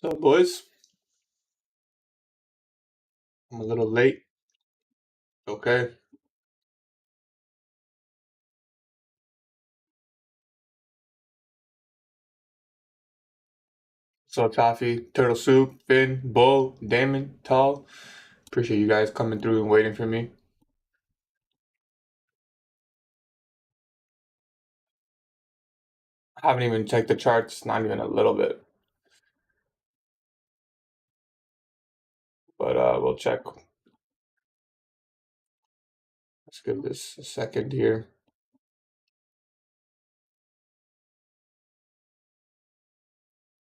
What's up, boys? I'm a little late. Okay. So Toffee, Turtle Soup, Finn, Bull, Damon, Tall. Appreciate you guys coming through and waiting for me. I haven't even checked the charts, not even a little bit. But we'll check. Let's give this a second here.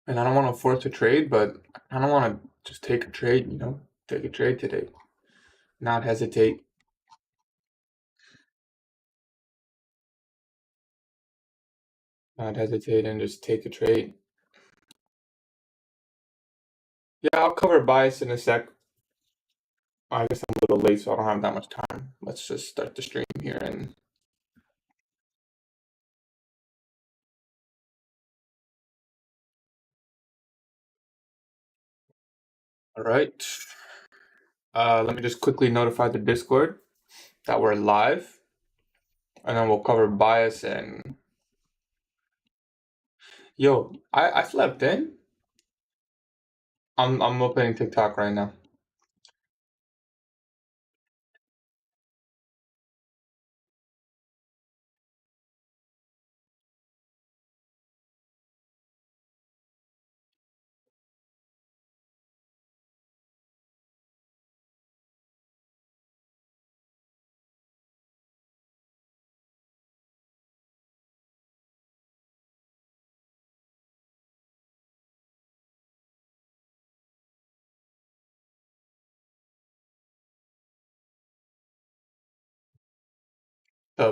And I don't want to force a trade, but I don't want to just take a trade, Take a trade today. Not hesitate. Not hesitate and just take a trade. Yeah, I'll cover bias in a sec. I guess I'm a little late, so I don't have that much time. Let's just start the stream here and all right. Let me just quickly notify the Discord that we're live, and then we'll cover bias and yo. I slept in. I'm opening TikTok right now.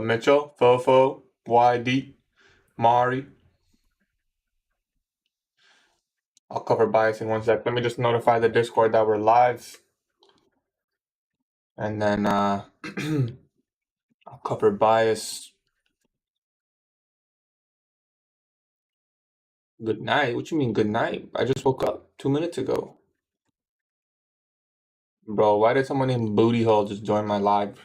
Mitchell, Fofo, YD, Mari. I'll cover bias in 1 sec. Let me just notify the Discord that we're live, and then I'll cover bias. Good night. What you mean good night? I just woke up 2 minutes ago. Bro, why did someone named Booty Hole just join my live?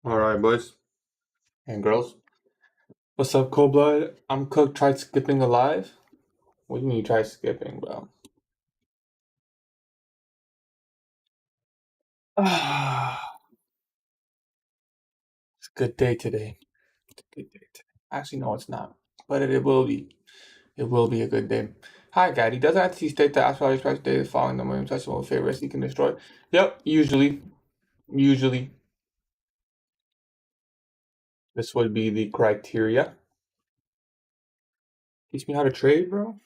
All right, boys and girls. What's up, Cold Blood? I'm Cook. Tried skipping a live. What do you mean you tried skipping, bro? It's a good day today. It's a good day today. Actually, no, it's not. But it will be. It will be a good day. Hi, Gaddy. Doesn't ICT state that actual price data following the Williams Tesla will favor risk you can destroy? Yep, usually. Usually. This would be the criteria. Teach me how to trade, bro.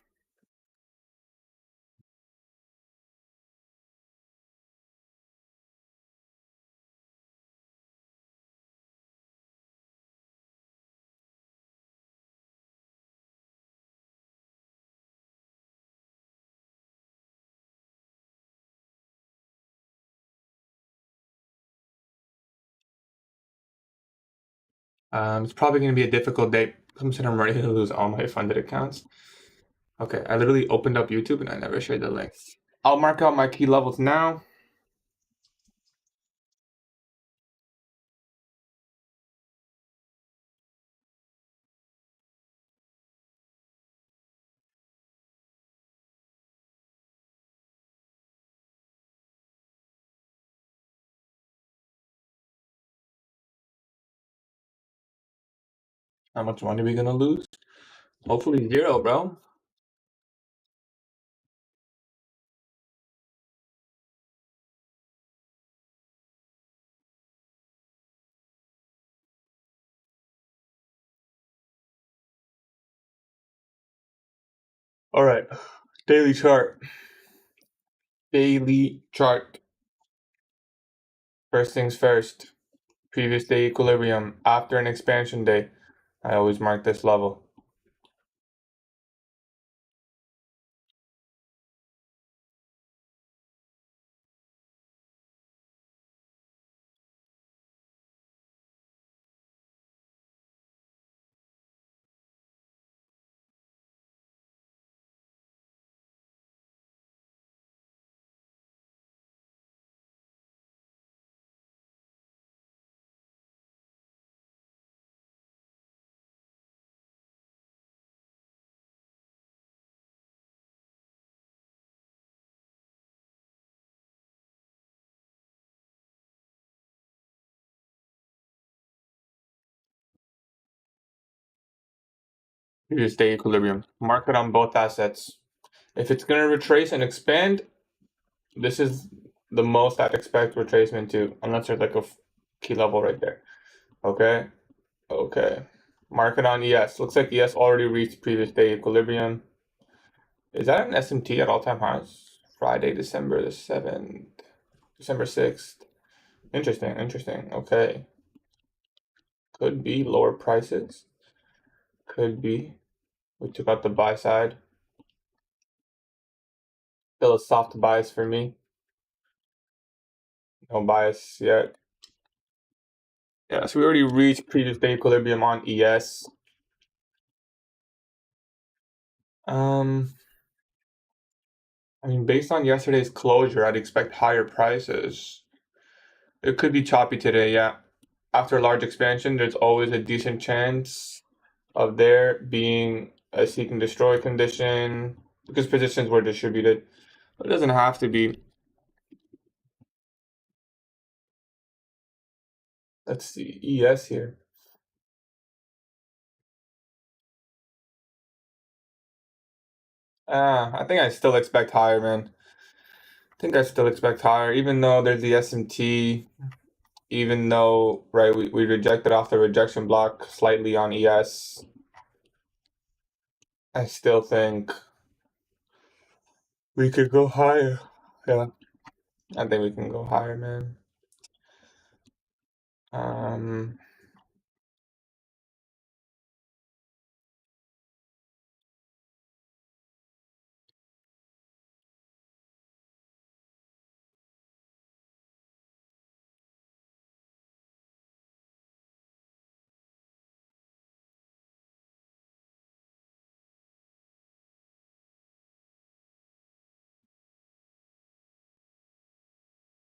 It's probably going to be a difficult day. I'm ready to lose all my funded accounts. Okay, I literally opened up YouTube and I never shared the link. I'll mark out my key levels now. How much money are we gonna lose? Hopefully 0, bro. All right, daily chart. Daily chart. First things first. Previous day equilibrium after an expansion day. I always mark this level. Previous day equilibrium. Market on both assets. If it's gonna retrace and expand, this is the most I'd expect retracement to, unless there's like a key level right there. Okay. Okay. Market on ES. Looks like ES already reached previous day equilibrium. Is that an SMT at all-time highs? Friday, December the 7th, December 6th. Interesting, interesting. Okay. Could be lower prices. Could be. We took out the buy side. Still a soft bias for me. No bias yet. Yeah, so we already reached previous day equilibrium on ES. I mean, based on yesterday's closure, I'd expect higher prices. It could be choppy today, yeah. After a large expansion, there's always a decent chance of there being a seek and destroy condition because positions were distributed. It doesn't have to be. Let's see, ES here. I think I still expect higher, man. I think I still expect higher, even though there's the SMT, even though, right, we rejected off the rejection block slightly on ES. I still think we could go higher. Yeah, I think we can go higher, man. Um,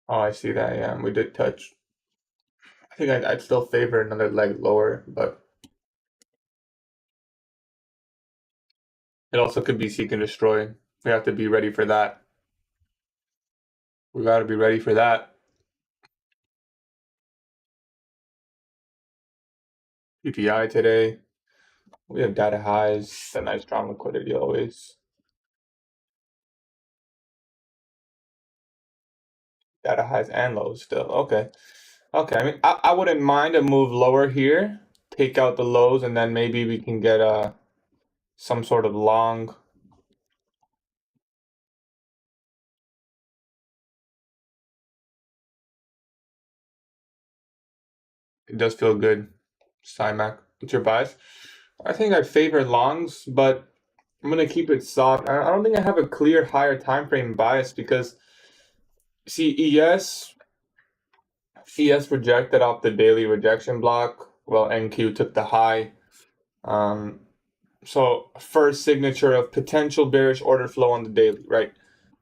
oh, I see that. Yeah, we did touch. I think I'd still favor another leg lower, but it also could be seek and destroy. We have to be ready for that. We got to be ready for that. PPI today. We have data highs. A nice strong liquidity always. Data highs and lows still. Okay. Okay. I mean, I wouldn't mind a move lower here. Take out the lows, and then maybe we can get some sort of long. It does feel good. Cymac, what's your bias? I think I favor longs, but I'm gonna keep it soft. I don't think I have a clear higher time frame bias because see ES rejected off the daily rejection block. Well, NQ took the high. So first signature of potential bearish order flow on the daily, right?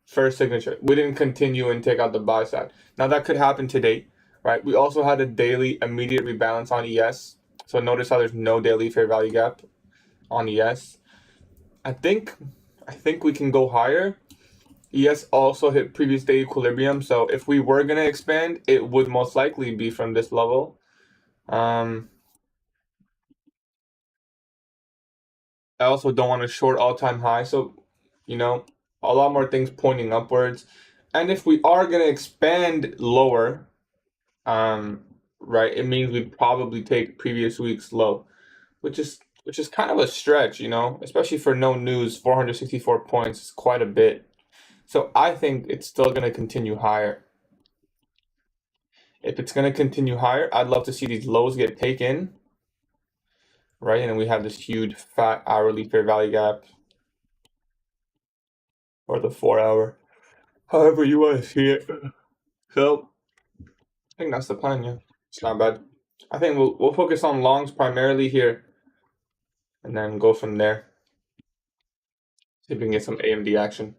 First signature. We didn't continue and take out the buy side. Now that could happen today, right? We also had a daily immediate rebalance on ES. So notice how there's no daily fair value gap on ES. I think we can go higher. ES also hit previous day equilibrium, so if we were gonna expand, it would most likely be from this level. I also don't want to short all-time high. So, you know, a lot more things pointing upwards. And if we are gonna expand lower, right, it means we probably take previous week's low, which is kind of a stretch, especially for no news. 464 points is quite a bit. So I think it's still gonna continue higher. If it's gonna continue higher, I'd love to see these lows get taken, right? And then we have this huge fat hourly fair value gap, or the 4 hour, however you want to see it. So I think that's the plan. Yeah, it's not bad. I think we'll focus on longs primarily here, and then go from there. See if we can get some AMD action.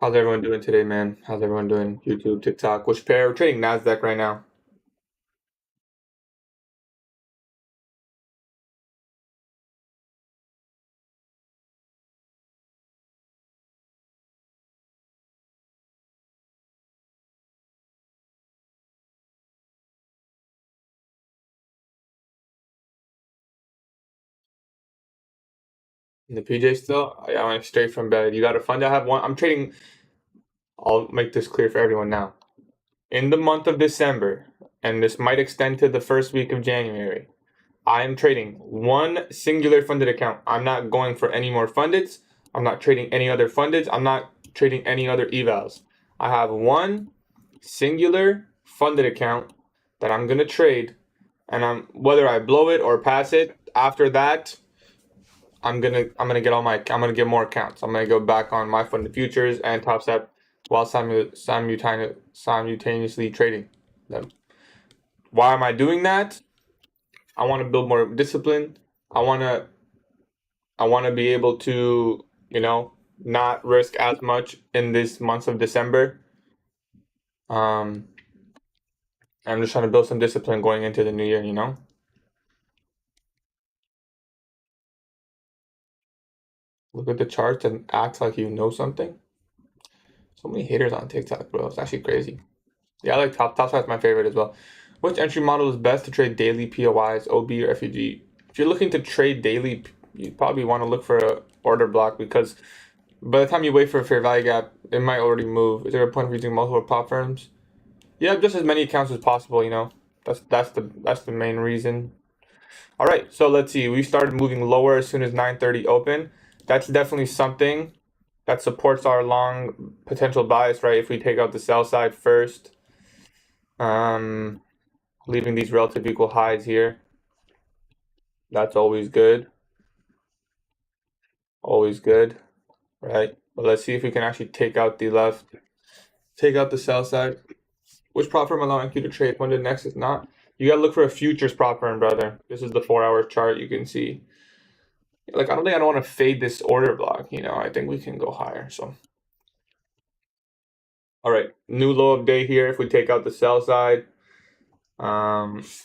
How's everyone doing today, man? How's everyone doing? YouTube, TikTok, which pair? We're trading Nasdaq right now. In the PJ still? I went straight from bed. You got a fund? I have one. I'm trading. I'll make this clear for everyone now. In the month of December, and this might extend to the first week of January, I am trading one singular funded account. I'm not going for any more fundeds. I'm not trading any other fundeds. I'm not trading any other evals. I have one singular funded account that I'm gonna trade, and whether I blow it or pass it. After that, I'm gonna get more accounts. I'm gonna go back on my funded futures and Top Step while simultaneously trading them. Why am I doing that? I want to build more discipline. I want to be able to, not risk as much in this month of December. I'm just trying to build some discipline going into the new year, Look at the charts and act like you know something. So many haters on TikTok, bro. It's actually crazy. Yeah, I like Top Side's my favorite as well. Which entry model is best to trade daily POIs, OB, or FUG? If you're looking to trade daily, you probably want to look for a order block, because by the time you wait for a fair value gap, it might already move. Is there a point of using multiple prop firms? Yeah, just as many accounts as possible. That's the main reason. All right, so let's see. We started moving lower as soon as 9:30 open. That's definitely something that supports our long potential bias, right? If we take out the sell side first, leaving these relative equal highs here, that's always good. Always good, right? But let's see if we can actually take out the sell side. Which prop firm allowing you to trade when the next is not? You gotta look for a futures prop firm, brother. This is the 4 hour chart. You can see. I don't want to fade this order block. I think we can go higher. So, all right, new low of day here. If we take out the sell side,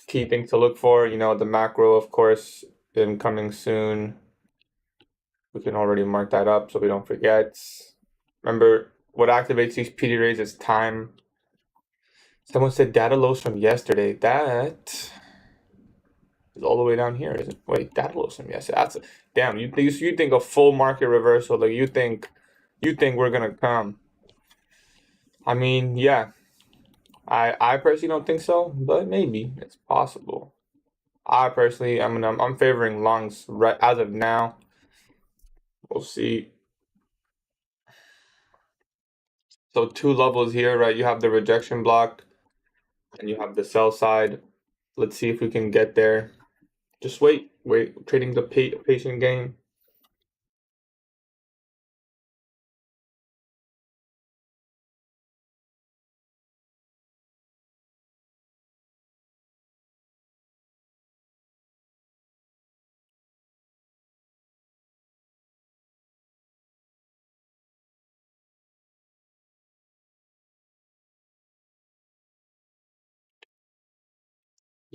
key things to look for. The macro, of course, coming soon. We can already mark that up so we don't forget. Remember, what activates these PD rays is time. Someone said data lows from yesterday. That is all the way down here, isn't it? Wait, data lows from yesterday. Damn. You think a full market reversal? Like you think we're gonna come? I mean, yeah. I personally don't think so, but maybe it's possible. I personally, I'm favoring longs right as of now. We'll see. So 2 levels here, right? You have the rejection block, and you have the sell side. Let's see if we can get there. Just wait. Trading the patient game.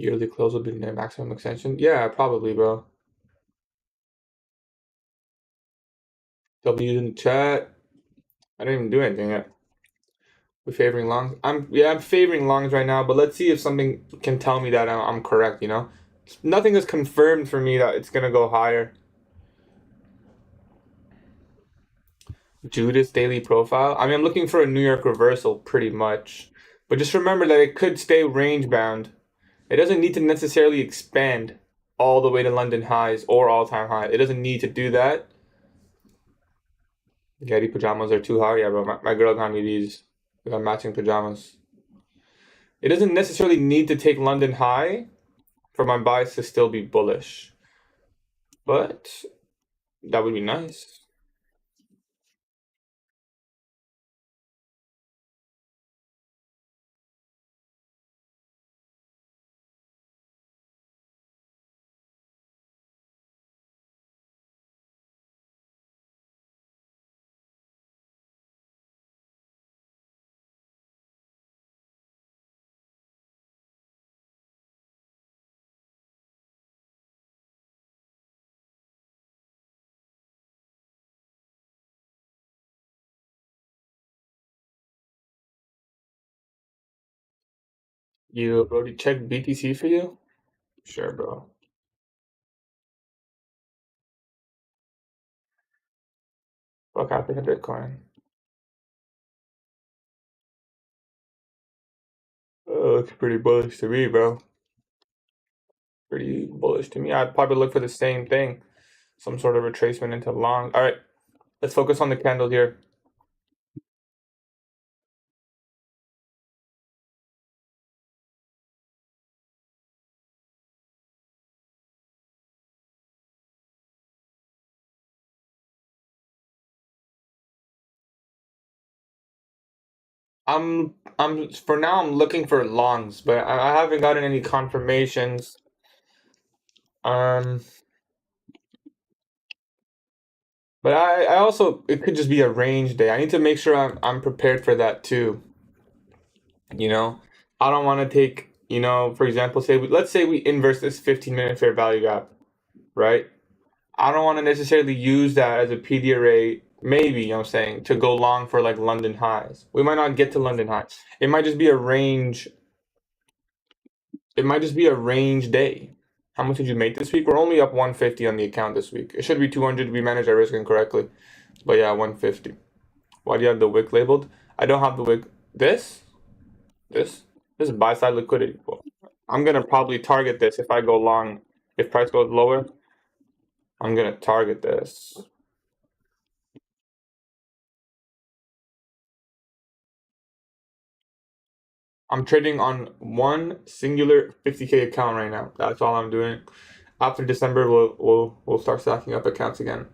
Yearly close will be near maximum extension. Yeah, probably, bro. W in the chat. I didn't even do anything yet. We're favoring longs. I'm favoring longs right now, but let's see if something can tell me that I'm correct. Nothing is confirmed for me that it's gonna go higher. Judas daily profile. I mean, I'm looking for a New York reversal pretty much. But just remember that it could stay range bound. It doesn't need to necessarily expand all the way to London highs or all-time high. It doesn't need to do that. Getty pajamas are too hard. Yeah, bro. My girl got me these. We got matching pajamas. It doesn't necessarily need to take London high for my bias to still be bullish. But that would be nice. You already checked BTC for you? Sure, bro. What happened to Bitcoin? Oh, looks pretty bullish to me, bro. Pretty bullish to me. I'd probably look for the same thing. Some sort of retracement into long. All right, let's focus on the candles here. For now I'm looking for longs, but I haven't gotten any confirmations. Um, but I also it could just be a range day. I need to make sure I'm prepared for that too. You know, I don't want to take, for example, let's say we inverse this 15-minute fair value gap, right? I don't want to necessarily use that as a PD array, maybe, I'm saying, to go long for like London highs. We might not get to London highs. It might just be a range. It might just be a range day. How much did you make this week? We're only up 150 on the account this week. It should be 200. We managed our risk incorrectly. But yeah, 150. Why do you have the wick labeled? I don't have the wick. This? This? This is buy side liquidity. Well, I'm gonna probably target this if I go long. If price goes lower, I'm gonna target this. I'm trading on one singular 50K account right now. That's all I'm doing. After December, we'll start stacking up accounts again.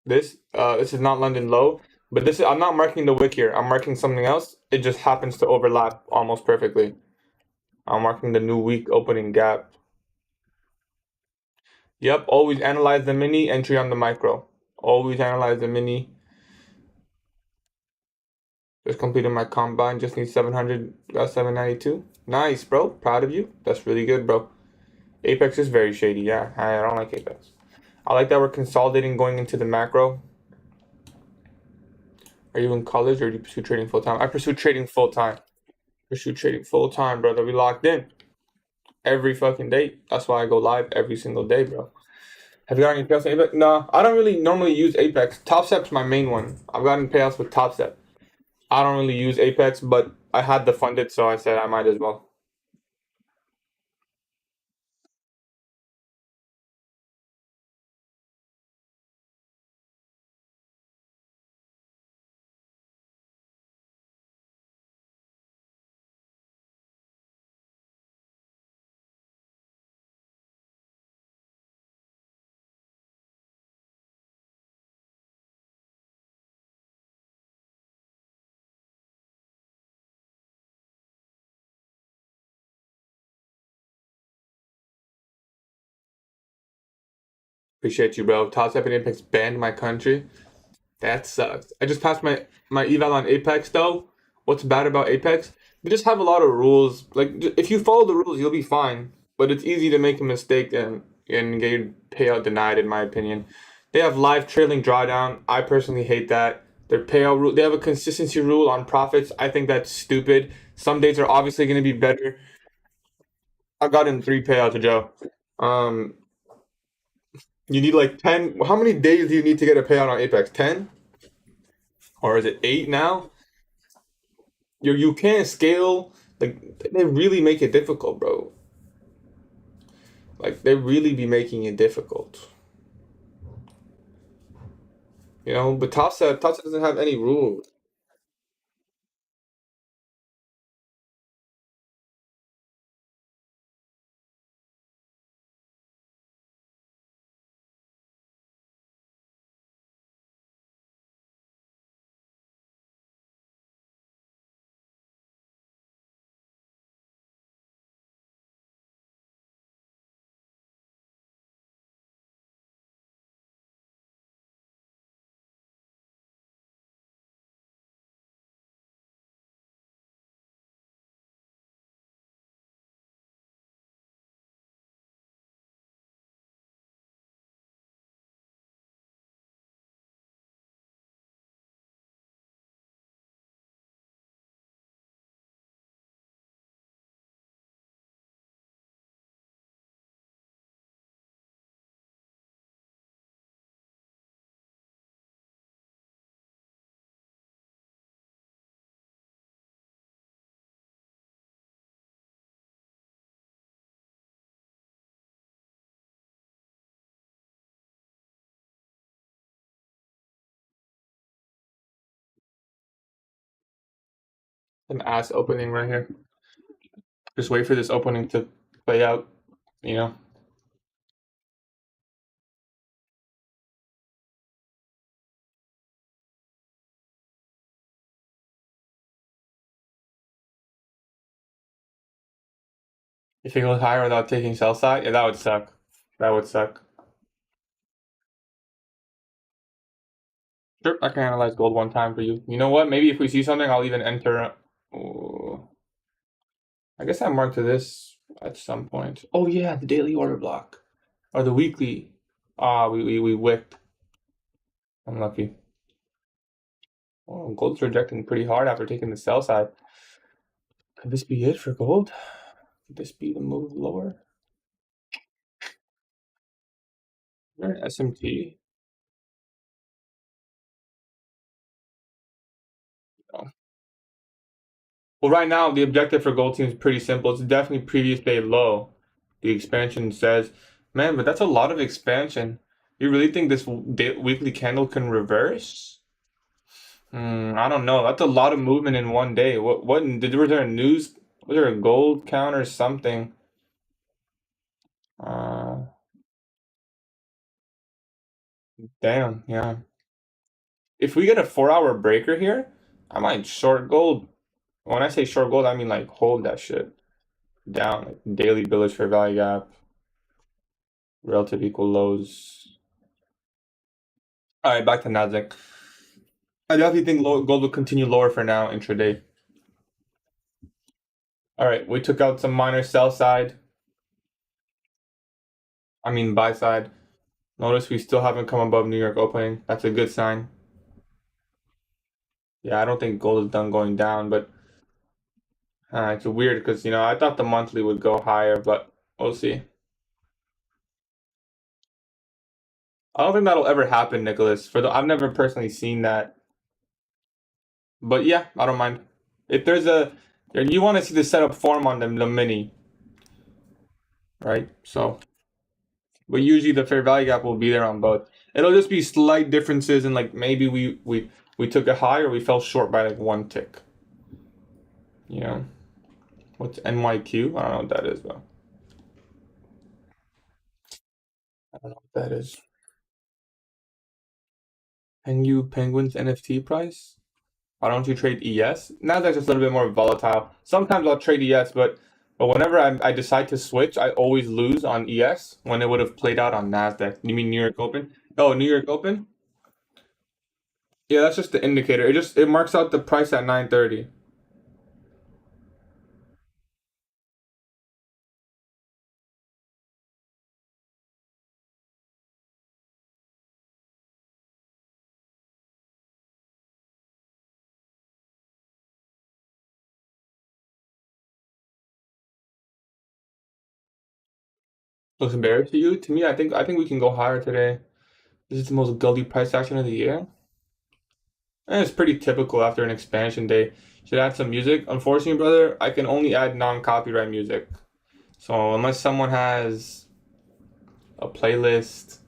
This is not London low, but I'm not marking the wick here. I'm marking something else. It just happens to overlap almost perfectly. I'm marking the new week opening gap. Yep, always analyze the mini, entry on the micro. Always analyze the mini. Just completed my combine. Just need 700. Got 792. Nice, bro. Proud of you. That's really good, bro. Apex is very shady. Yeah, I don't like Apex. I like that we're consolidating going into the macro. Are you in college or do you pursue trading full time? I pursue trading full time. Pursue trading full time, brother. We locked in every fucking day. That's why I go live every single day, bro. Have you got any payouts on Apex? No, I don't really normally use Apex. TopStep's my main one. I've gotten payouts with TopStep. I don't really use Apex, but I had the funded, so I said I might as well. Appreciate you, bro. TopStep and Apex banned my country. That sucks. I just passed my eval on Apex though. What's bad about Apex? They just have a lot of rules. Like if you follow the rules, you'll be fine. But it's easy to make a mistake and get your payout denied, in my opinion. They have live trailing drawdown. I personally hate that. Their payout rule. They have a consistency rule on profits. I think that's stupid. Some days are obviously going to be better. I've gotten 3 payouts to Joe. Um, You need like 10. How many days do you need to get a payout on Apex? 10? Or is it 8 now? You can't scale. Like, they really make it difficult, bro. Like, they really be making it difficult. You know, but Top Step doesn't have any rules. An ass opening right here. Just wait for this opening to play out, you know? If it goes higher without taking sell side, yeah, that would suck. That would suck. Sure, I can analyze gold one time for you. You know what? Maybe if we see something, I'll even enter. Oh, I guess I marked to this at some point. Oh yeah, the daily order block or the weekly. Ah, we whipped. Unlucky. Oh, gold's rejecting pretty hard after taking the sell side. Could this be it for gold? Could this be the move lower? SMT. No. Well, right now the objective for gold seems pretty simple. It's definitely previous day low. The expansion says, man, but that's a lot of expansion. You really think this weekly candle can reverse? I don't know. That's a lot of movement in one day. What was there a news? Was there a gold count or something? Uh, damn, yeah. If we get a 4 hour breaker here, I might short gold. When I say short gold, I mean like hold that shit down. Like daily bullish fair value gap, relative equal lows. All right, back to Nasdaq. I definitely think gold will continue lower for now intraday. All right, we took out some minor sell side. I mean buy side. Notice we still haven't come above New York opening. That's a good sign. Yeah, I don't think gold is done going down, but it's weird because I thought the monthly would go higher, but we'll see. I don't think that'll ever happen, Nicholas. I've never personally seen that, but yeah, I don't mind. If there's a you want to see the setup form on the mini, right? So, but usually the fair value gap will be there on both. It'll just be slight differences in like maybe we took a high or we fell short by like one tick. You know, what's NYQ? I don't know what that is though. I don't know what that is. Pengu Penguins NFT price? Why don't you trade ES? Nasdaq's just a little bit more volatile. Sometimes I'll trade ES, but whenever I decide to switch, I always lose on ES when it would have played out on Nasdaq. You mean New York Open? Oh, New York Open? Yeah, that's just the indicator. It marks out the price at 9:30. Looks embarrassed to you? To me, I think we can go higher today. This is the most gully price action of the year. And it's pretty typical after an expansion day. Should add some music. Unfortunately, brother, I can only add non-copyright music. So unless someone has a playlist,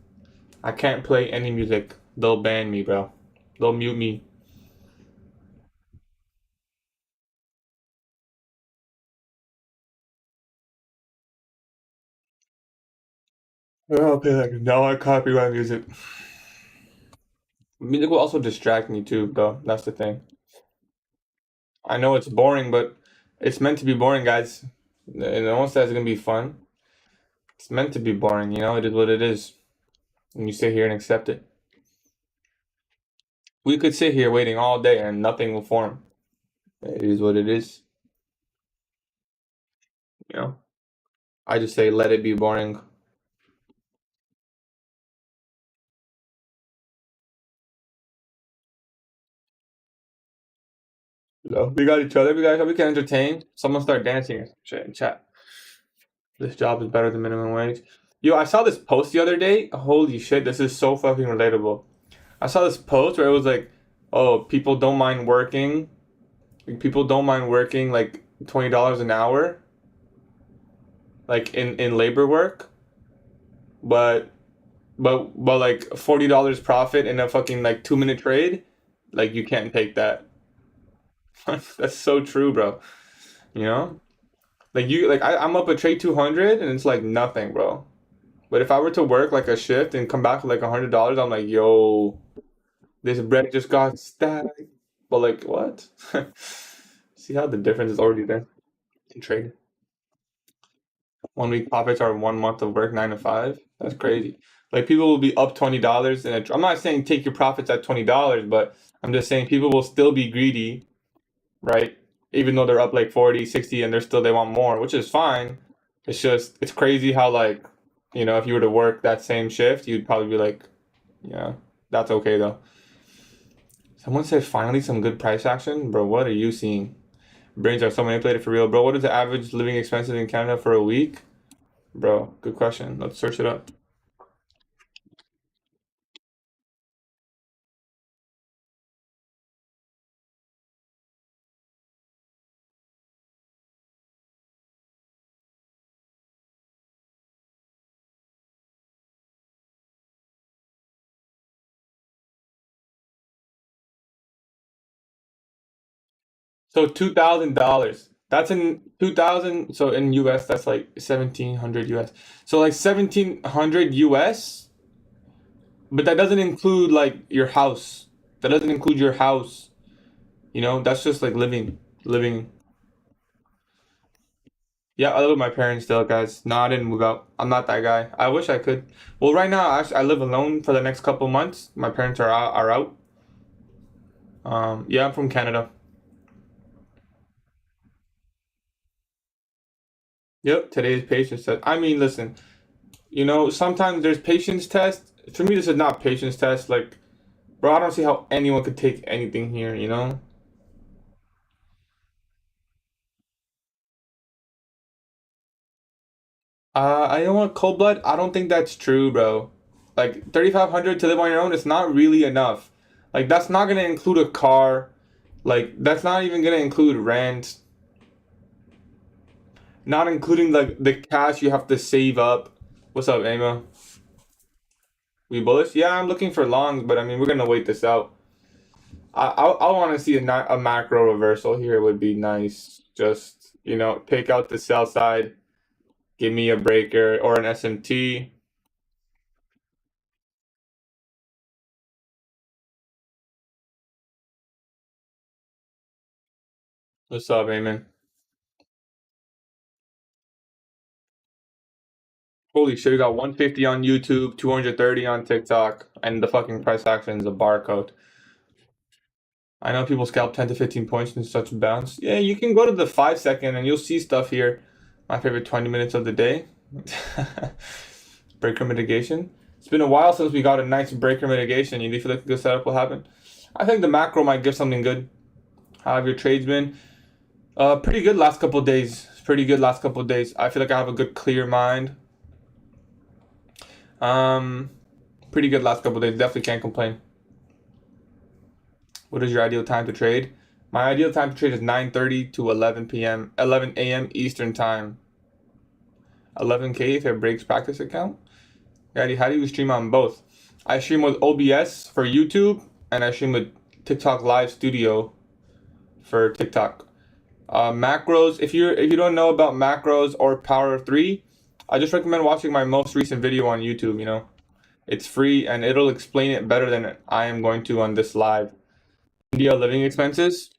I can't play any music. They'll ban me, bro. They'll mute me. I'll play like non-copyright music. Music will also distract me too, bro. That's the thing. I know it's boring, but it's meant to be boring, guys. No one says it's gonna be fun. It's meant to be boring, you know? It is what it is. And you sit here and accept it. We could sit here waiting all day and nothing will form. It is what it is, you know? I just say let it be boring. You know? We got each other, we can entertain. Someone start dancing or some shit in chat. This job is better than minimum wage. Yo, I saw this post the other day. Holy shit, this is so fucking relatable. I saw this post where it was like, oh, people don't mind working. People don't mind working like $20 an hour, like in labor work, but but like $40 profit in a fucking like 2 minute trade, like you can't take that. That's so true, bro. You know, like I'm up a trade 200 and it's like nothing, bro. But if I were to work like a shift and come back with like $100, I'm like, yo, this bread just got stacked. But like, what? See how the difference is already there in trade. 1 week profits are 1 month of work, 9 to 5. That's crazy. Like people will be up $20, and I'm not saying take your profits at $20, but I'm just saying people will still be greedy, right? Even though they're up like 40, 60, and they want more, which is fine. It's just it's crazy how like, if you were to work that same shift, you'd probably be like, yeah, that's okay though. Someone said finally some good price action, bro. What are you seeing? Brains are so manipulated for real, bro. What is the average living expenses in Canada for a week? Bro, good question. Let's search it up. So $2,000. That's in 2000. So in US, that's like 1700 US. So like 1700 US, but that doesn't include like your house. That doesn't include your house. That's just like living. Yeah, I live with my parents still, guys. No, I didn't move out. I'm not that guy. I wish I could. Well, right now, actually, I live alone for the next couple months. My parents are out. Yeah, I'm from Canada. Yep, today's patience test. I mean, listen, sometimes there's patience test. For me, this is not patience test. Like, bro, I don't see how anyone could take anything here. I don't want cold blood. I don't think that's true, bro. Like 3,500 to live on your own, it's not really enough. Like that's not gonna include a car. Like that's not even gonna include rent. Not including like the cash you have to save up. What's up, Emma? We bullish? Yeah, I'm looking for longs, but I mean we're gonna wait this out. I want to see a macro reversal here would be nice. Just take out the sell side, give me a breaker or an SMT. What's up, Eamon? Holy shit, we got 150 on YouTube, 230 on TikTok, and the fucking price action is a barcode. I know people scalp 10 to 15 points in such bounce. Yeah, you can go to the 5 second and you'll see stuff here. My favorite 20 minutes of the day. Breaker mitigation. It's been a while since we got a nice breaker mitigation. You feel like a good setup will happen? I think the macro might give something good. How have your trades been? Pretty good last couple days. Pretty good last couple days. I feel like I have a good clear mind. Pretty good last couple days. Definitely can't complain. What is your ideal time to trade? My ideal time to trade is 9:30 to 11 p.m. 11 a.m. Eastern time. 11K if it breaks practice account. Gaddy, how do you stream on both? I stream with OBS for YouTube, and I stream with TikTok Live Studio for TikTok. Macros. If you don't know about macros or Power of 3, I just recommend watching my most recent video on YouTube. You know, it's free and it'll explain it better than I am going to on this live. India living expenses.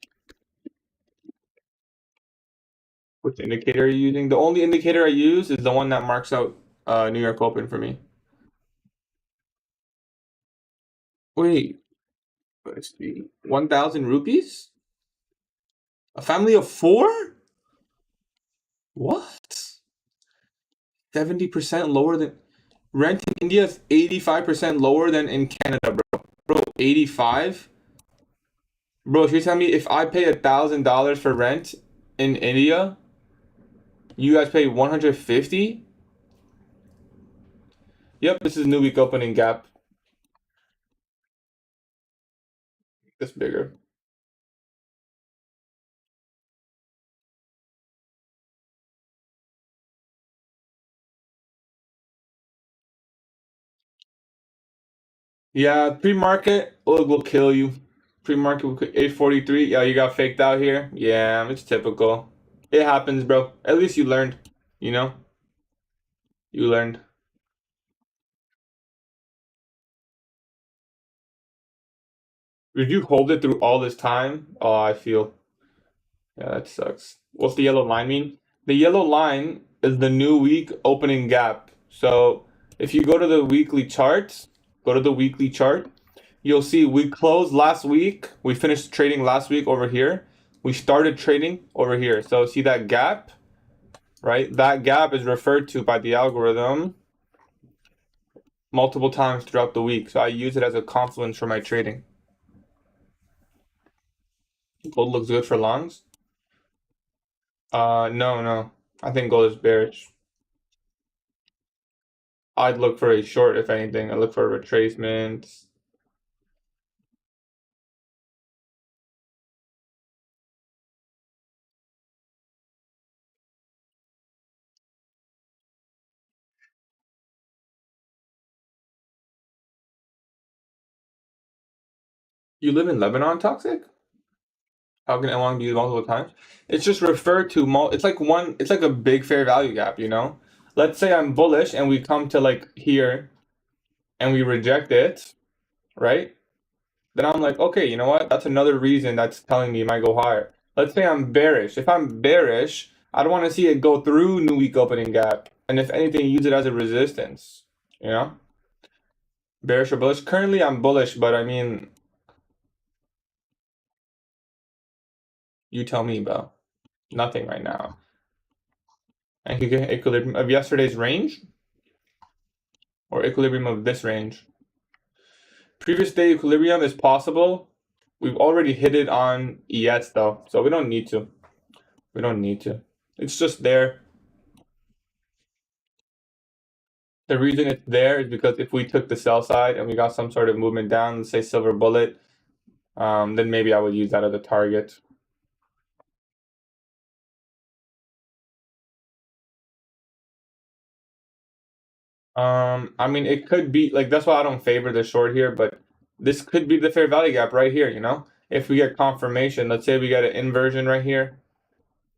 Which indicator are you using? The only indicator I use is the one that marks out New York Open for me. Wait, let's see. 1,000 rupees? A family of 4? What? 70% lower than rent in India is 85% lower than in Canada, bro. Bro, 85? Bro, if you're telling me if I pay $1,000 for rent in India, you guys pay 150? Yep, this is new week opening gap. This bigger. Yeah, pre-market will kill you. Pre-market will 843. Yeah, you got faked out here. Yeah, it's typical. It happens, bro. At least you learned. You know, you learned. Did you hold it through all this time? Oh, I feel. Yeah, that sucks. What's the yellow line mean? The yellow line is the new week opening gap. So if you go to the weekly charts, go to the weekly chart, you'll see we closed last week. We finished trading last week over here. We started trading over here. So see that gap, right? That gap is referred to by the algorithm multiple times throughout the week. So I use it as a confluence for my trading. Gold looks good for longs. No. I think gold is bearish. I'd look for a short, if anything. I look for a retracement. You live in Lebanon, Toxic? How can Elon be used multiple times? It's just referred to it's like one, it's like a big fair value gap, you know? Let's say I'm bullish and we come to like here and we reject it, right? Then I'm like, okay, you know what? That's another reason that's telling me it might go higher. Let's say I'm bearish. If I'm bearish, I don't want to see it go through new week opening gap. And if anything, use it as a resistance, you know? Bearish or bullish? Currently, I'm bullish, but I mean, you tell me, bro. Nothing right now. And you get equilibrium of yesterday's range or equilibrium of this range. Previous day equilibrium is possible. We've already hit it on ES though, so we don't need to. We don't need to. It's just there. The reason it's there is because if we took the sell side and we got some sort of movement down, let's say silver bullet, then maybe I would use that as a target. I mean, it could be like that's why I don't favor the short here, but this could be the fair value gap right here, you know? If we get confirmation, let's say we get an inversion right here,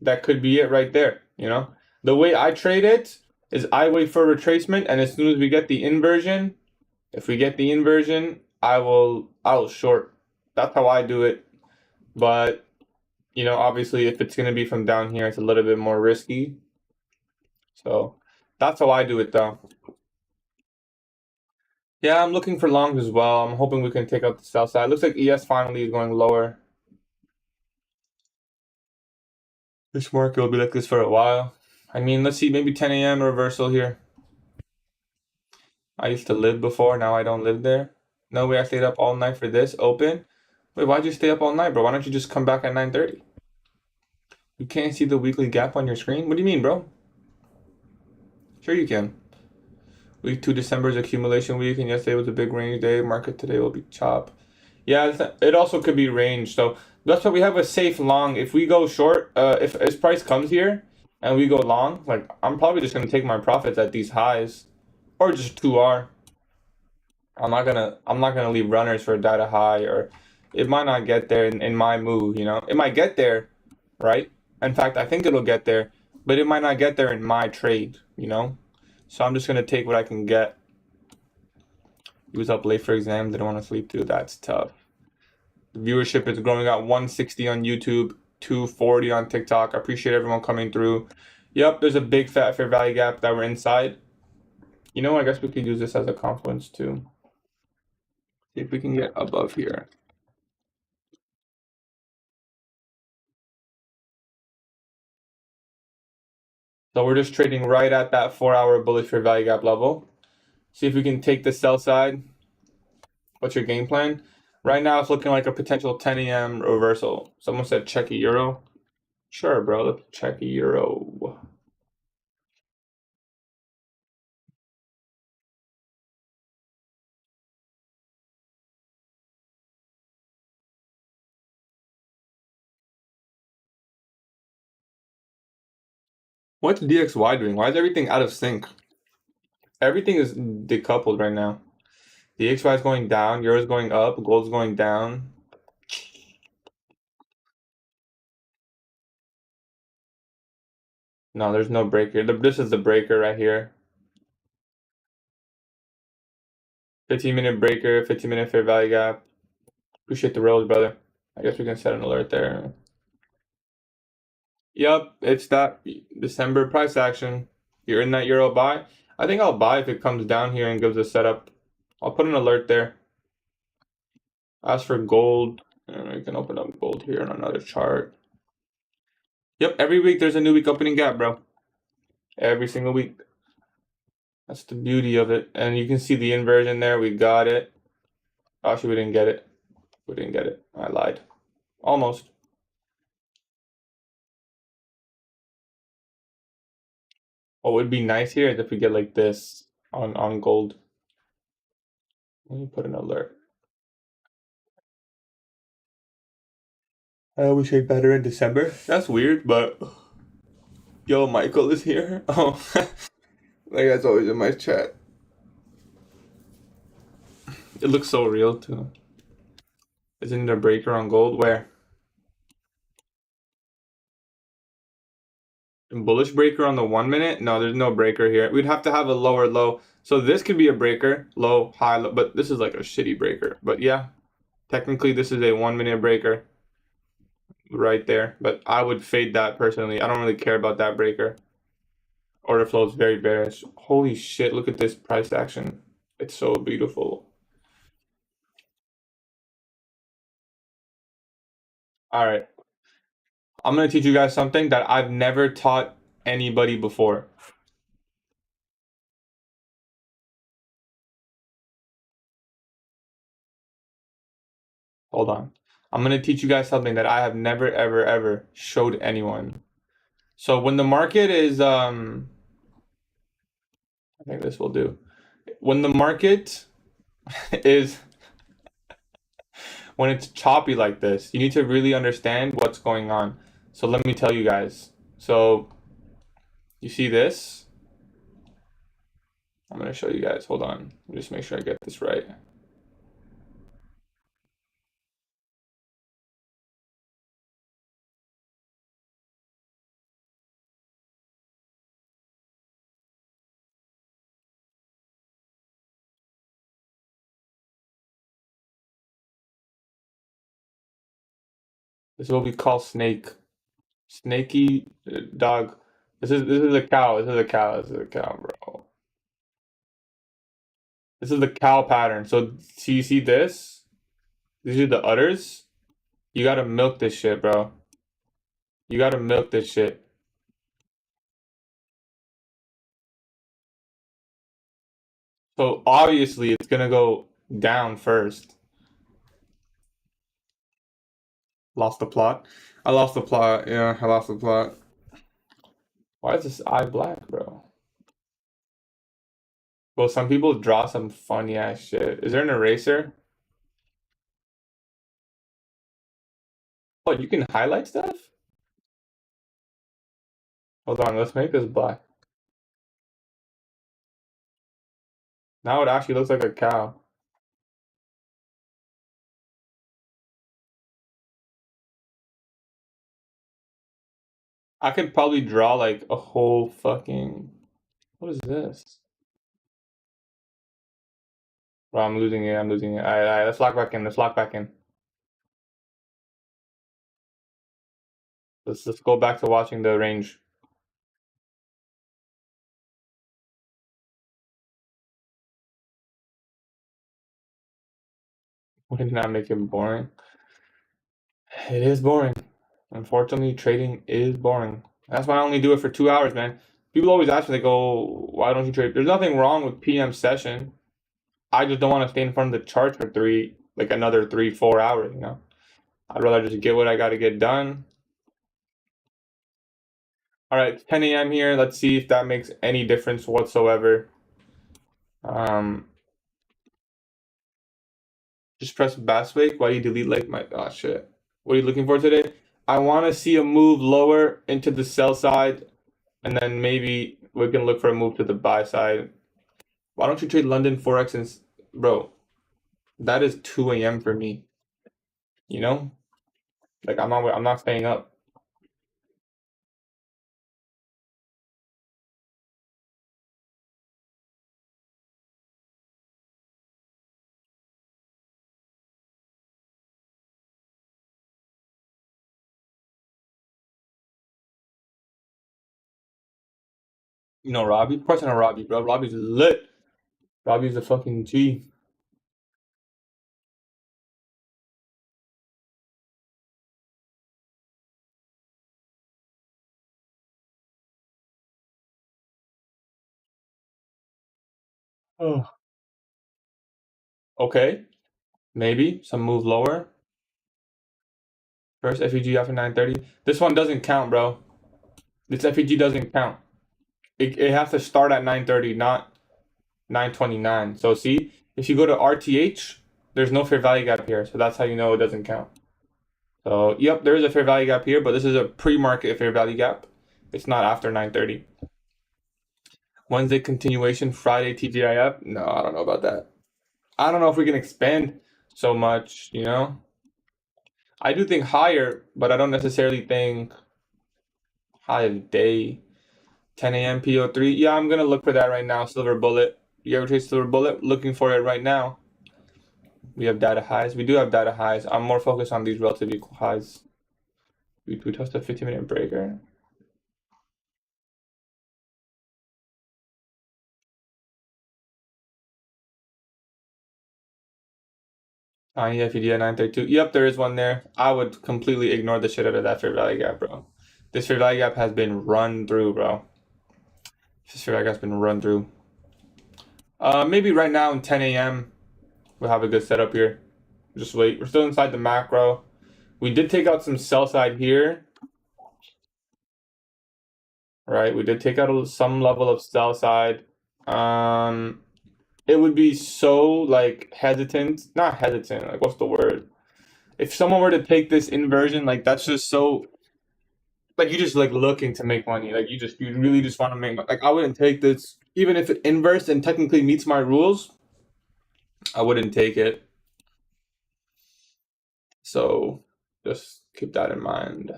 that could be it right there, you know? The way I trade it is I wait for retracement, and as soon as we get the inversion, if we get the inversion, I'll short. That's how I do it. But, you know, obviously if it's gonna be from down here, it's a little bit more risky. So that's how I do it though. Yeah, I'm looking for longs as well. I'm hoping we can take out the sell side. Looks like ES finally is going lower. This market will be like this for a while. I mean, let's see, maybe 10 a.m. reversal here. I used to live before, now I don't live there. No way I stayed up all night for this open. Wait, why'd you stay up all night, bro? Why don't you just come back at 9:30? You can't see the weekly gap on your screen? What do you mean, bro? Sure you can. Week 2, December's accumulation week, and yesterday was a big range day. Market today will be chop. Yeah, it also could be range. So that's why we have a safe long. If we go short, if as price comes here and we go long, like I'm probably just gonna take my profits at these highs, or just 2R. I'm not gonna leave runners for data high, or it might not get there in my move, you know. It might get there, right? In fact, I think it'll get there, but it might not get there in my trade, you know. So I'm just gonna take what I can get. He was up late for exam, didn't want to sleep through. That's tough. The viewership is growing at 160 on YouTube, 240 on TikTok. I appreciate everyone coming through. Yep, there's a big fat fair value gap that we're inside. You know, I guess we could use this as a confluence too. See if we can get above here. So we're just trading right at that 4-hour bullish fair value gap level. See if we can take the sell side. What's your game plan? Right now it's looking like a potential 10 a.m. reversal. Someone said check a euro. Sure, bro. Let's check a euro. What's DXY doing? Why is everything out of sync? Everything is decoupled right now. DXY is going down, Euro is going up, gold's going down. No, there's no breaker. This is the breaker right here. 15-minute breaker, 15-minute fair value gap. Appreciate the rolls, brother. I guess we can set an alert there. Yep, it's that December price action. You're in that Euro buy. I think I'll buy if it comes down here and gives a setup. I'll put an alert there. As for gold, we can open up gold here on another chart. Yep, every week there's a new week opening gap, bro. Every single week. That's the beauty of it. And you can see the inversion there. We got it. Actually, we didn't get it. We didn't get it. I lied. Almost. What would be nice here is if we get like this on gold. Let me put an alert. I always trade better in December. That's weird, but yo, Michael is here. Oh, like that's always in my chat. It looks so real too. Isn't it a breaker on gold? Where? Bullish breaker on the 1 minute? No, there's no breaker here. We'd have to have a lower low. So this could be a breaker, low, high, low, but this is like a shitty breaker. But yeah, technically this is a 1 minute breaker right there. But I would fade that personally. I don't really care about that breaker. Order flow is very bearish. Holy shit, look at this price action. It's so beautiful. All right. I'm going to teach you guys something that I've never taught anybody before. Hold on. I'm going to teach you guys something that I have never, ever, ever showed anyone. So when the market is, I think this will do. When the market is, when it's choppy like this, you need to really understand what's going on. So let me tell you guys. So you see this? I'm going to show you guys. Hold on. Let me just make sure I get this right. This is what we call snake. Snaky dog. This is a cow. This is a cow. This is a cow, bro. This is the cow pattern. So see this? These are the udders. You gotta milk this shit, bro. You gotta milk this shit. So obviously it's gonna go down first. Lost the plot. I lost the plot. Yeah, I lost the plot. Why is this eye black, bro? Well, some people draw some funny ass shit. Is there an eraser? Oh, you can highlight stuff? Hold on, let's make this black. Now it actually looks like a cow. I could probably draw like a whole fucking. What is this? Bro, I'm losing it. I'm losing it. Alright, let's lock back in. Let's lock back in. Let's go back to watching the range. We did not make it boring. It is boring. Unfortunately, trading is boring. That's why I only do it for 2 hours, man. People always ask me, they go, why don't you trade? There's nothing wrong with PM session. I just don't want to stay in front of the chart for another 3, 4 hours, you know? I'd rather just get what I got to get done. All right, 10 a.m. here. Let's see if that makes any difference whatsoever. Just press Baswake. Why do you delete like my, oh shit. What are you looking for today? I want to see a move lower into the sell side, and then maybe we can look for a move to the buy side. Why don't you trade London Forex and, bro, that is 2 a.m. for me. You know? Like I'm not staying up. You know, Robbie? Pressing on Robbie, bro. Robbie's lit. Robbie's a fucking G. Oh. Okay. Maybe some move lower. First FEG after 9:30. This one doesn't count, bro. This FEG doesn't count. It has to start at 9:30, not 9:29. So see, if you go to RTH, there's no fair value gap here. So that's how you know it doesn't count. So yep, there is a fair value gap here, but this is a pre-market fair value gap. It's not after 9:30. Wednesday continuation, Friday TGIF. No, I don't know about that. I don't know if we can expand so much, you know? I do think higher, but I don't necessarily think high of day. 10 a.m. PO3. Yeah, I'm gonna look for that right now. Silver bullet. You ever trade silver bullet? Looking for it right now. We have data highs. We do have data highs. I'm more focused on these relative equal highs. We touched a 15-minute breaker. Yeah, FED at 932. Yep, there is one there. I would completely ignore the shit out of that fair value gap, bro. This fair value gap has been run through, bro. This fair value gap's been run through. Maybe right now in 10 a.m. we'll have a good setup here. Just wait. We're still inside the macro. We did take out some sell side here. Right, we did take out some level of sell side. It would be so like hesitant, not hesitant, like what's the word? If someone were to take this inversion, like that's just so like you just like looking to make money. Like you really just want to make money. Like I wouldn't take this even if it inverse and technically meets my rules, I wouldn't take it. So just keep that in mind.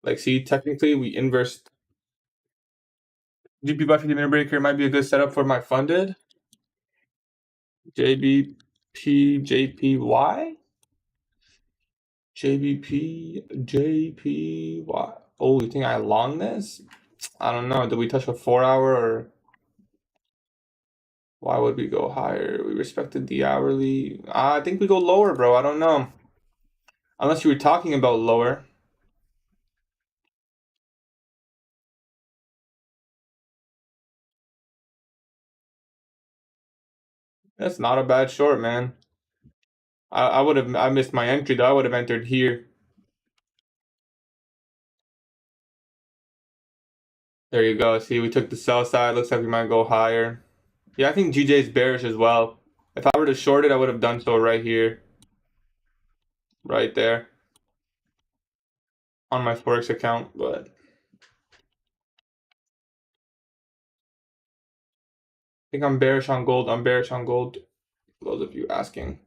Like see, technically we inversed GP by 50-minute breaker might be a good setup for my funded. JBP JPY? JPY. Oh, you think I long this? I don't know. Did we touch a 4 hour or why would we go higher? We respected the hourly. I think we go lower, bro. I don't know. Unless you were talking about lower. That's not a bad short, man. I missed my entry though. I would have entered here. There you go. See, we took the sell side. Looks like we might go higher. Yeah, I think GJ is bearish as well. If I were to short it, I would have done so right here. Right there. On my Forex account, but I think I'm bearish on gold. I'm bearish on gold. For those of you asking.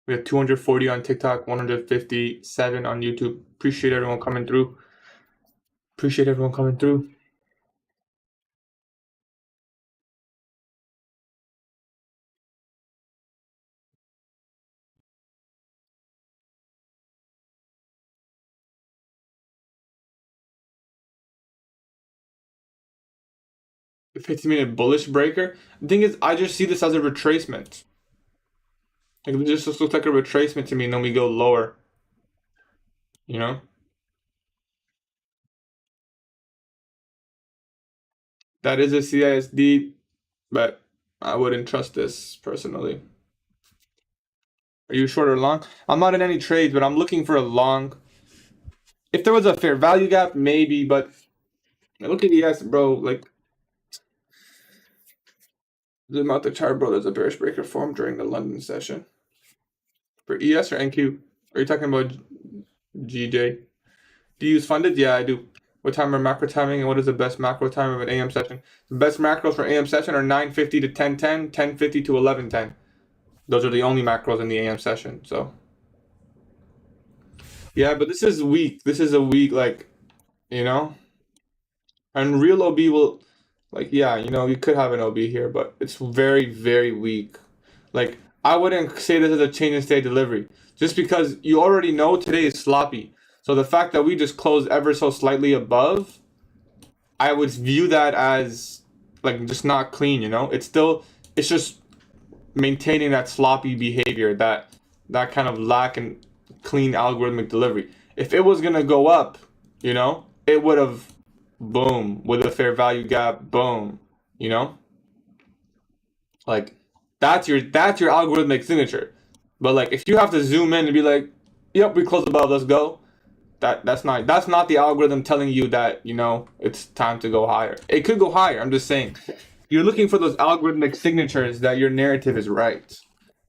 We have 240 on TikTok, 157 on YouTube. Appreciate everyone coming through. Appreciate everyone coming through. The 15-minute bullish breaker. The thing is, I just see this as a retracement. Like, it just looks like a retracement to me, and then we go lower. You know? That is a CISD, but I wouldn't trust this personally. Are you short or long? I'm not in any trades, but I'm looking for a long. If there was a fair value gap, maybe, but look at ES, bro. Like, zoom out the chart, bro. There's a bearish breaker formed during the London session. For ES or NQ? Are you talking about GJ? Do you use funded? Yeah, I do. What time are macro timing and what is the best macro time of an AM session? The best macros for AM session are 9:50 to 10:10, 10:50 to 11:10. Those are the only macros in the AM session. So yeah, but this is weak. This is a weak, like, you know? And real OB will, like, yeah, you know, you could have an OB here, but it's very, very weak. Like, I wouldn't say this is a change in state delivery, just because you already know today is sloppy. So the fact that we just closed ever so slightly above, I would view that as like just not clean, you know? It's just maintaining that sloppy behavior, that kind of lack in clean algorithmic delivery. If it was gonna go up, you know, it would have boom with a fair value gap, boom, you know? Like that's your algorithmic signature. But like if you have to zoom in and be like, yep, we closed above, let's go. That's not the algorithm telling you that, you know, it's time to go higher. It could go higher. I'm just saying. You're looking for those algorithmic signatures that your narrative is right.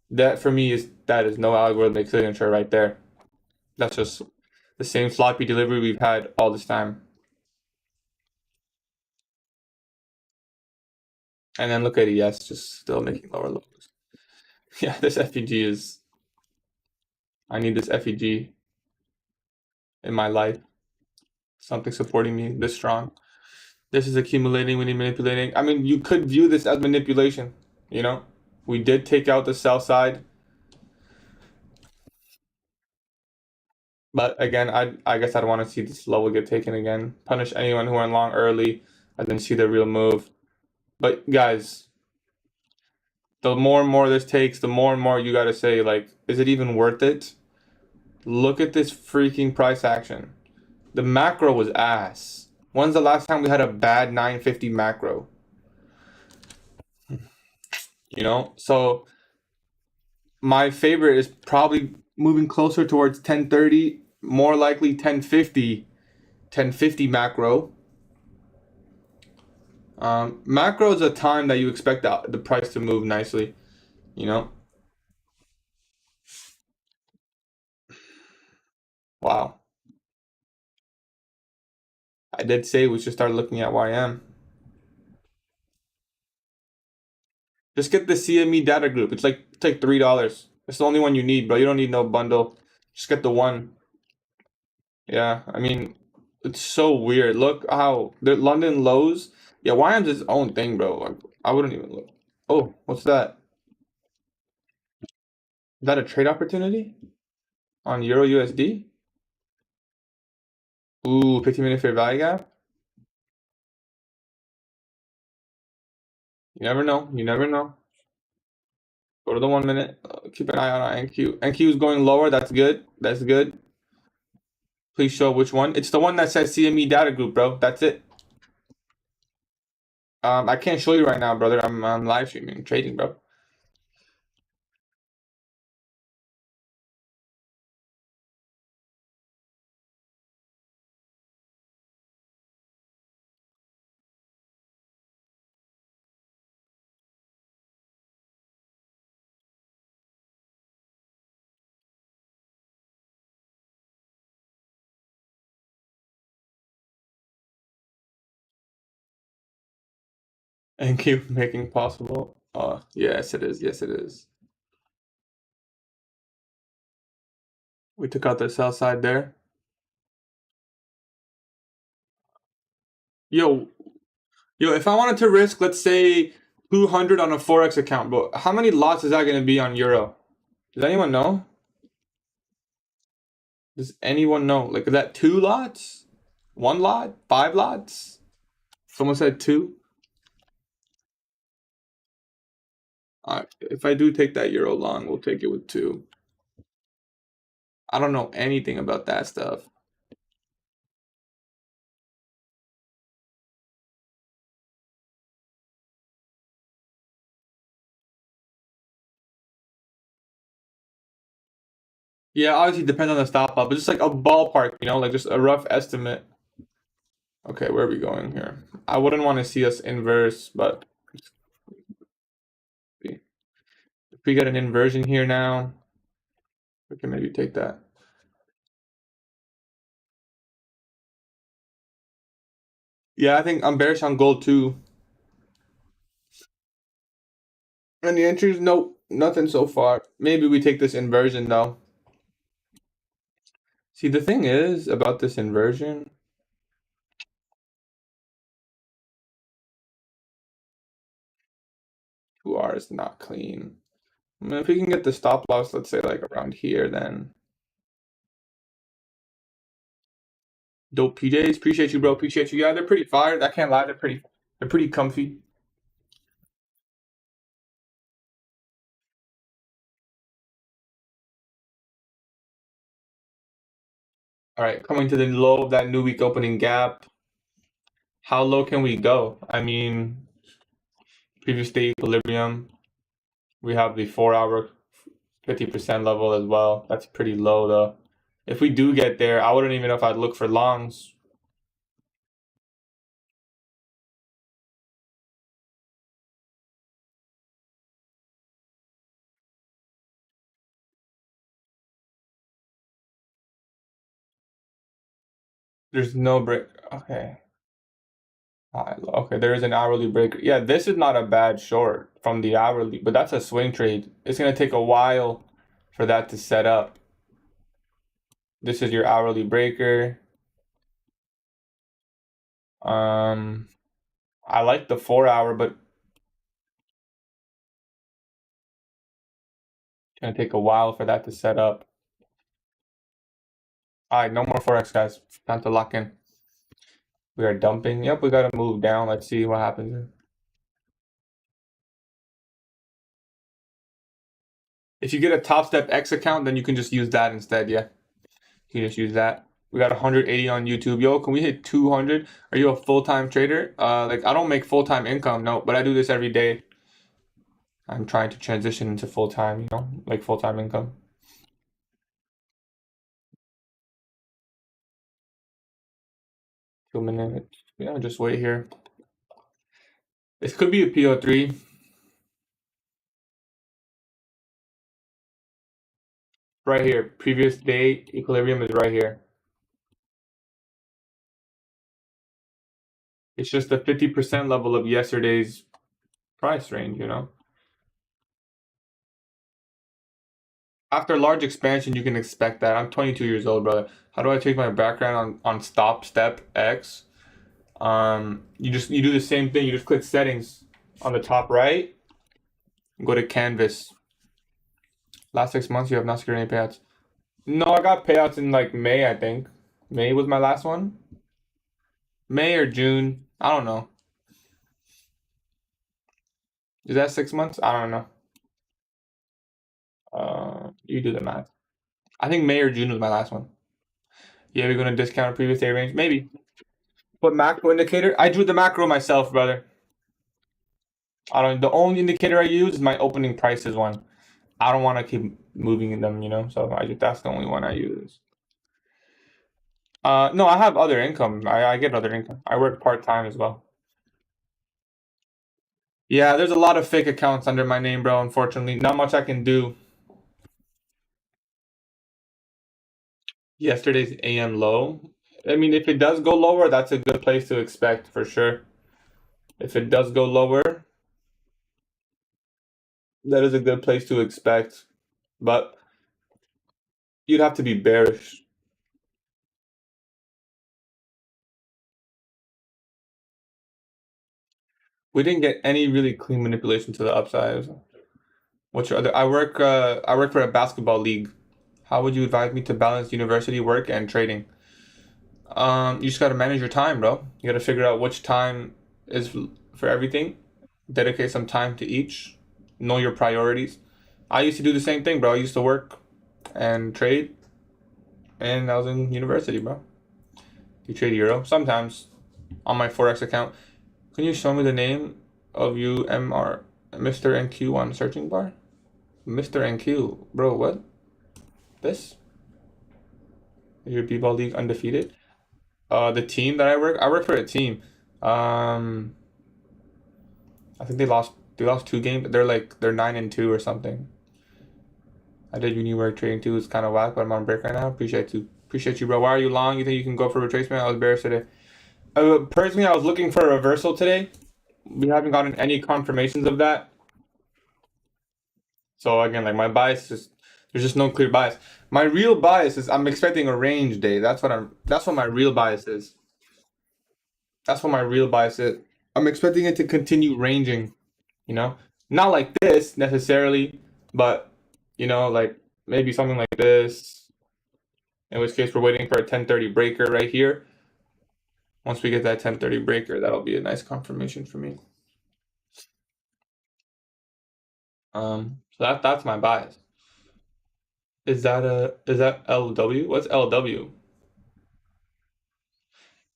That for me is no algorithmic signature right there. That's just the same sloppy delivery we've had all this time. And then look at ES just still making lower lows. Yeah, this FEG is. I need this FEG in my life. Something supporting me this strong. This is accumulating, we need manipulating. I mean, you could view this as manipulation, you know? We did take out the sell side. But again, I guess I'd want to see this level get taken again. Punish anyone who went long early and then see the real move. But guys, the more and more this takes, the more and more you gotta say, like, is it even worth it? Look at this freaking price action. The macro was ass. When's the last time we had a bad 950 macro? You know? So my favorite is probably moving closer towards 1030, more likely 1050, 1050 macro. Macro is a time that you expect the price to move nicely, you know? Wow. I did say we should start looking at YM. Just get the CME data group. It's like $3. It's the only one you need, bro. You don't need no bundle. Just get the one. Yeah, I mean, it's so weird. Look how the London lows. Yeah, YM's its own thing, bro. Like, I wouldn't even look. Oh, what's that? Is that a trade opportunity on Euro USD? Ooh, 15-minute fair value gap. You never know. You never know. Go to the 1 minute. Keep an eye on our NQ. NQ is going lower. That's good. That's good. Please show which one. It's the one that says CME data group, bro. That's it. I can't show you right now, brother. I'm live streaming, trading, bro. and keep making possible. Yes, it is. Yes, it is. We took out the sell side there. Yo, yo, if I wanted to risk, let's say 200 on a Forex account, but how many lots is that going to be on Euro? Does anyone know? Does anyone know? Like, is that 2 lots? 1 lot? 5 lots? Someone said 2. If I do take that Euro long, we'll take it with 2. I don't know anything about that stuff. Yeah, obviously it depends on the stop loss, but just like a ballpark, like just a rough estimate. Okay, where are we going here? I wouldn't want to see us inverse, but if we get an inversion here now, we can maybe take that. Yeah, I think I'm bearish on gold too. And the entries, nope, nothing so far. Maybe we take this inversion though. See, the thing is about this inversion, 2R is not clean. I mean, if we can get the stop loss, let's say like around here, then dope PJs. Appreciate you, bro. Appreciate you. Yeah, they're pretty fired. I can't lie. They're pretty comfy. All right, coming to the low of that new week opening gap. How low can we go? I mean, previous day equilibrium. We have the 4-hour 50% level as well. That's pretty low though. If we do get there, I wouldn't even know if I'd look for longs. There's no break. Okay. Okay, there is an hourly breaker. Yeah, this is not a bad short from the hourly, but that's a swing trade. It's gonna take a while for that to set up. This is your hourly breaker. I like the 4-hour, but it's gonna take a while for that to set up. All right, no more Forex, guys. Time to lock in. We are dumping. Yep, we gotta move down. Let's see what happens. If you get a Top Step X account, then you can just use that instead. Yeah, you can just use that. We got 180 on YouTube. Yo, can we hit 200? Are you a full-time trader? Like I don't make full-time income, no, but I do this every day. I'm trying to transition into full-time, like full-time income. Two minutes. Yeah, just wait here. This could be a PO3. Right here. Previous day equilibrium is right here. It's just the 50% level of yesterday's price range, After large expansion, you can expect that. I'm 22 years old, brother. How do I take my background on stop step X? You do the same thing. You just click settings on the top right. Go to canvas. Last 6 months, you have not secured any payouts. No, I got payouts in like May, I think. May was my last one. May or June. I don't know. Is that 6 months? I don't know. You do the math. I think May or June was my last one. Yeah, we're gonna discount a previous day range. Maybe. But macro indicator? I drew the macro myself, brother. I don't. The only indicator I use is my opening prices one. I don't want to keep moving them, So that's the only one I use. No, I have other income. I get other income. I work part-time as well. Yeah, there's a lot of fake accounts under my name, bro. Unfortunately, not much I can do. Yesterday's AM low. I mean, if it does go lower, that's a good place to expect for sure. If it does go lower, that is a good place to expect. But you'd have to be bearish. We didn't get any really clean manipulation to the upside. What's your other? I work for a basketball league. How would you advise me to balance university work and trading? You just got to manage your time, bro. You got to figure out which time is for everything. Dedicate some time to each. Know your priorities. I used to do the same thing, bro. I used to work and trade, and I was in university, bro. You trade euro sometimes on my forex account. Can you show me the name of UMR Mr. NQ on searching bar? Mr. NQ, bro. What? This? Is your b-ball league undefeated? The team that I work for a team. I think they lost. They lost 2 games. They're 9-2 or something. I did uni work trading too. It's kind of whack, but I'm on break right now. Appreciate you, bro. Why are you long? You think you can go for retracement? I was bearish today. Personally, I was looking for a reversal today. We haven't gotten any confirmations of that. So again, like my bias is there's just no clear bias. My real bias is I'm expecting a range day. That's what my real bias is. That's what my real bias is. I'm expecting it to continue ranging, you know? Not like this necessarily, but like maybe something like this. In which case we're waiting for a 1030 breaker right here. Once we get that 1030 breaker, that'll be a nice confirmation for me. So that's my bias. Is that LW? What's LW?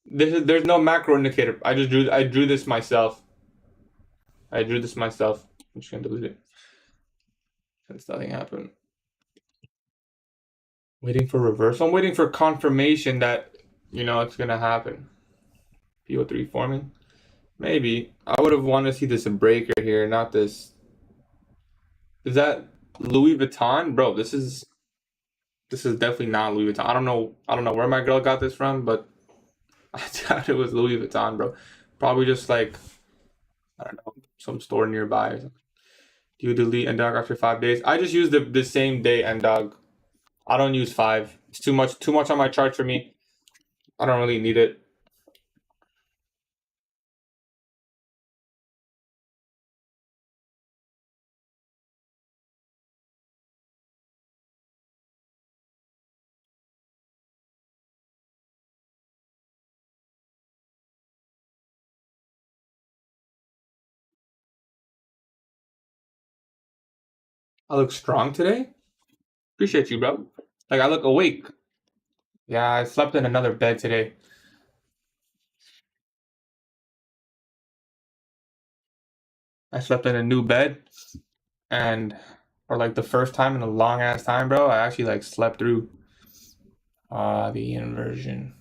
There's no macro indicator. I drew this myself. I'm just gonna delete it. Since nothing happened. Waiting for reversal. I'm waiting for confirmation that it's gonna happen. PO3 forming. Maybe. I would have wanted to see this breaker here, not this. Is that Louis Vuitton? Bro, this is definitely not Louis Vuitton. I don't know where my girl got this from, but I doubt it was Louis Vuitton, bro. Probably just like I don't know, some store nearby or something. Do you delete NDOG after 5 days? I just use the same day NDOG. I don't use 5. It's too much on my chart for me. I don't really need it. I look strong today. Appreciate you, bro. Like I look awake. Yeah, I slept in another bed today. I slept in a new bed, and for like the first time in a long ass time, bro, I actually like slept through. The inversion.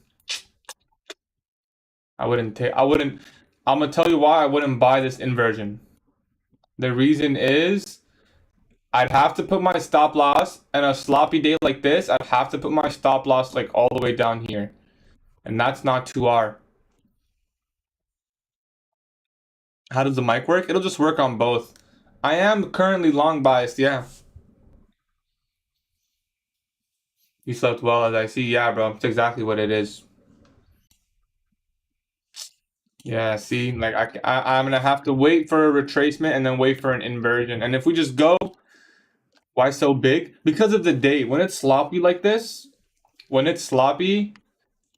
I wouldn't take. I wouldn't. I'm gonna tell you why I wouldn't buy this inversion. The reason is I'd have to put my stop loss, and a sloppy day like this, I'd have to put my stop loss like all the way down here, and that's not 2R. How does the mic work? It'll just work on both. I am currently long biased, yeah. You slept well as I see, yeah, bro. It's exactly what it is. Yeah, see, like I'm gonna have to wait for a retracement and then wait for an inversion. And if we just go, why so big? Because of the date. When it's sloppy like this, when it's sloppy,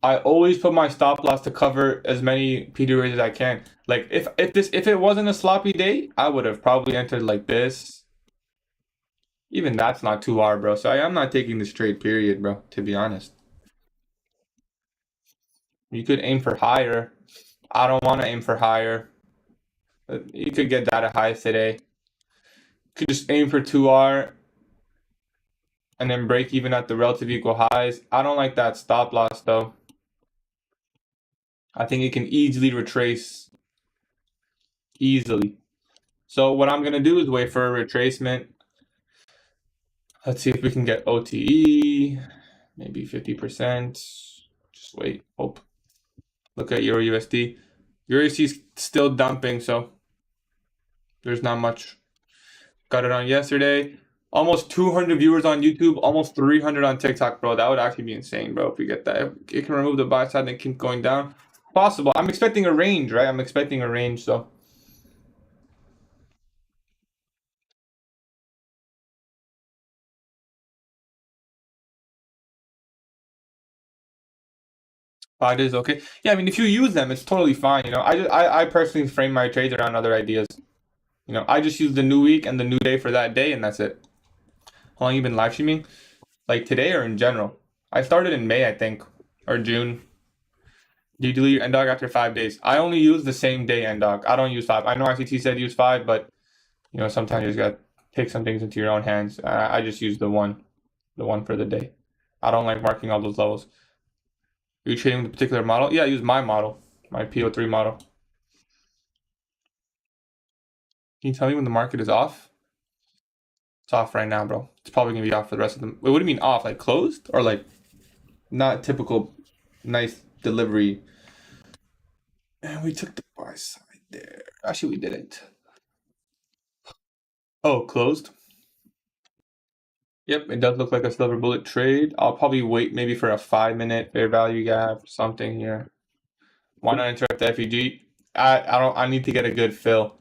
I always put my stop loss to cover as many PD rates as I can. Like if it wasn't a sloppy day, I would have probably entered like this. Even that's not 2R, bro. So I'm not taking this trade, period, bro, to be honest. You could aim for higher. I don't want to aim for higher. You could get data highs today. You could just aim for 2R and then break even at the relative equal highs. I don't like that stop loss though. I think it can easily retrace. Easily. So what I'm gonna do is wait for a retracement. Let's see if we can get OTE, maybe 50%. Just wait, hope. Look at Euro USD. Your AC's still dumping, so there's not much. Got it on yesterday. Almost 200 viewers on YouTube, almost 300 on TikTok, bro. That would actually be insane, bro, if we get that. If it can remove the buy side and keep going down. Possible. I'm expecting a range, right? I'm expecting a range, so. Five days, okay. Yeah, I mean, if you use them, it's totally fine. You know, I personally frame my trades around other ideas. You know, I just use the new week and the new day for that day, and that's it. How long you been live streaming? Like today or in general? I started in May, I think, or June. Do you delete your end dog after 5 days? I only use the same day end dog. I don't use five. I know ICT said use five, but you know sometimes you just got to take some things into your own hands. I just use the one for the day. I don't like marking all those levels. Are you trading with a particular model? Yeah, I use my model, my PO3 model. Can you tell me when the market is off? It's off right now, bro. It's probably gonna be off for the rest of them. Wait, what do you mean off? Like closed or like not typical nice delivery? And we took the buy side there. Actually, we didn't. Oh, closed. Yep, it does look like a silver bullet trade. I'll probably wait maybe for a 5 minute fair value gap, something here. Why not enter the FEG? I need to get a good fill.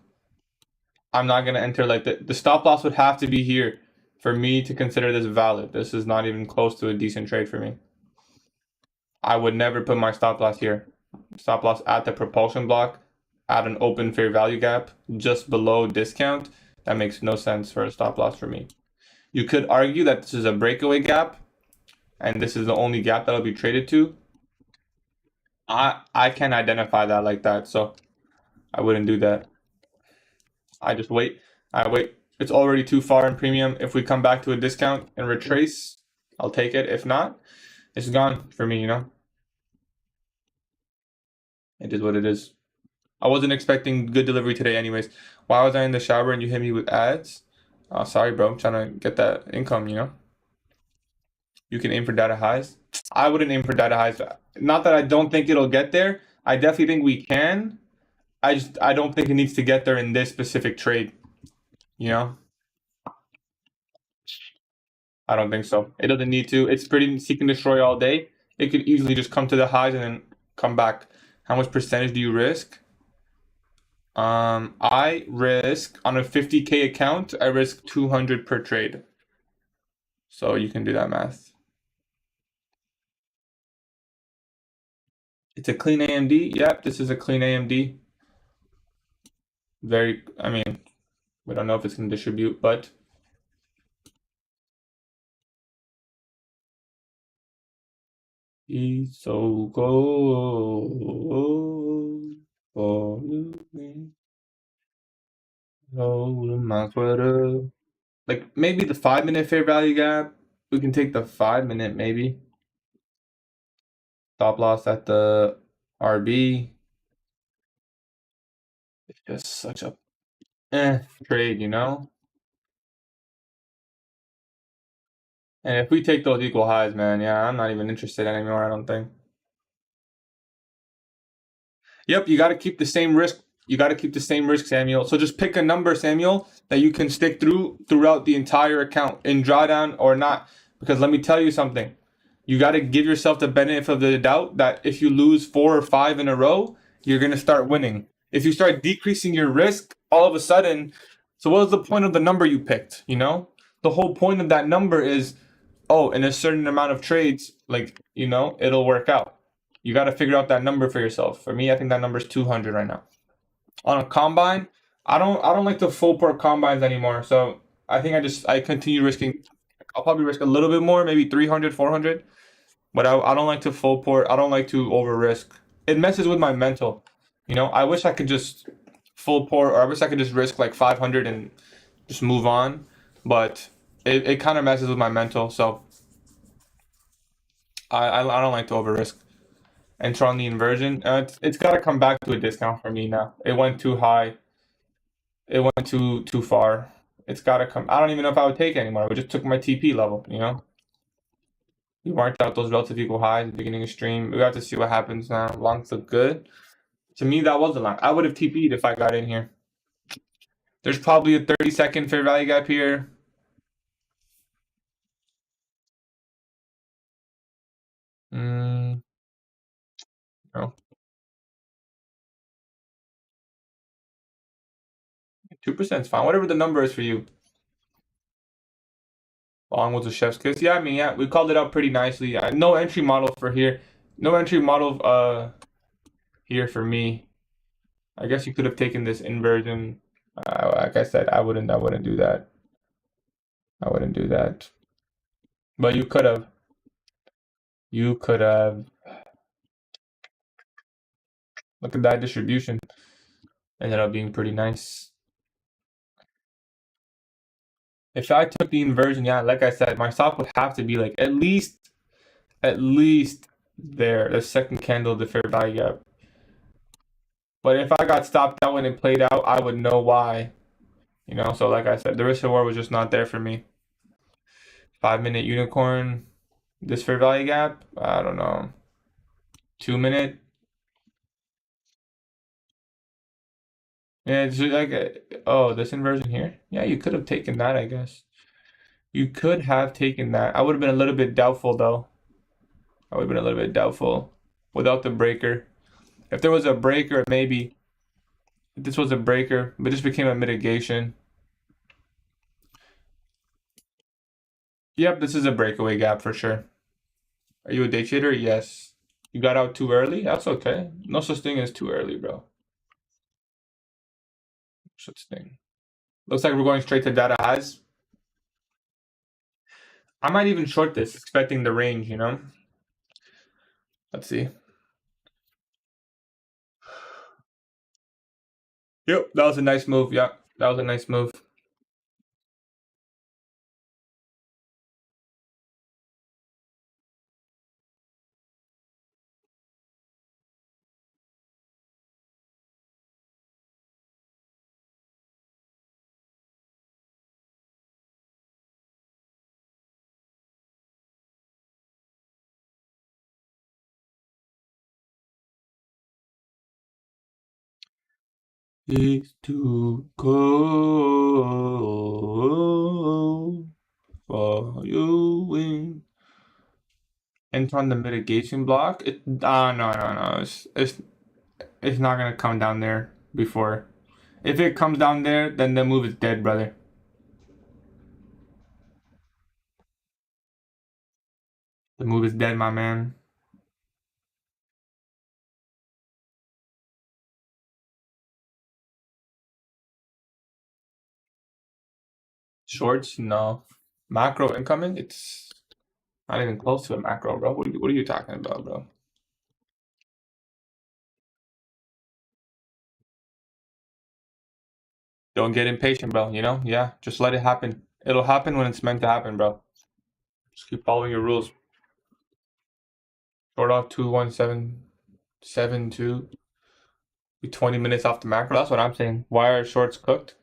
I'm not gonna enter like the stop loss would have to be here for me to consider this valid. This is not even close to a decent trade for me. I would never put my stop loss here. Stop loss at the propulsion block, at an open fair value gap, just below discount. That makes no sense for a stop loss for me. You could argue that this is a breakaway gap, and this is the only gap that'll be traded to. I can't identify that like that, so I wouldn't do that. I just wait. I wait. It's already too far in premium. If we come back to a discount and retrace, I'll take it. If not, it's gone for me, you know? It is what it is. I wasn't expecting good delivery today anyways. Why was I in the shower and you hit me with ads? Oh, sorry, bro. I'm trying to get that income, you know? You can aim for data highs. I wouldn't aim for data highs. Not that I don't think it'll get there. I definitely think we can. I don't think it needs to get there in this specific trade. You know? I don't think so. It doesn't need to. It's pretty seek and destroy all day. It could easily just come to the highs and then come back. How much percentage do you risk? I risk on a 50K account, I risk 200 per trade. So you can do that math. It's a clean AMD. Yep, this is a clean AMD. I mean, we don't know if it's going to distribute, but he's so cold for you. My sweater. Like maybe the 5 minute fair value gap. We can take the 5 minute maybe. Stop loss at the RB. It's just such a trade, you know? And if we take those equal highs, man, yeah, I'm not even interested anymore, I don't think. Yep, you got to keep the same risk. You got to keep the same risk, Samuel. So just pick a number, Samuel, that you can stick throughout the entire account in drawdown or not. Because let me tell you something. You got to give yourself the benefit of the doubt that if you lose 4 or 5 in a row, you're going to start winning. If you start decreasing your risk, all of a sudden, so what was the point of the number you picked, you know? The whole point of that number is, oh, in a certain amount of trades, like, you know, it'll work out. You got to figure out that number for yourself. For me, I think that number is 200 right now. On a combine, I don't like the full port combines anymore. So I think I continue risking. I'll probably risk a little bit more, maybe 300, 400. But I don't like to full port. I don't like to over risk. It messes with my mental. You know, I wish I could just full port, or I wish I could just risk like 500 and just move on. But it kind of messes with my mental. So I don't like to over risk. Enter on the inversion. It's got to come back to a discount for me now. It went too high. It went too far. It's got to come. I don't even know if I would take it anymore. We just took my TP level, you know? We marked out those relative equal highs at the beginning of stream. We got to see what happens now. Longs look good. To me, that was a line. I would have TP'd if I got in here. There's probably a 30-second fair value gap here. No. 2% is fine. Whatever the number is for you. Long was a chef's kiss. Yeah, I mean, yeah, we called it out pretty nicely. No entry model for here. No entry model here for me. I guess you could have taken this inversion. Like I said, I wouldn't do that. I wouldn't do that. But you could have. You could have. Look at that distribution. Ended up being pretty nice. If I took the inversion, yeah, like I said, my stop would have to be like at least there, the second candle, the fair value gap. But if I got stopped out when it played out, I would know why. You know, so like I said, the risk reward was just not there for me. 5-minute unicorn, this fair value gap, I don't know. 2-minute. Yeah, it's like, oh, this inversion here. Yeah, you could have taken that, I guess. You could have taken that. I would have been a little bit doubtful though. I would have been a little bit doubtful without the breaker. If there was a breaker, maybe. If this was a breaker, but this became a mitigation. Yep, this is a breakaway gap for sure. Are you a day trader? Yes. You got out too early? That's okay. No such thing as too early, bro. No such thing. Looks like we're going straight to data highs. I might even short this, expecting the range, you know? Let's see. Yep, that was a nice move. Yeah, that was a nice move. Is to go for you win. Enter on the mitigation block. No. It's not gonna come down there before. If it comes down there, then the move is dead, brother. The move is dead, my man. Shorts, no. Macro incoming, it's not even close to a macro, bro. What are you talking about, bro? Don't get impatient, bro. You know? Yeah, just let it happen. It'll happen when it's meant to happen, bro. Just keep following your rules. Short off 21772. Be 20 minutes off the macro. That's what I'm saying. Why are shorts cooked?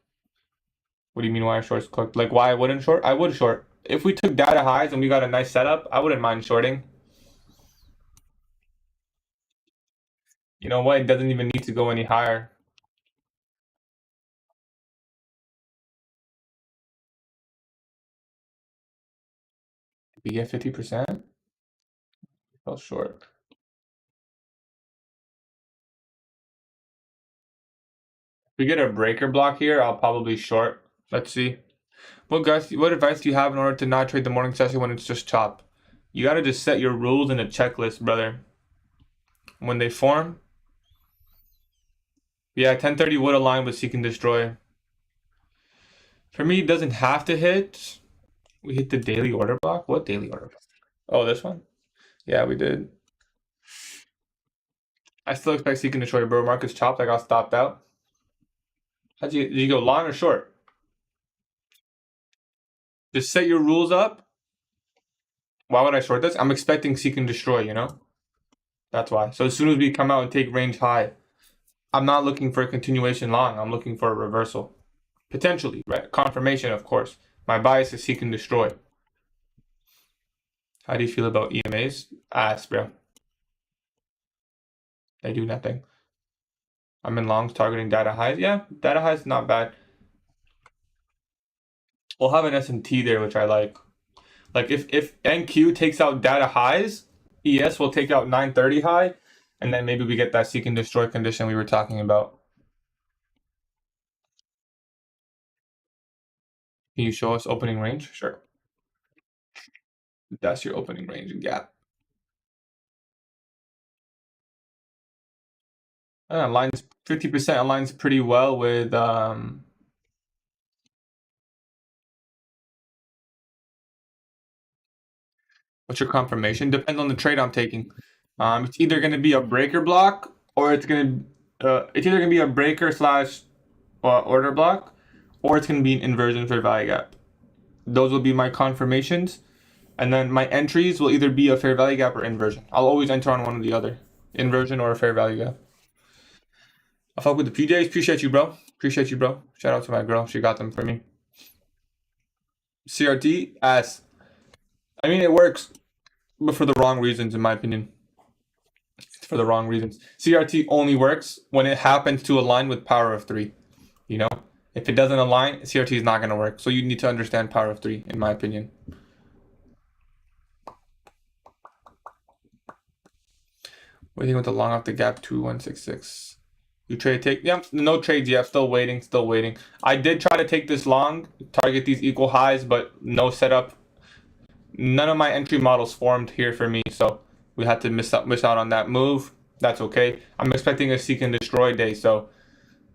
What do you mean why are shorts cooked? Like why I wouldn't short? I would short. If we took data highs and we got a nice setup, I wouldn't mind shorting. You know what? It doesn't even need to go any higher. If we get 50%, fell short. If we get a breaker block here, I'll probably short. Let's see. Well, guys, what advice do you have in order to not trade the morning session when it's just chop? You gotta just set your rules in a checklist, brother. When they form, yeah, 1030 would align with seek and destroy. For me, it doesn't have to hit. We hit the daily order block. What daily order block? Oh, this one? Yeah, we did. I still expect seek and destroy, bro. Market's chopped. I got stopped out. Did you go long or short? Just set your rules up. Why would I short this? I'm expecting seek and destroy, you know? That's why. So as soon as we come out and take range high, I'm not looking for a continuation long. I'm looking for a reversal. Potentially, right? Confirmation, of course. My bias is seek and destroy. How do you feel about EMAs? Ass, bro. They do nothing. I'm in longs targeting data highs. Yeah, data highs not bad. We'll have an SMT there, which I like. Like if NQ takes out data highs, ES will take out 930 high, and then maybe we get that seek and destroy condition we were talking about. Can you show us opening range? Sure. That's your opening range and gap. Aligns 50% aligns pretty well with what's your confirmation? Depends on the trade I'm taking. It's either going to be a breaker block or it's either going to be a breaker slash order block, or it's going to be an inversion fair value gap. Those will be my confirmations, and then my entries will either be a fair value gap or inversion. I'll always enter on one or the other, inversion or a fair value gap. I'll fuck with the PJs. Appreciate you, bro. Appreciate you, bro. Shout out to my girl. She got them for me. CRT ass. I mean, it works, but for the wrong reasons, in my opinion. For the wrong reasons. CRT only works when it happens to align with power of 3. You know, if it doesn't align, CRT is not going to work. So you need to understand power of 3, in my opinion. What do you think with the long off the gap 2166? You trade take? Yeah, no trades yet. Still waiting. Still waiting. I did try to take this long, target these equal highs, but no setup. None of my entry models formed here for me, so we had to miss out on that move. That's okay. I'm expecting a seek and destroy day, so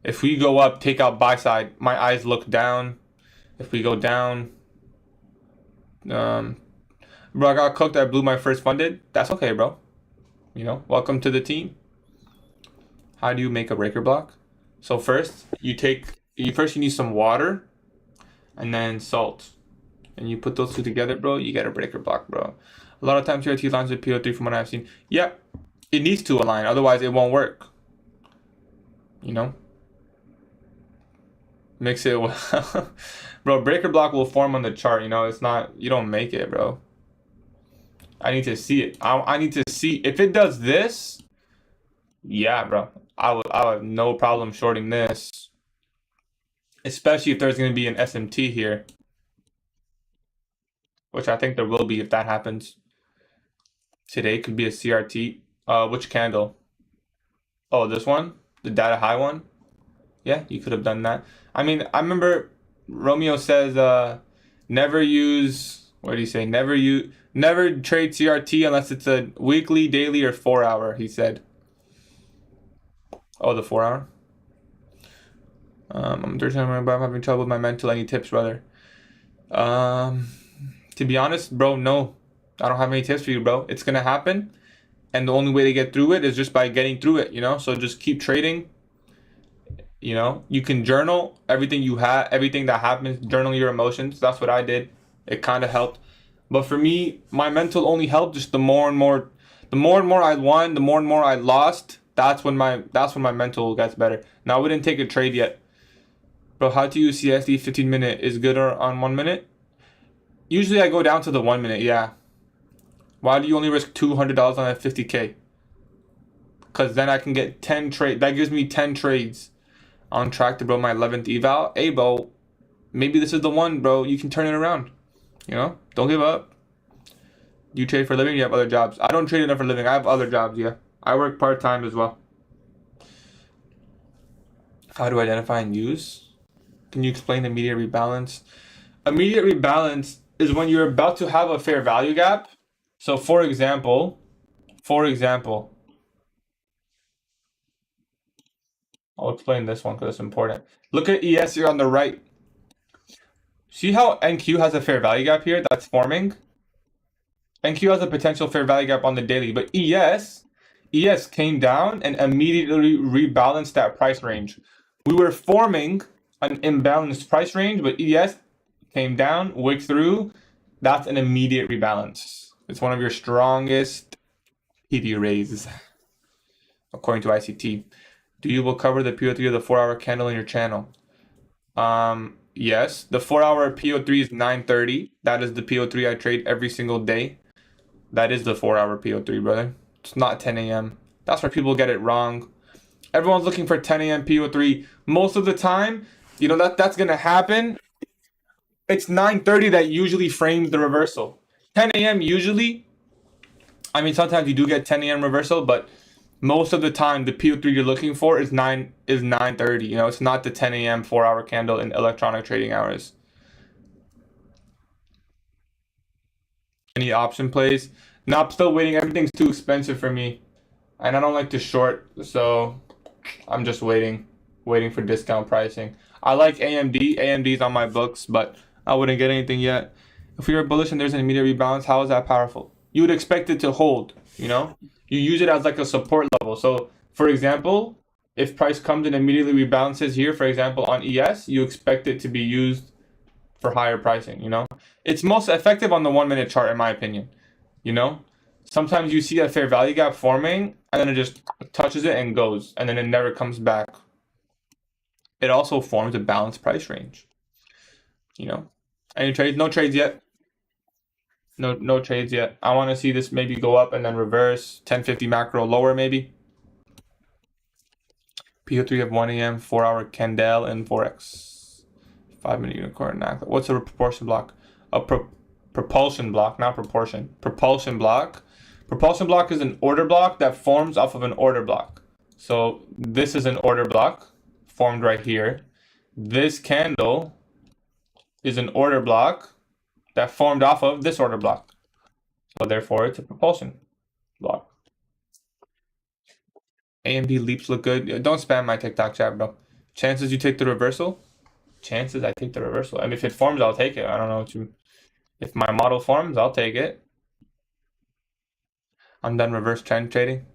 if we go up, take out buy side, my eyes look down. If we go down, bro, I got cooked. I blew my first funded. That's okay, bro. You know, welcome to the team. How do you make a breaker block? So first, you need some water, and then salt. And you put those two together, bro, you get a breaker block, bro. A lot of times CRT aligns with PO3 from what I've seen. Yeah, it needs to align, otherwise it won't work. You know? Mix it with bro, breaker block will form on the chart, you know, it's not, you don't make it, bro. I need to see it. I need to see if it does this. Yeah, bro. I have no problem shorting this. Especially if there's gonna be an SMT here. Which I think there will be if that happens. Today could be a CRT. Which candle? Oh, this one? The data high one? Yeah, you could have done that. I mean, I remember Romeo says never use, what did he say? Never trade CRT unless it's a weekly, daily, or 4-hour, he said. Oh, the 4-hour? I'm having trouble with my mental. Any tips, brother? To be honest, bro, no. I don't have any tips for you, bro. It's gonna happen, and the only way to get through it is just by getting through it, you know? So just keep trading. You know, you can journal everything you have, everything that happens, journal your emotions. That's what I did. It kind of helped. But for me, my mental only helped just the more and more I won, the more and more I lost. That's when my mental gets better. Now, I wouldn't take a trade yet. Bro, how to use CSD 15 minute is good on 1 minute? Usually I go down to the 1 minute, yeah. Why do you only risk $200 on a 50K? Because then I can get 10 trades. That gives me 10 trades. On track to, bro, my 11th eval. Hey, bro, maybe this is the one, bro. You can turn it around. You know? Don't give up. You trade for a living? You have other jobs. I don't trade enough for a living. I have other jobs, yeah. I work part-time as well. How to identify and use? Can you explain immediate rebalance? Immediate rebalance is when you're about to have a fair value gap. So, for example, I'll explain this one because it's important. Look at ES here on the right. See how NQ has a fair value gap here that's forming? NQ has a potential fair value gap on the daily, but ES came down and immediately rebalanced that price range. We were forming an imbalanced price range, but ES came down, wick through. That's an immediate rebalance. It's one of your strongest PD raises, according to ICT. Do you will cover the PO3 of the 4-hour candle in your channel? Yes. The 4-hour PO3 is 9:30. That is the PO3 I trade every single day. That is the 4-hour PO3, brother. It's not 10 a.m. That's where people get it wrong. Everyone's looking for 10 a.m. PO3. Most of the time, you know that's gonna happen. It's 9:30 that usually frames the reversal. 10 a.m. usually. I mean, sometimes you do get 10 a.m. reversal, but most of the time the PO3 you're looking for is 9:30. You know, it's not the 10 a.m. 4-hour candle in electronic trading hours. Any option plays? No, I'm still waiting. Everything's too expensive for me, and I don't like to short, so I'm just waiting for discount pricing. I like AMD. AMD's on my books, but I wouldn't get anything yet. If we were bullish and there's an immediate rebalance, how is that powerful? You would expect it to hold, you know? You use it as like a support level. So, for example, if price comes and immediately rebalances here, for example, on ES, you expect it to be used for higher pricing, you know? It's most effective on the 1-minute chart, in my opinion, you know? Sometimes you see a fair value gap forming, and then it just touches it and goes, and then it never comes back. It also forms a balanced price range. You know, any trades? No trades yet. No trades yet. I want to see this maybe go up and then reverse. 1050 macro lower maybe. PO3 of 1 a.m. 4-hour candle and Forex. 5-minute unicorn. What's a proportion block? A propulsion block, not proportion. Propulsion block. Propulsion block is an order block that forms off of an order block. So this is an order block formed right here. This candle is an order block that formed off of this order block. So therefore it's a propulsion block. AMD leaps look good. Don't spam my TikTok chat, bro. Chances you take the reversal? Chances I take the reversal. And if it forms, I'll take it. I don't know what you... If my model forms, I'll take it. I'm done reverse trend trading.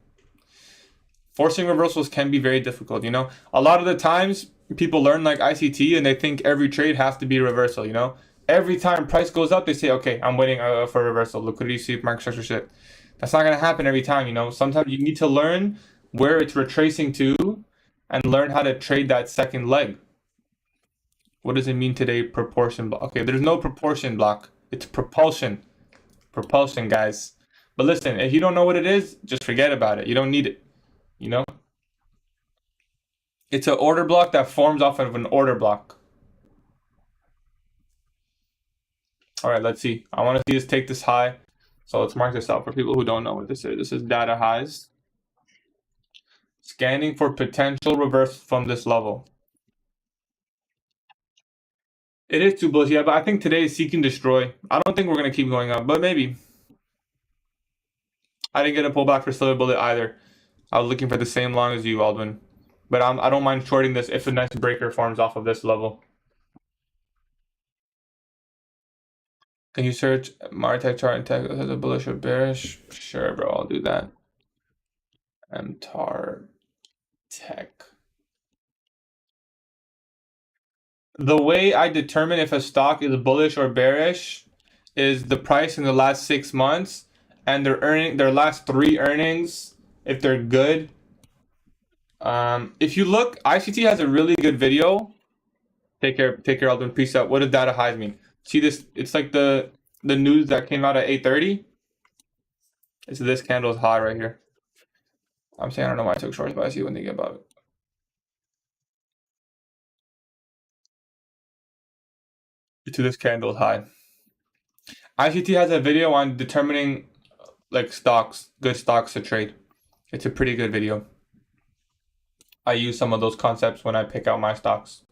Forcing reversals can be very difficult, you know? A lot of the times, people learn like ICT and they think every trade has to be a reversal, you know? Every time price goes up, they say, okay, I'm waiting for a reversal. Liquidity sweep, microstructure shit. That's not going to happen every time, you know? Sometimes you need to learn where it's retracing to and learn how to trade that second leg. What does it mean today, proportion block? Okay, there's no proportion block. It's propulsion. Propulsion, guys. But listen, if you don't know what it is, just forget about it. You don't need it, you know? It's an order block that forms off of an order block. All right, let's see. I want to see us take this high. So let's mark this out for people who don't know what this is. This is data highs. Scanning for potential reverse from this level. It is too bullish, yeah, but I think today is seek and destroy. I don't think we're going to keep going up, but maybe. I didn't get a pullback for silver bullet either. I was looking for the same long as you, Aldwin. But I don't mind shorting this if a nice breaker forms off of this level. Can you search Martech chart and tech as a bullish or bearish? Sure, bro, I'll do that. MTAR Tech. The way I determine if a stock is bullish or bearish is the price in the last 6 months and their last 3 earnings, if they're good. If you look, ICT has a really good video. Take care, Aldwin. Peace out. What does data highs mean? See this? It's like the news that came out at 8:30. It's this candle's high right here. I'm saying I don't know why I took shorts, but I see when they get above it. To this candle's high. ICT has a video on determining like stocks, good stocks to trade. It's a pretty good video. I use some of those concepts when I pick out my stocks.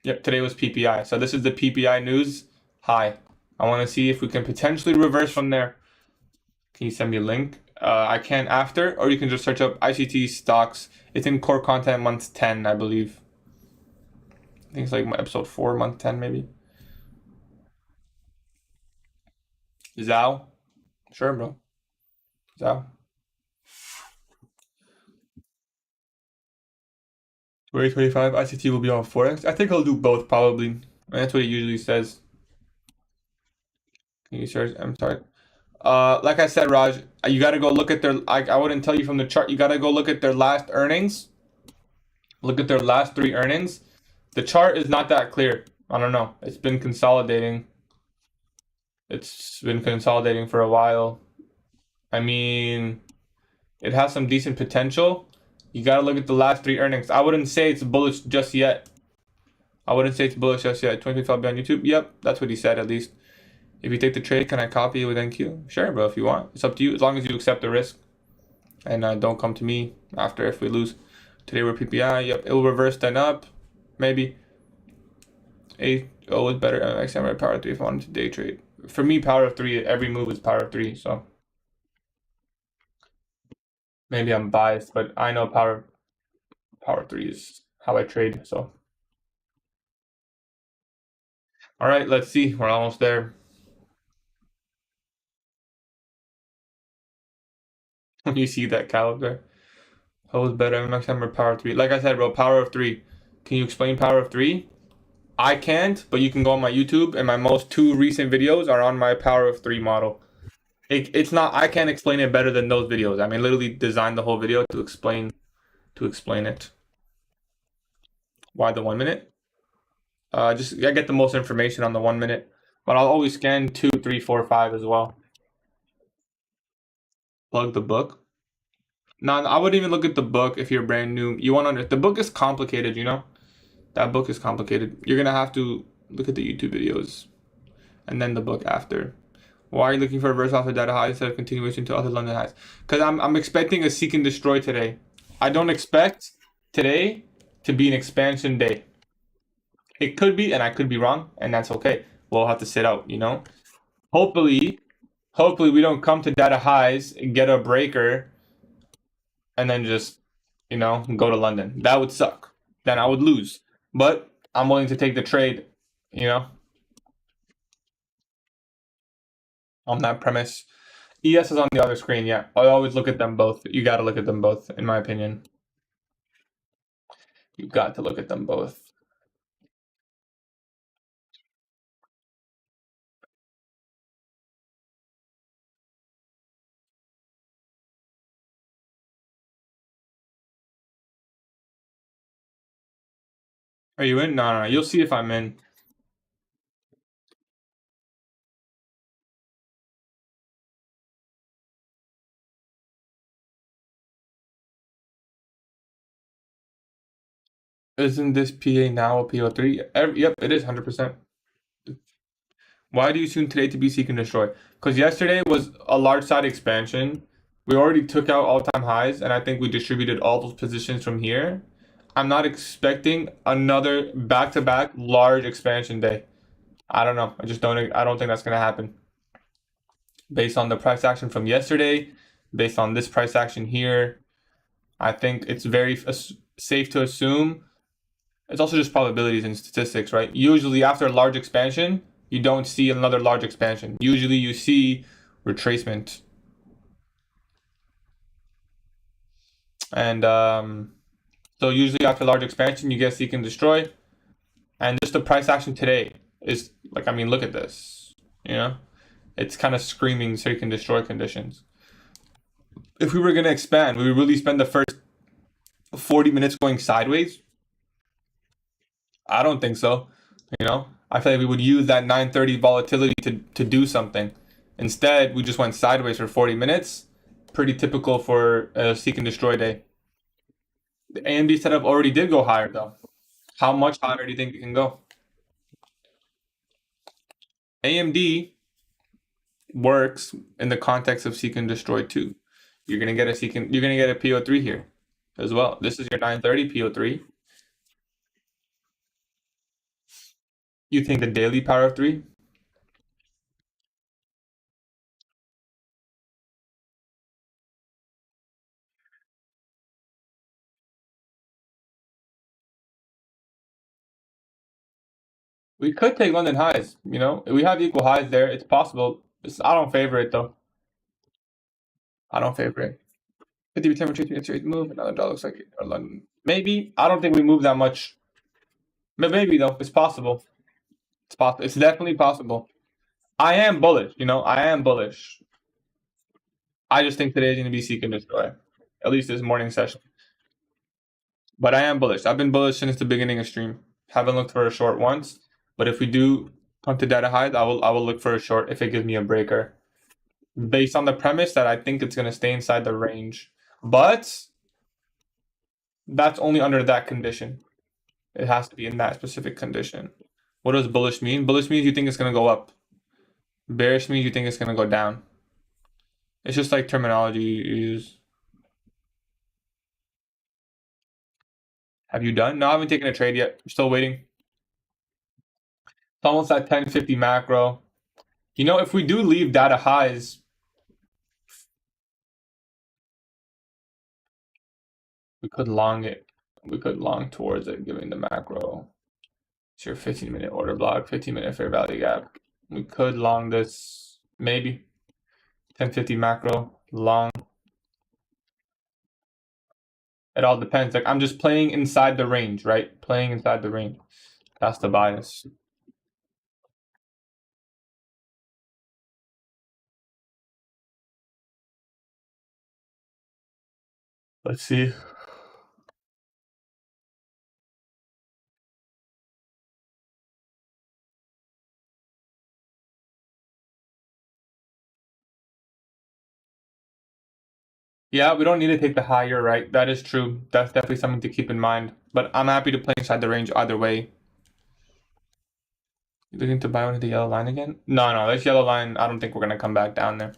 Yep, today was PPI. So this is the PPI news high. I want to see if we can potentially reverse from there. Can you send me a link? I can after, or you can just search up ICT stocks. It's in core content month 10, I believe. I think it's like episode 4, month 10, maybe. Zhao? Sure, bro. Zhao. 2025, ICT will be on Forex. I think I'll do both probably. That's what he usually says. Can you search? I'm sorry. Like I said, Raj, you got to go look at their. I wouldn't tell you from the chart. You got to go look at their last earnings. Look at their last 3 earnings. The chart is not that clear. I don't know. It's been consolidating. It's been consolidating for a while. I mean, it has some decent potential. You gotta look at the last 3 earnings. I wouldn't say it's bullish just yet. I wouldn't say it's bullish just yet. 25 on YouTube. Yep, that's what he said at least. If you take the trade, can I copy it with NQ? Sure, bro, if you want. It's up to you, as long as you accept the risk. And don't come to me after if we lose. Today we're PPI. Yep, it will reverse then up. Maybe. 8-0 is better. XM power of 3 if I wanted to day trade. For me, power of 3, every move is power of 3, so. Maybe I'm biased, but I know power 3 is how I trade, so. All right, let's see. We're almost there. When you see that caliber, who's better, MXM or power 3? Like I said, bro, power of 3. Can you explain power of 3? I can't, but you can go on my YouTube, and my most 2 recent videos are on my power of 3 model. It's not. I can't explain it better than those videos. I mean, literally designed the whole video to explain it. Why the 1 minute? Just I get the most information on the 1 minute, but I'll always scan 2, 3, 4, 5 as well. Plug the book. No, I wouldn't even look at the book if you're brand new. You want to. The book is complicated, you know. That book is complicated. You're gonna have to look at the YouTube videos, and then the book after. Why are you looking for a reverse off the data high instead of continuation to other London highs? Because I'm expecting a seek and destroy today. I don't expect today to be an expansion day. It could be, and I could be wrong, and that's okay. We'll have to sit out, you know. Hopefully we don't come to data highs, get a breaker, and then just, you know, go to London. That would suck. Then I would lose. But I'm willing to take the trade, you know, on that premise. ES is on the other screen, yeah. I always look at them both. You got to look at them both, in my opinion. You got to look at them both. Are you in? No. You'll see if I'm in. Isn't this PA now a PO3? Yep, it is 100%. Why do you assume today to be seek and destroy? Because yesterday was a large side expansion. We already took out all-time highs, and I think we distributed all those positions from here. I'm not expecting another back-to-back large expansion day. I don't know. I don't think that's gonna happen. Based on the price action from yesterday, based on this price action here, I think it's very safe to assume. It's also just probabilities and statistics, right? Usually after a large expansion, you don't see another large expansion. Usually you see retracement. And so usually after large expansion, you get seek and destroy. And just the price action today is like, I mean, look at this, you know? It's kind of screaming seek and destroy conditions. If we were going to expand, we would really spend the first 40 minutes going sideways? I don't think so, you know? I feel like we would use that 930 volatility to do something. Instead, we just went sideways for 40 minutes. Pretty typical for a seek and destroy day. The AMD setup already did go higher, though. How much higher do you think it can go? AMD works in the context of seek and destroy too. You're gonna get a PO3 here as well. This is your 930 PO3. You think the daily power of 3? We could take London highs, you know? We have equal highs there. It's possible. I don't favor it though. I don't favor it. 50% retreat move. Another dollar looks like London. Maybe. I don't think we move that much. But maybe though. It's possible. It's possible. It's definitely possible. I am bullish, you know? I am bullish. I just think today is going to be seek and destroy. At least this morning session. But I am bullish. I've been bullish since the beginning of stream. Haven't looked for a short once. But if we do come to data highs, I will look for a short if it gives me a breaker. Based on the premise that I think it's going to stay inside the range. But That's only under that condition. It has to be in that specific condition. What does bullish mean? Bullish means you think it's gonna go up. Bearish means you think it's gonna go down. It's just like terminology you use. Have you done? No, I haven't taken a trade yet. I'm still waiting. It's almost at 1050 macro. You know, if we do leave data highs, we could long it. We could long towards it, giving the macro. It's your 15-minute order block, 15-minute fair value gap. We could long this, maybe. 1050 macro, long. It all depends. Like, I'm just playing inside the range, right? Playing inside the range. That's the bias. Let's see. Yeah, we don't need to take the higher, right? That is true. That's definitely something to keep in mind. But I'm happy to play inside the range either way. You looking to buy one of the yellow line again? No, this yellow line, I don't think we're gonna come back down there.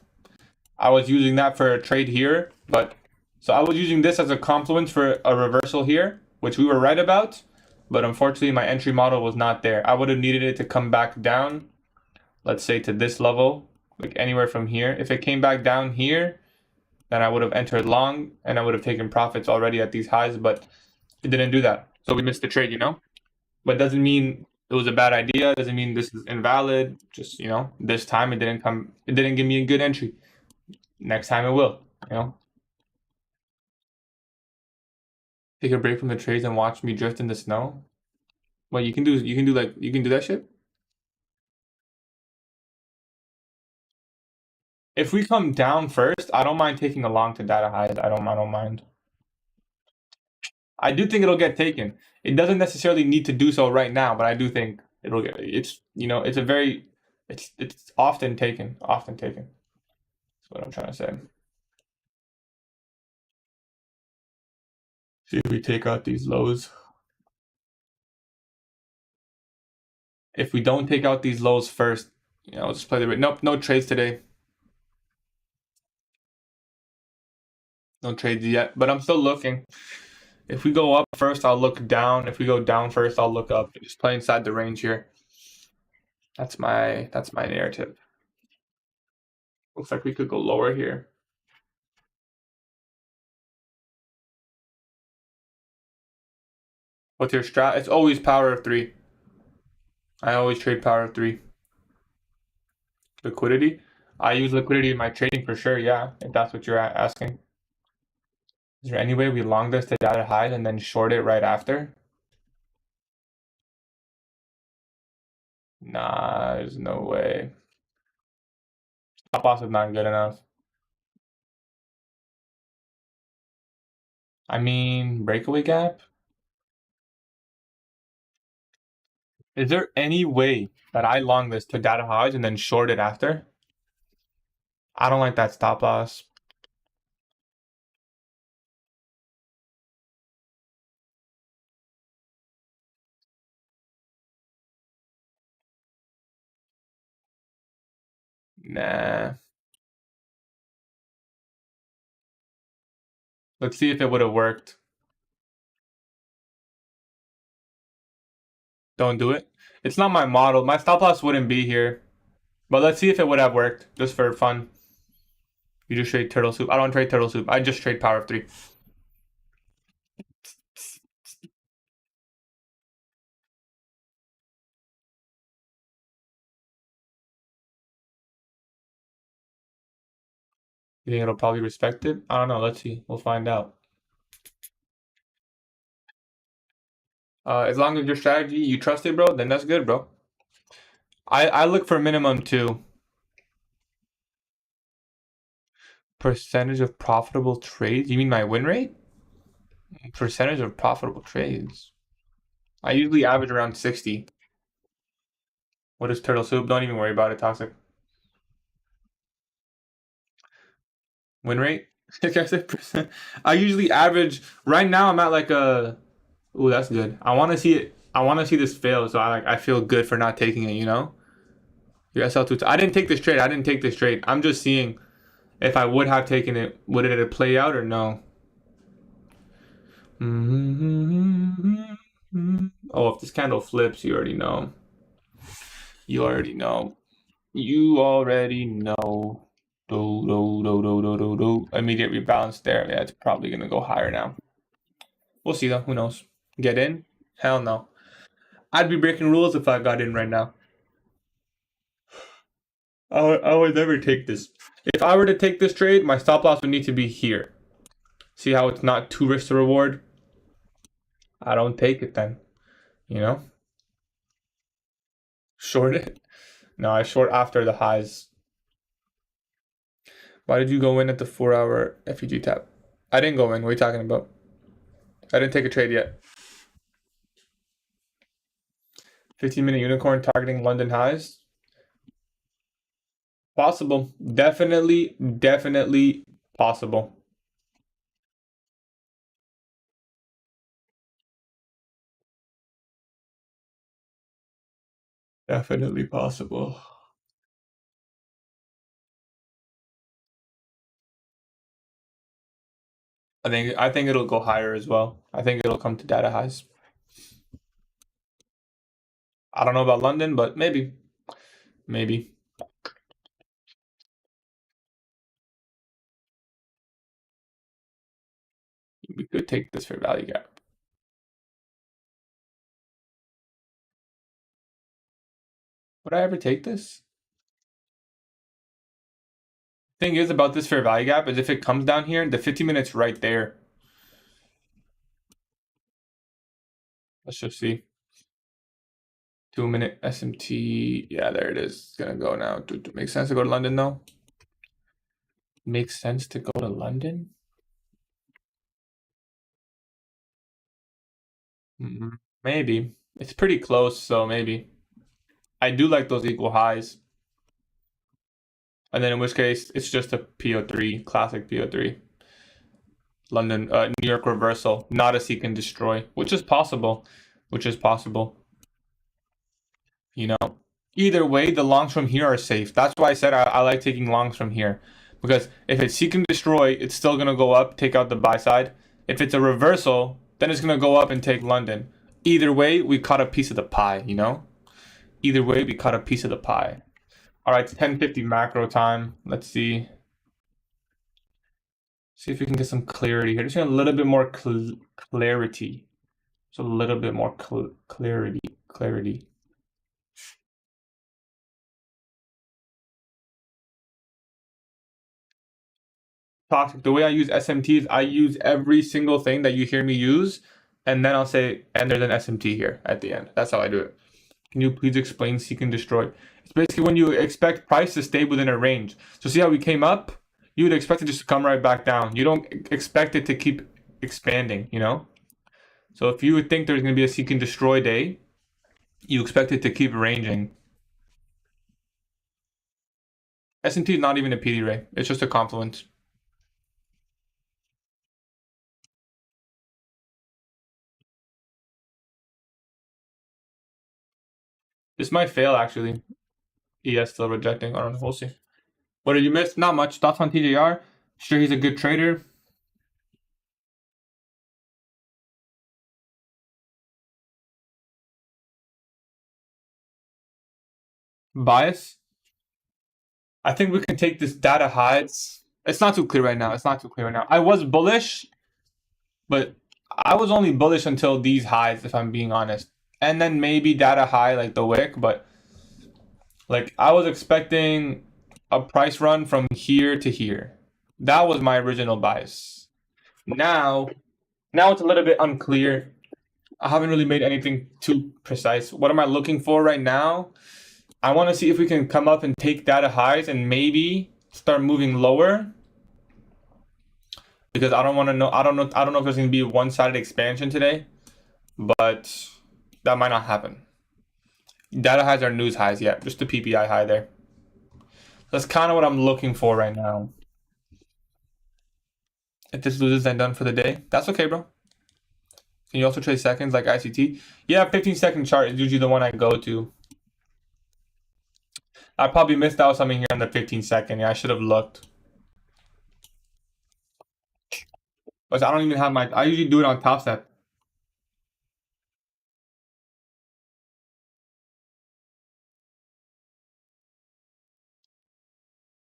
I was using that for a trade here, but so I was using this as a complement for a reversal here, which we were right about, but unfortunately my entry model was not there. I would have needed it to come back down, let's say to this level, like anywhere from here. If it came back down here, then I would have entered long and I would have taken profits already at these highs, but it didn't do that. So we missed the trade, you know? But it doesn't mean it was a bad idea, it doesn't mean this is invalid. Just, you know, this time it didn't give me a good entry. Next time it will, you know? Take a break from the trades and watch me drift in the snow. What you can do that shit. If we come down first, I don't mind taking a long to data highs. I don't mind. I do think it'll get taken. It doesn't necessarily need to do so right now, but I do think it'll get. It's, you know, it's a very, it's often taken. Often taken. That's what I'm trying to say. See if we take out these lows. If we don't take out these lows first, you know, just play the nope, no trades today. No trades yet, but I'm still looking. If we go up first, I'll look down. If we go down first, I'll look up. Just play inside the range here. That's my narrative. Looks like we could go lower here. What's your strat? It's always power of 3. I always trade power of 3. Liquidity? I use liquidity in my trading for sure, yeah, if that's what you're asking. Is there any way we long this to data high and then short it right after? Nah, there's no way. Stop loss is not good enough. I mean, breakaway gap? Is there any way that I long this to data highs and then short it after? I don't like that stop loss. Nah. Let's see if it would have worked. Don't do it. It's not my model. My stop loss wouldn't be here. But let's see if it would have worked, just for fun. You just trade turtle soup. I don't trade turtle soup. I just trade power of 3. You think it'll probably respect it? I don't know. Let's see. We'll find out. As long as your strategy, you trust it, bro, then that's good, bro. I look for minimum 2. Percentage of profitable trades? You mean my win rate? Percentage of profitable trades. I usually average around 60. What is turtle soup? Don't even worry about it, toxic. Win rate? 6%. I usually average right now. I'm at like a. Ooh, that's good. I want to see it. I want to see this fail, so I feel good for not taking it. You know, your SL2. I didn't take this trade. I didn't take this trade. I'm just seeing if I would have taken it, would it play out or no? Oh, if this candle flips, you already know. You already know. You already know. Do, do, do, do, do, do, do. Immediate rebalance there. Yeah, it's probably going to go higher now. We'll see though. Who knows? Get in? Hell no. I'd be breaking rules if I got in right now. I would never take this. If I were to take this trade, my stop loss would need to be here. See how it's not too risk to reward? I don't take it then. You know? Short it? No, I short after the highs. Why did you go in at the 4-hour FEG tap? I didn't go in. What are you talking about? I didn't take a trade yet. 15-minute unicorn targeting London highs. Possible. Definitely possible. Definitely possible. I think it'll go higher as well. I think it'll come to data highs. I don't know about London, but maybe. Maybe. We could take this fair value gap. Would I ever take this? Thing is about this fair value gap is if it comes down here, the 50 minutes right there. Let's just see. 2-minute SMT. Yeah, there it is. It's gonna go now. Makes sense to go to London though? Makes sense to go to London? Maybe. It's pretty close, so maybe. I do like those equal highs. And then in which case, it's just a PO3, classic PO3. London, New York reversal, not a seek and destroy, which is possible. You know, either way, the longs from here are safe. That's why I said I like taking longs from here. Because if it's seek and destroy, it's still going to go up, take out the buy side. If it's a reversal, then it's going to go up and take London. Either way, we caught a piece of the pie, you know? Either way, we caught a piece of the pie. All right, it's 10:50 macro time. Let's see. See if we can get some clarity here. Just a little bit more clarity. Just a little bit more clarity. Toxic. The way I use SMTs, I use every single thing that you hear me use, and then I'll say, and there's an SMT here at the end. That's how I do it. Can you please explain seek and destroy? It's basically when you expect price to stay within a range. So see how we came up? You would expect it just to come right back down. You don't expect it to keep expanding, you know? So if you would think there's going to be a seek and destroy day, you expect it to keep ranging. SMT is not even a PD ray. It's just a confluence. This might fail, actually. ES still rejecting. I don't know. We'll see. What did you miss? Not much. Thoughts on TJR? Sure, he's a good trader. Bias. I think we can take this data highs. It's not too clear right now. I was bullish, but I was only bullish until these highs, if I'm being honest. And then maybe data high like the wick, but like I was expecting a price run from here to here. That was my original bias. Now it's a little bit unclear. I haven't really made anything too precise. What am I looking for right now? I want to see if we can come up and take data highs and maybe start moving lower. Because I don't know if there's going to be a one-sided expansion today, but that might not happen. Data highs are news highs, yeah, just the PPI high there. That's kind of what I'm looking for right now. If this loses, then done for the day. That's okay, bro. Can you also trade seconds like ICT? Yeah, 15-second chart is usually the one I go to. I probably missed out something here on the 15-second. Yeah, I should have looked. But I don't even have my. I usually do it on Top Step.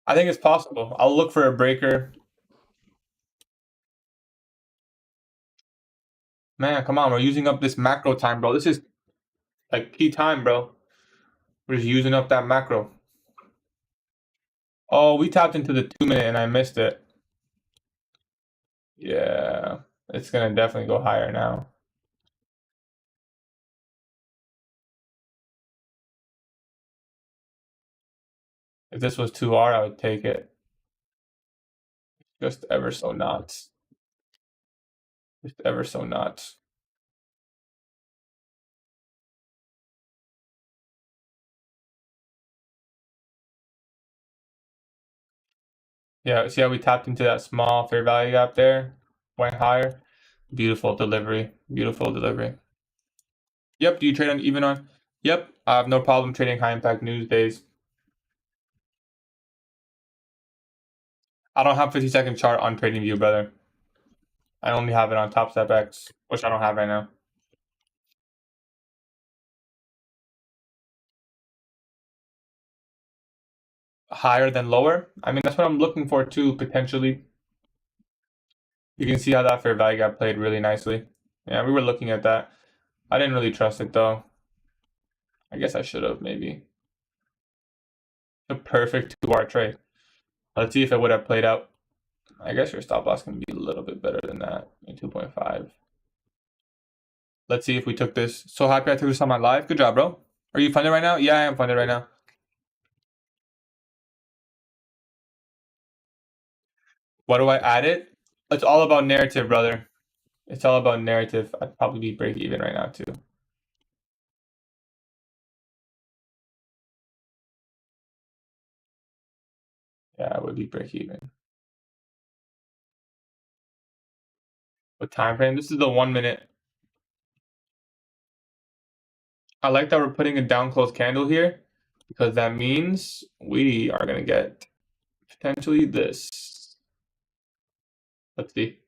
I think it's possible. I'll look for a breaker. Man, come on, we're using up this macro time, bro. This is like key time, bro. We're just using up that macro. Oh, we tapped into the 2-minute and I missed it. Yeah, it's gonna definitely go higher now. If this was 2R, I would take it. Just ever so not. Just ever so not. Yeah, see how we tapped into that small fair value gap there? Went higher. Beautiful delivery. Beautiful delivery. Yep, do you trade on even on? Yep, I have no problem trading high impact news days. I don't have 50-second chart on TradingView, brother. I only have it on Top Step X, which I don't have right now. Higher than lower? I mean, that's what I'm looking for too, potentially. You can see how that fair value gap played really nicely. Yeah, we were looking at that. I didn't really trust it though. I guess I should have maybe. A perfect 2R trade. Let's see if it would have played out. I guess your stop loss can be a little bit better than that. 2.5. Let's see if we took this. So happy I took this on my live. Good job, bro. Are you funded right now? Yeah, I am funded right now. What do I add it? It's all about narrative, brother. It's all about narrative. I'd probably be break even right now too. Yeah, I would be break even. What time frame? This is the 1 minute. I like that we're putting a down close candle here because that means we are gonna get potentially this. Let's see.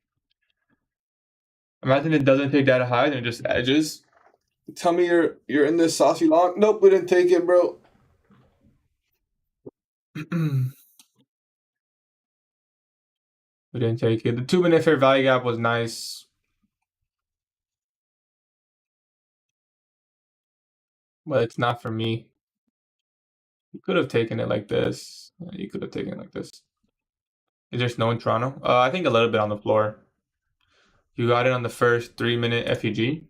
Imagine it doesn't take data high and it just edges. Tell me you're in this saucy long. Nope, we didn't take it, bro. We didn't take it. The 2-minute fair value gap was nice. But it's not for me. You could have taken it like this. You could have taken it like this. Is there snow in Toronto? I think a little bit on the floor. You got it on the first 3-minute FEG.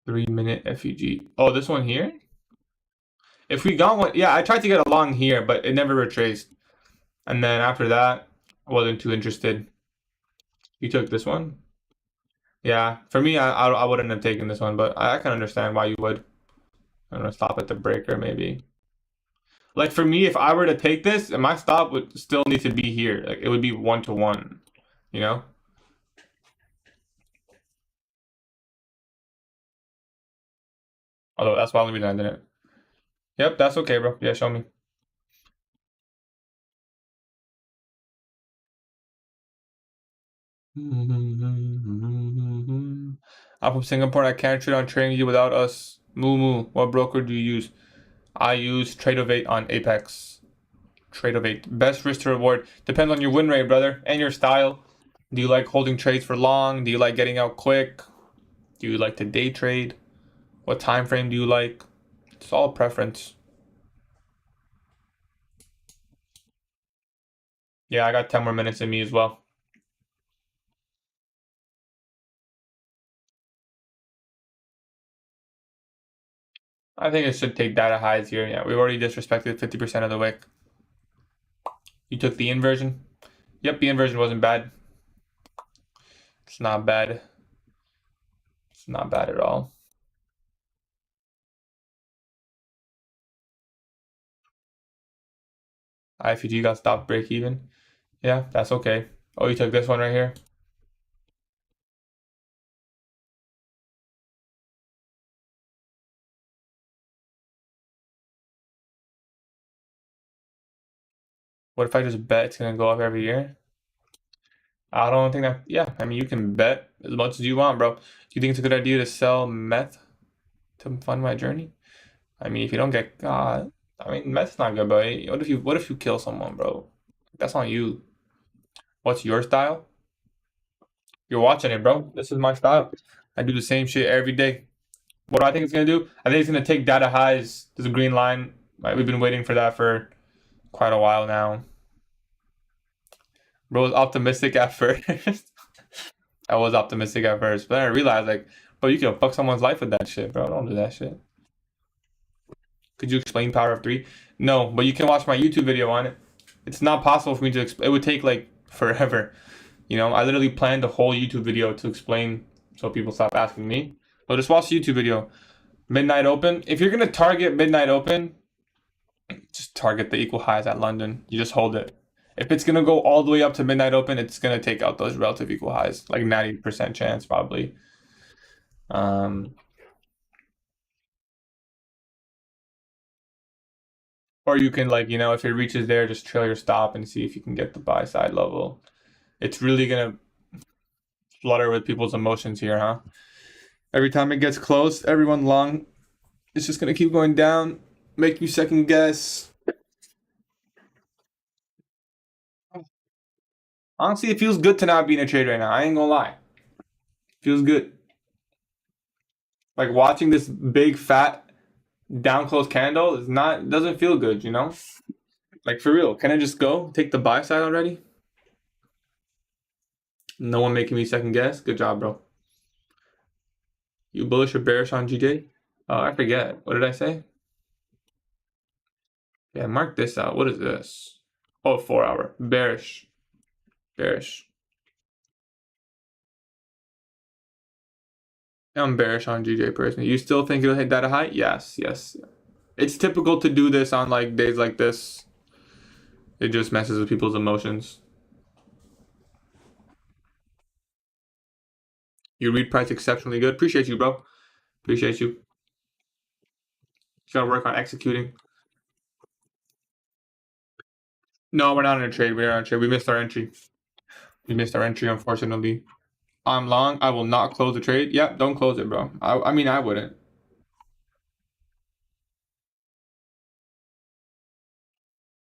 3-minute FEG. Oh, this one here? If we got one, yeah, I tried to get along here, but it never retraced. And then after that, I wasn't too interested. You took this one? Yeah, for me, I wouldn't have taken this one, but I can understand why you would. I'm gonna stop at the breaker, maybe. Like for me, if I were to take this, my stop would still need to be here. Like it would be 1-to-1, you know? Although that's why only reason I didn't. Yep, that's okay, bro. Yeah, show me. I'm from Singapore. I can't trade on TradingView without us. Moo moo. What broker do you use? I use Trade-O-Vate on Apex. Trade-O-Vate. Best risk to reward. Depends on your win rate, brother, and your style. Do you like holding trades for long? Do you like getting out quick? Do you like to day trade? What time frame do you like? It's all preference. Yeah, I got 10 more minutes in me as well. I think it should take data highs here. Yeah, we've already disrespected 50% of the wick. You took the inversion? Yep, the inversion wasn't bad. It's not bad. It's not bad at all. IFG got stopped break even. Yeah, that's okay. Oh, you took this one right here? What if I just bet it's gonna go up every year? I don't think that. Yeah, I mean, you can bet as much as you want, bro. Do you think it's a good idea to sell meth to fund my journey? I mean, if you don't get caught, I mean, meth's not good, bro. What if you kill someone, bro? That's on you. What's your style? You're watching it, bro. This is my style. I do the same shit every day. What do I think it's gonna do? I think it's gonna take data highs. There's a green line. Right, we've been waiting for that for quite a while now. Bro was optimistic at first. I was optimistic at first, but then I realized like, bro, you can fuck someone's life with that shit, bro. Don't do that shit. Could you explain Power of Three? No, but you can watch my YouTube video on it. It's not possible for me to explain. It would take like forever. You know, I literally planned a whole YouTube video to explain so people stop asking me. But just watch the YouTube video. Midnight Open. If you're gonna target Midnight Open, just target the equal highs at London. You just hold it. If it's gonna go all the way up to Midnight Open, it's gonna take out those relative equal highs, like 90% chance probably. Or you can like, if it reaches there, just trail your stop and see if you can get the buy side level. It's really gonna flutter with people's emotions here, huh? Every time it gets close, everyone long, it's just gonna keep going down, make you second guess. Honestly, it feels good to not be in a trade right now. I ain't gonna lie. Feels good. Like watching this big fat down close candle is not doesn't feel good, Like for real. Can I just go take the buy side already? No one making me second guess. Good job, bro. You bullish or bearish on GJ? Oh, I forget. What did I say? Yeah, mark this out. What is this? Oh, 4 hour. Bearish. Bearish. I'm bearish on GJ personally. You still think it'll hit data high? Yes, yes. It's typical to do this on like days like this. It just messes with people's emotions. You read price exceptionally good. Appreciate you, bro. Appreciate you. Gotta work on executing. No, we're not in a trade. We're not in a trade. We missed our entry. We missed our entry, unfortunately. I'm long. I will not close the trade. Yep, don't close it, bro. I mean, I wouldn't.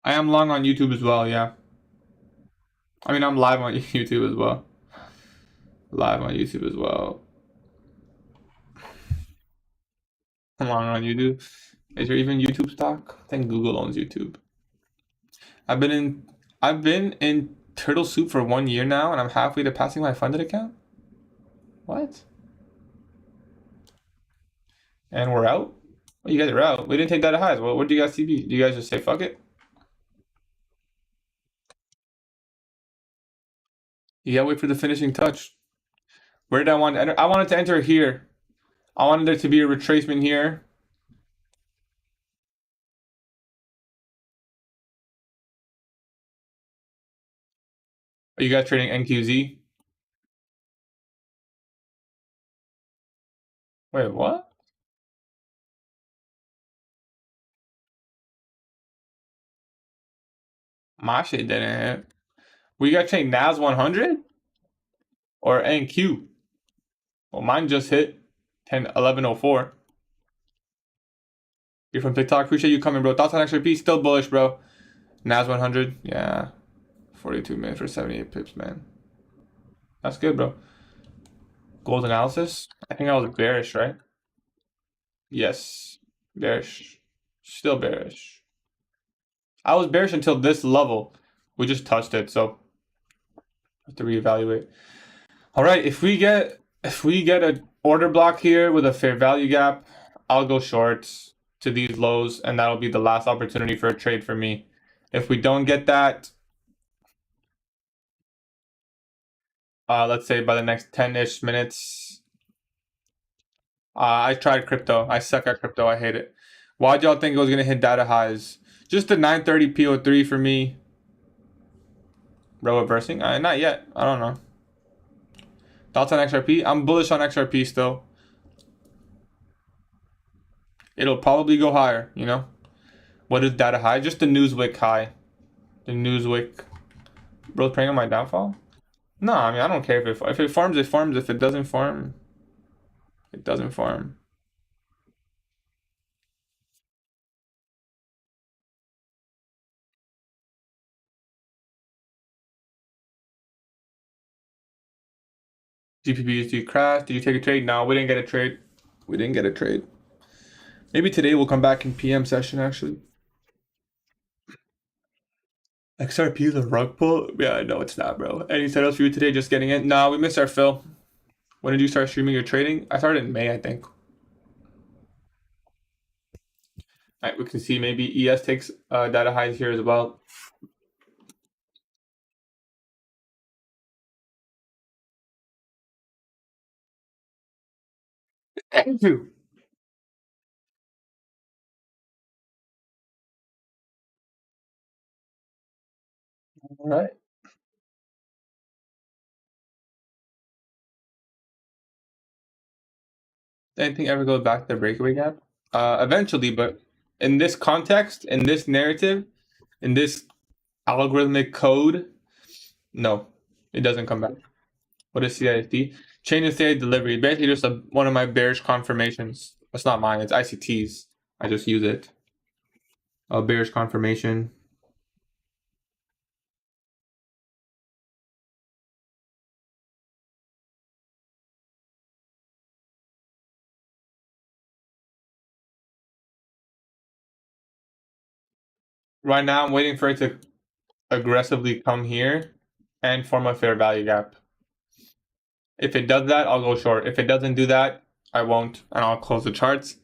I am long on YouTube as well, yeah. I mean, I'm live on YouTube as well. Live on YouTube as well. I'm long on YouTube. Is there even YouTube stock? I think Google owns YouTube. I've been in Turtle Soup for 1 year now, and I'm halfway to passing my funded account. What? And we're out? Well, you guys are out. We didn't take data highs. Well, what do you guys see? Do you guys just say fuck it? You gotta wait for the finishing touch. Where did I want to enter? I wanted to enter here. I wanted there to be a retracement here. Are you guys trading NQZ? Wait, what? My shit didn't hit. We got trading NAS 100 or NQ? Well, mine just hit 10-1104. You're from TikTok. Appreciate you coming, bro. Thoughts on XRP? Still bullish, bro. NAS 100. Yeah. 42 minutes for 78 pips, man. That's good, bro. Gold analysis? I think I was bearish, right? Yes. Bearish. Still bearish. I was bearish until this level. We just touched it, so have to reevaluate. All right, if we get an order block here with a fair value gap, I'll go short to these lows, and that'll be the last opportunity for a trade for me. If we don't get that, let's say by the next 10-ish minutes, I tried crypto. I suck at crypto. I hate it. Why'd y'all think it was gonna hit data highs? Just the 930 PO3 for me. Bro, reversing? Not yet. I don't know. Thoughts on XRP? I'm bullish on XRP still. It'll probably go higher, you know? What is data high? Just the Newswick high. The Newswick. Bro, praying on my downfall? No, I mean, I don't care if it farms, it farms. If it doesn't farm, it doesn't farm. GPPUSD crash. Did you take a trade? No, we didn't get a trade. We didn't get a trade. Maybe today we'll come back in PM session, actually. XRP is a rug pull? Yeah, no, it's not, bro. Any setups for you today? Just getting in? No, we missed our fill. When did you start streaming your trading? I started in May, I think. Right, we can see maybe ES takes data highs here as well. Thank you. All right. Anything ever goes back to the breakaway gap? Eventually, but in this context, in this narrative, in this algorithmic code, no, it doesn't come back. What is CISD? Chain of state delivery. Basically, just one of my bearish confirmations. It's not mine. It's ICT's. I just use it. A bearish confirmation. Right now, I'm waiting for it to aggressively come here and form a fair value gap. If it does that, I'll go short. If it doesn't do that, I won't, and I'll close the charts.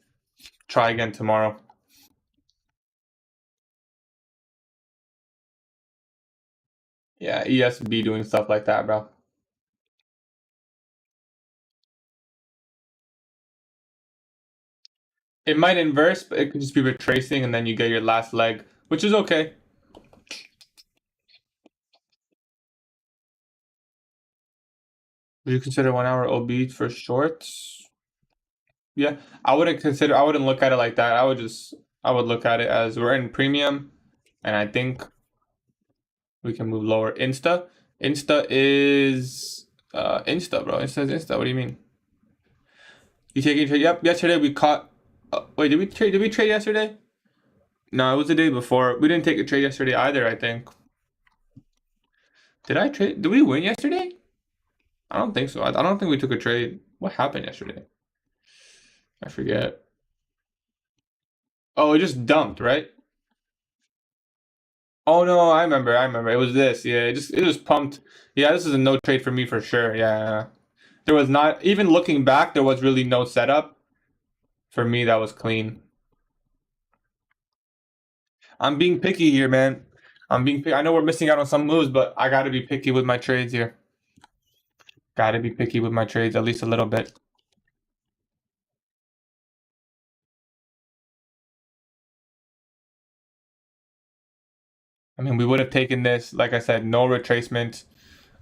Try again tomorrow. Yeah, ESB doing stuff like that, bro. It might inverse, but it could just be retracing, and then you get your last leg, which is okay. Would you consider 1 hour OB for shorts? Yeah, I wouldn't look at it like that. I would look at it as we're in premium, and I think we can move lower. Insta is Insta, bro. Insta is Insta. What do you mean? You taking trade? Yep. Yesterday we caught. Wait, did we trade? Did we trade yesterday? No, it was the day before. We didn't take a trade yesterday either. I think. Did I trade? Did we win yesterday? I don't think so. I don't think we took a trade. What happened yesterday? I forget. Oh, it just dumped, right? Oh no, I remember. It was this. Yeah, it just pumped. Yeah, this is a no trade for me for sure. Yeah. There was not even looking back, there was really no setup. For me, that was clean. I'm being picky here, man. I know we're missing out on some moves, but I gotta be picky with my trades here. Gotta be picky with my trades at least a little bit. I mean, we would have taken this, like I said, no retracement.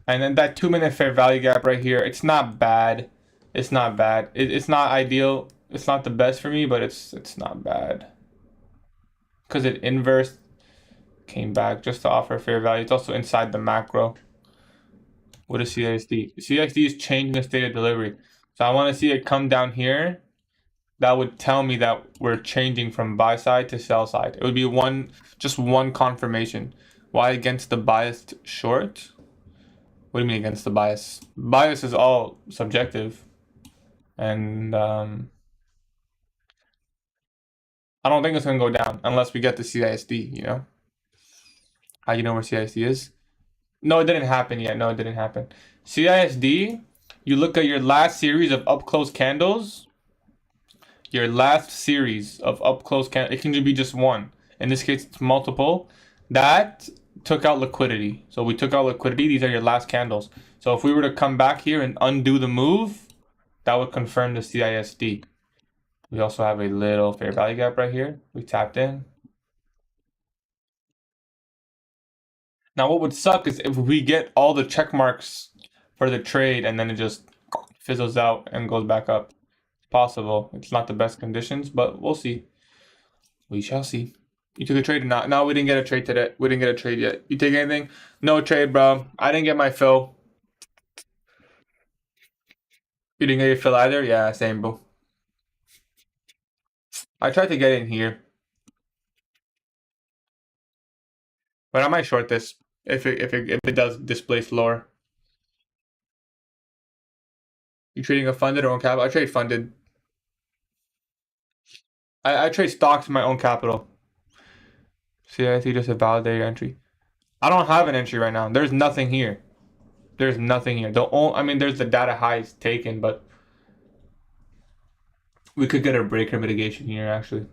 And then that 2 minute fair value gap right here, it's not bad. It's not bad. It's not ideal. It's not the best for me, but it's not bad. Because it inversed, came back just to offer fair value. It's also inside the macro. What is CISD? CISD is changing the state of delivery. So I want to see it come down here. That would tell me that we're changing from buy side to sell side. It would be just one confirmation. Why against the biased short? What do you mean against the bias? Bias is all subjective. And I don't think it's going to go down unless we get the CISD, you know? How do you know where CISD is? No, it didn't happen yet. No, it didn't happen. CISD, you look at your last series of up close candles. Your last series of up close candles, it can be just one. In this case, it's multiple. That took out liquidity. So we took out liquidity. These are your last candles. So if we were to come back here and undo the move, that would confirm the CISD. We also have a little fair value gap right here. We tapped in. Now, what would suck is if we get all the check marks for the trade and then it just fizzles out and goes back up. It's possible. It's not the best conditions, but we'll see. We shall see. You took a trade or not? No, we didn't get a trade today. We didn't get a trade yet. You take anything? No trade, bro. I didn't get my fill. You didn't get your fill either? Yeah, same, bro. I tried to get in here. But I might short this if it does displace lower. You trading a funded or own capital? I trade funded. I trade stocks in my own capital. CFTC just a validated entry. I don't have an entry right now. There's nothing here. There's nothing here. I mean, there's the data highs taken, but we could get a breaker mitigation here actually.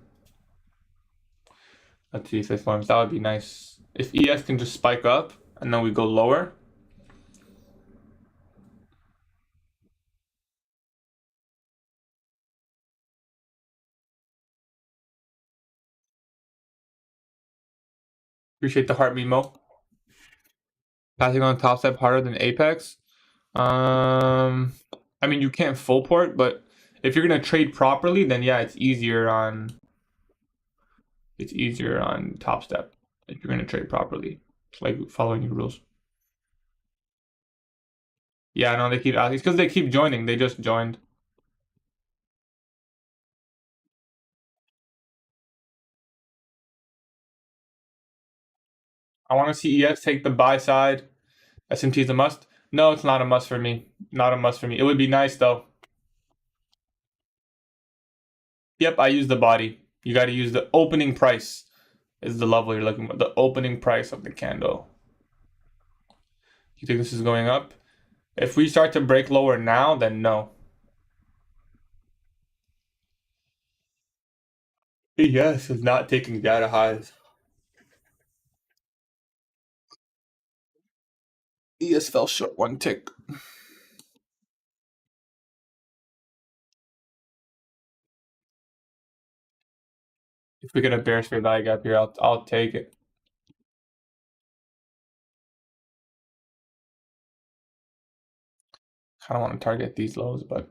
Let's see if this forms. That would be nice. If ES can just spike up and then we go lower. Appreciate the heart memo. Passing on top step harder than Apex. I mean, you can't full port, but if you're gonna trade properly, then yeah, it's easier on top step if you're gonna trade properly. It's like following your rules. Yeah, no, they keep asking. It's because they keep joining. They just joined. I want to see ES take the buy side. SMT is a must. No, it's not a must for me. Not a must for me. It would be nice though. Yep, I use the body. You got to use the opening price. Is the level you're looking for? The opening price of the candle. You think this is going up? If we start to break lower now, then no. ES is not taking data highs. ES fell short one tick. If we get a bearish fair value gap here, I'll take it. I don't want to target these lows, but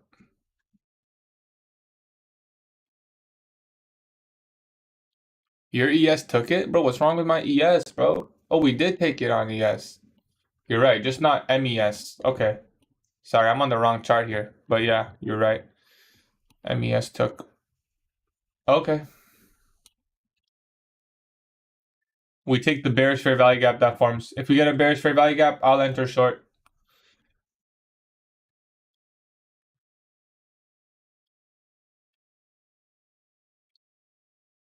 your ES took it, bro. What's wrong with my ES, bro? Oh, we did take it on ES. You're right, just not MES. Okay. Sorry, I'm on the wrong chart here. But yeah, you're right. MES took. Okay. We take the bearish fair value gap that forms. If we get a bearish fair value gap, I'll enter short.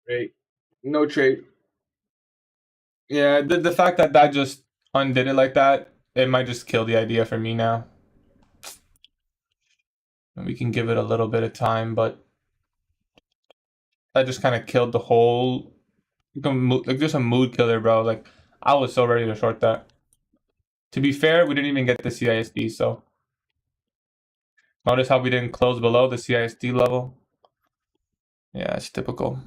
Great. No trade. Yeah, the fact that that just undid it like that, it might just kill the idea for me now. And we can give it a little bit of time, but that just kind of killed the whole. Like just a mood killer, bro. Like I was so ready to short that. To be fair, we didn't even get the CISD, so notice how we didn't close below the CISD level. Yeah, it's typical.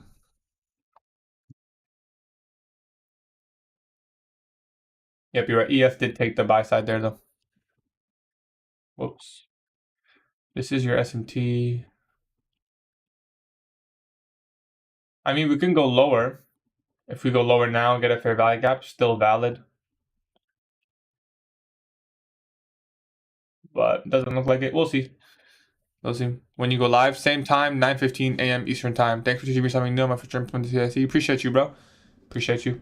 Yep, you're right. EF did take the buy side there, though. Whoops. This is your SMT. I mean, we can go lower. If we go lower now and get a fair value gap, still valid. But it doesn't look like it. We'll see. We'll see. When you go live, same time, 9:15 a.m. Eastern time. Thanks for teaching me something new. My first time to the CIC. Appreciate you, bro. Appreciate you.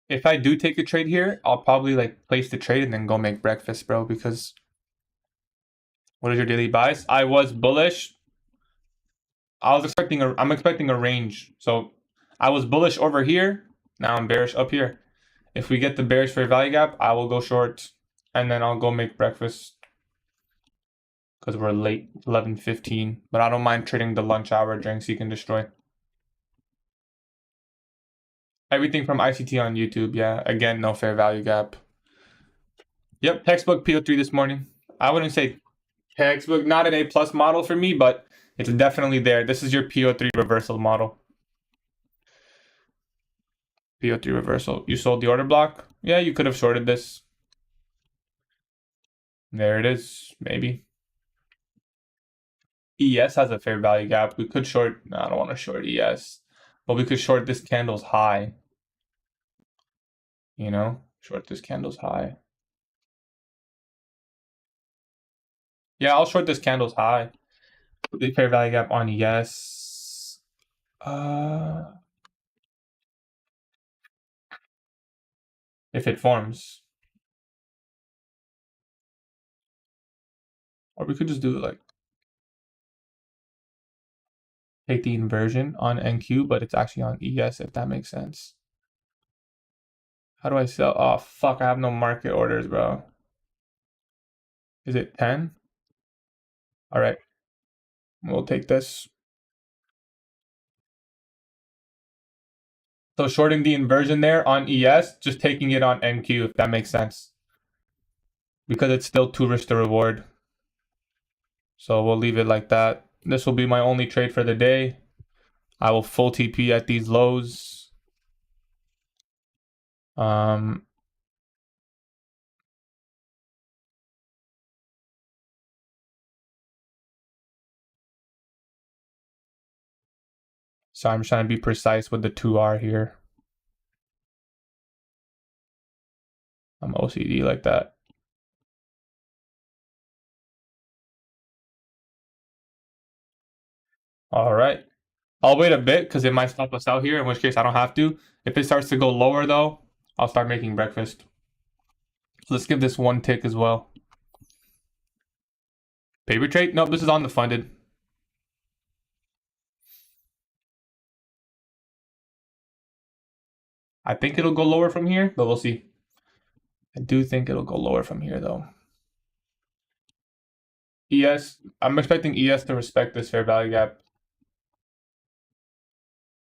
If I do take a trade here, I'll probably like place the trade and then go make breakfast, bro. Because what is your daily bias? I was bullish. I'm expecting a range. So I was bullish over here. Now I'm bearish up here. If we get the bearish fair value gap, I will go short, and then I'll go make breakfast. because we're late, 11:15. But I don't mind trading the lunch hour during Seek and Destroy. Everything from ICT on YouTube, yeah. Again, no fair value gap. Yep, textbook PO3 this morning. I wouldn't say textbook, not an A+ model for me, but it's definitely there. This is your PO3 reversal model. PO3 reversal. You sold the order block? Yeah, you could have shorted this. There it is, maybe. ES has a fair value gap. We could short, no, I don't want to short ES, but we could short this candle's high. You know, short this candle's high. Yeah, I'll short this candle's high. The fair value gap on ES. If it forms. Or we could just do it like take the inversion on NQ, but it's actually on ES, if that makes sense. How do I sell? Oh, fuck, I have no market orders, bro. Is it 10? All right. We'll take this. So shorting the inversion there on ES, just taking it on NQ, if that makes sense. Because it's still 2 risk to reward. So we'll leave it like that. This will be my only trade for the day. I will full TP at these lows. So I'm trying to be precise with the 2R here. I'm OCD like that. All right. I'll wait a bit because it might stop us out here, in which case I don't have to. If it starts to go lower though, I'll start making breakfast. Let's give this one tick as well. Paper trade? Nope, this is on the funded. I think it'll go lower from here, but we'll see. I do think it'll go lower from here though. ES, I'm expecting ES to respect this fair value gap.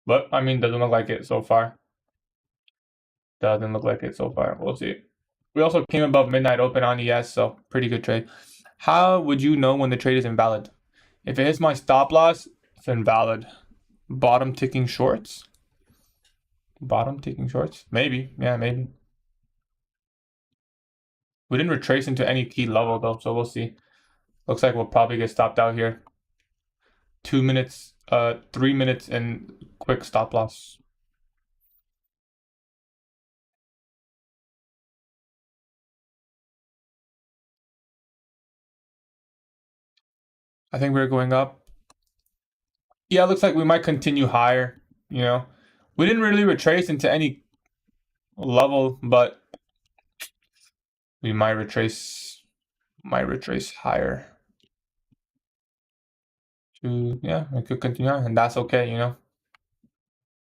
But, I mean, doesn't look like it so far. Doesn't look like it so far. We'll see. We also came above midnight open on ES, so pretty good trade. How would you know when the trade is invalid? If it hits my stop loss, it's invalid. Bottom ticking shorts? Bottom ticking shorts? Maybe. Yeah, maybe. We didn't retrace into any key level though, so we'll see. Looks like we'll probably get stopped out here. 2 minutes, 3 minutes and quick stop loss. I think we're going up. Yeah, it looks like we might continue higher, you know. We didn't really retrace into any level, but we might retrace higher. Yeah, we could continue on, and that's okay, you know.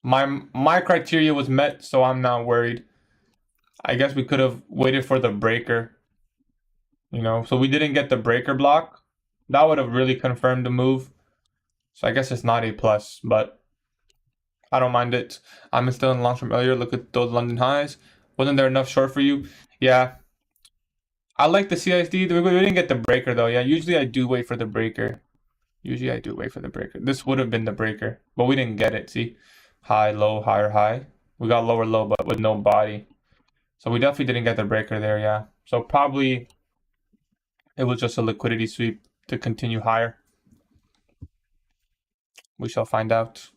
My criteria was met, so I'm not worried. I guess we could have waited for the breaker, you know. So we didn't get the breaker block. That would have really confirmed the move. So I guess it's not A+, but I don't mind it. I'm still in long from earlier. Look at those London highs. Wasn't there enough short for you? Yeah. I like the CISD. We didn't get the breaker though. Yeah, usually I do wait for the breaker. This would have been the breaker, but we didn't get it. See? High, low, higher, high. We got lower, low, but with no body. So we definitely didn't get the breaker there, yeah. So probably it was just a liquidity sweep to continue higher. We shall find out.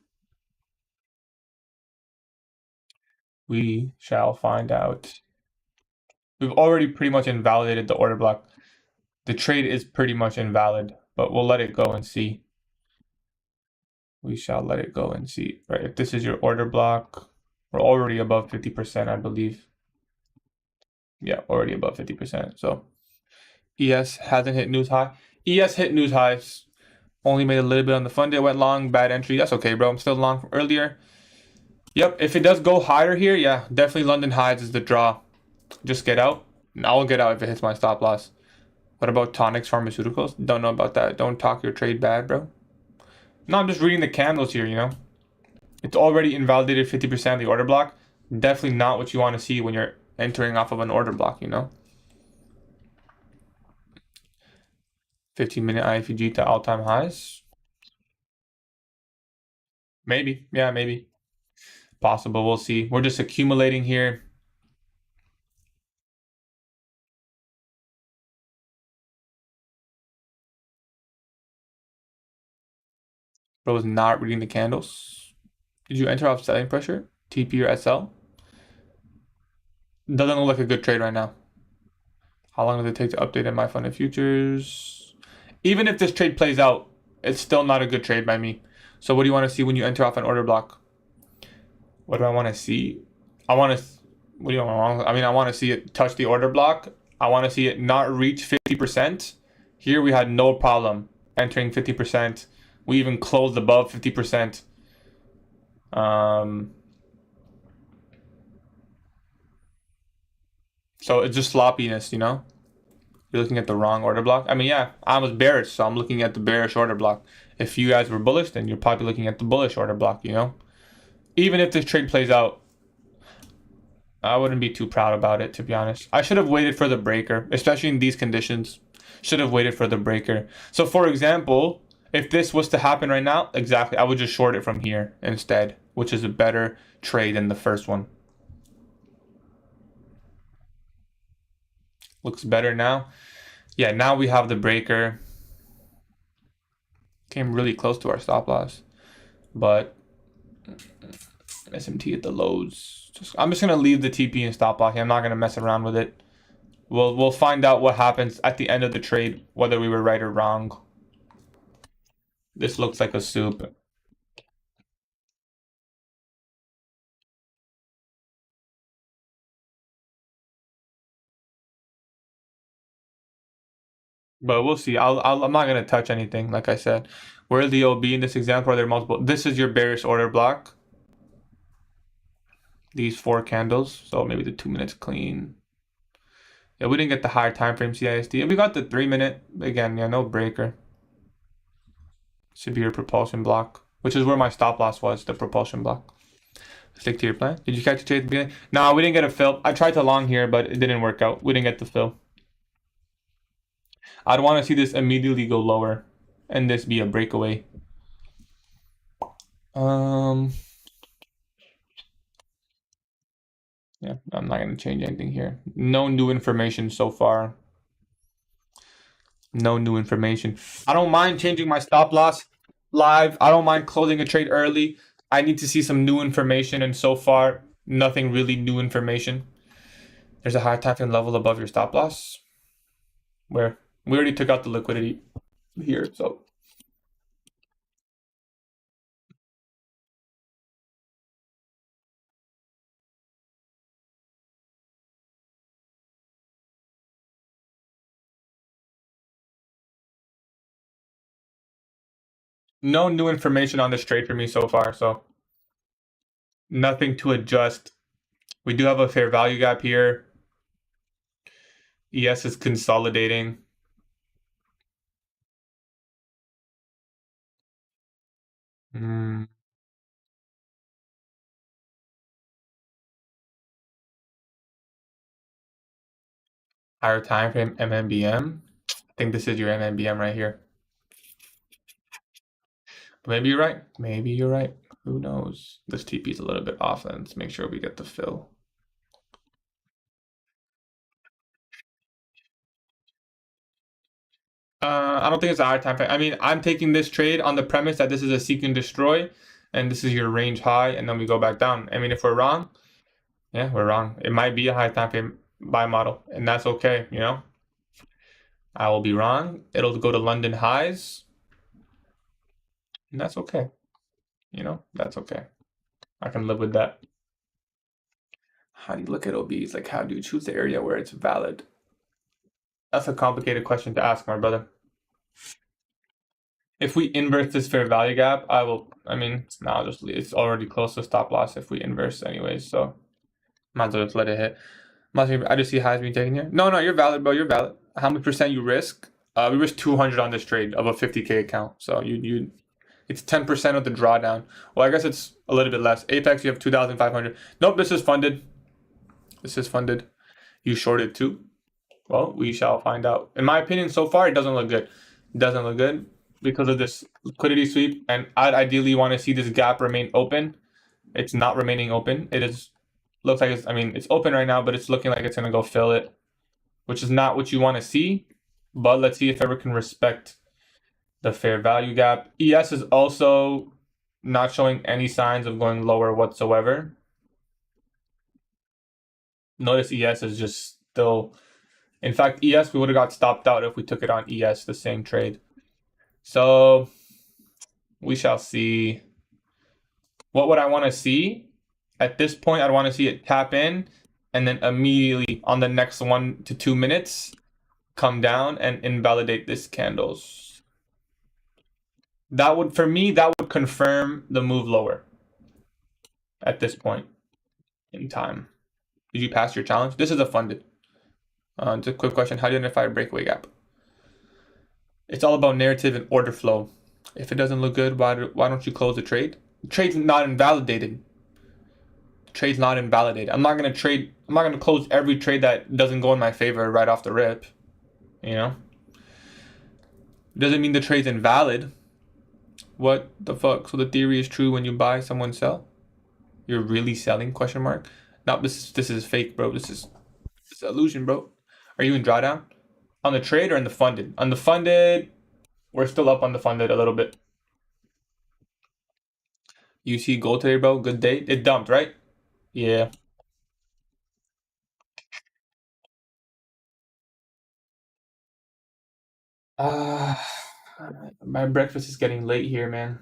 We shall find out. We've already pretty much invalidated the order block. The trade is pretty much invalid, but we'll let it go and see. We shall let it go and see. Right, if this is your order block, we're already above 50%, I believe. Yeah, already above 50%. So ES hasn't hit news high. ES hit news highs. Only made a little bit on the fund. It went long, bad entry. That's okay, bro. I'm still long from earlier. Yep, if it does go higher here, yeah, definitely London highs is the draw. Just get out. And I'll get out if it hits my stop loss. What about Tonics Pharmaceuticals? Don't know about that. Don't talk your trade bad, bro. No, I'm just reading the candles here, you know? It's already invalidated 50% of the order block. Definitely not what you want to see when you're entering off of an order block, you know? 15-minute IFG to all-time highs. Maybe. Yeah, maybe. Possible. We'll see. We're just accumulating here. Bro is not reading the candles. Did you enter off selling pressure? TP or SL? Doesn't look like a good trade right now. How long does it take to update in my funded futures? Even if this trade plays out, it's still not a good trade by me. So what do you want to see when you enter off an order block? What do I want to see? I want to... What do you want? I mean, I want to see it touch the order block. I want to see it not reach 50%. Here we had no problem entering 50%. We even closed above 50%. So it's just sloppiness, you know? You're looking at the wrong order block. I mean, yeah, I was bearish, so I'm looking at the bearish order block. If you guys were bullish, then you're probably looking at the bullish order block, you know? Even if this trade plays out, I wouldn't be too proud about it, to be honest. I should have waited for the breaker, especially in these conditions. Should have waited for the breaker. So, for example, if this was to happen right now, exactly, I would just short it from here instead, which is a better trade than the first one. Looks better now. Yeah, now we have the breaker. Came really close to our stop loss, but SMT at the lows. I'm just gonna leave the TP and stop loss. I'm not gonna mess around with it. We'll find out what happens at the end of the trade, whether we were right or wrong. This looks like a soup. But we'll see. I'm not gonna touch anything. Like I said, where's the OB in this example? Are there multiple? This is your bearish order block. These 4 candles. So maybe the 2 minutes clean. Yeah, we didn't get the higher time frame CISD, and we got the 3 minute. Again, yeah, no breaker. Should be your propulsion block, which is where my stop loss was. The propulsion block. Stick to your plan. Did you catch the trade at the beginning? No, we didn't get a fill. I tried to long here, but it didn't work out. We didn't get the fill. I'd want to see this immediately go lower and this be a breakaway. Yeah, I'm not going to change anything here. No new information so far. No new information. I don't mind changing my stop loss live. I don't mind closing a trade early. I need to see some new information, and so far, nothing really new information. There's a high time frame level above your stop loss. Where we already took out the liquidity here, so. No new information on this trade for me so far, so nothing to adjust. We do have a fair value gap here. ES is consolidating. Higher time frame MMBM. I think this is your MMBM right here. But maybe you're right. Maybe you're right. Who knows? This TP is a little bit off, and let's make sure we get the fill. I don't think it's a higher time frame. I mean, I'm taking this trade on the premise that this is a seek and destroy, and this is your range high, and then we go back down. I mean, if we're wrong, yeah, we're wrong. It might be a high time frame buy model, and that's okay, you know? I will be wrong. It'll go to London highs, and that's okay. You know, that's okay. I can live with that. How do you look at OBs? Like, how do you choose the area where it's valid? That's a complicated question to ask, my brother. If we inverse this fair value gap, I mean, now just it's already close to stop loss if we inverse anyways, so might as well just let it hit. I just see highs being taken here. No, you're valid, bro. You're valid. how much percent you risk? We risk 200 on this trade of a 50K account. So it's 10% of the drawdown. Well, I guess it's a little bit less. Apex, you have 2,500. Nope, this is funded. This is funded. You shorted too. Well, we shall find out. In my opinion, so far, it doesn't look good. It doesn't look good because of this liquidity sweep. And I'd ideally want to see this gap remain open. It's not remaining open. It is, looks like it's open right now, but it's looking like it's going to go fill it, which is not what you want to see. But let's see if ever can respect the fair value gap. ES is also not showing any signs of going lower whatsoever. Notice ES is just still, in fact, ES, we would have got stopped out if we took it on ES, the same trade. So we shall see. What would I want to see? At this point, I'd want to see it tap in and then immediately on the next 1 to 2 minutes, come down and invalidate this candles. That would, for me, that would confirm the move lower at this point in time. Did you pass your challenge? This is a funded. Just a quick question. How do you identify a breakaway gap? It's all about narrative and order flow. If it doesn't look good, why don't you close the trade? The trade's not invalidated. The trade's not invalidated. I'm not gonna close every trade that doesn't go in my favor right off the rip. You know? Doesn't mean the trade's invalid. What the fuck? So the theory is true when you buy, someone sell? You're really selling? Question mark. No, this is fake, bro. This is illusion, bro. Are you in drawdown? On the trade or in the funded? On the funded, we're still up on the funded a little bit. You see gold today, bro? Good day. It dumped, right? Yeah. My breakfast is getting late here, man.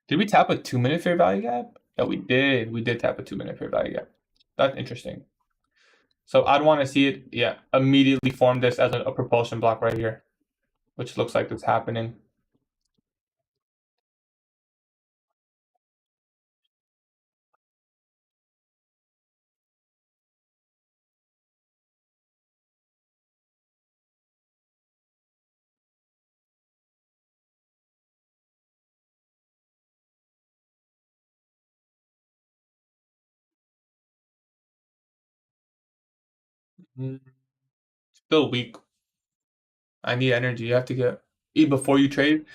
Did we tap a 2-minute fair value gap? Yeah, we did. We did tap a 2-minute fair value gap. That's interesting. So I'd want to see it, yeah, immediately form this as a propulsion block right here, which looks like it's happening. Still weak. I need energy. You have to eat before you trade.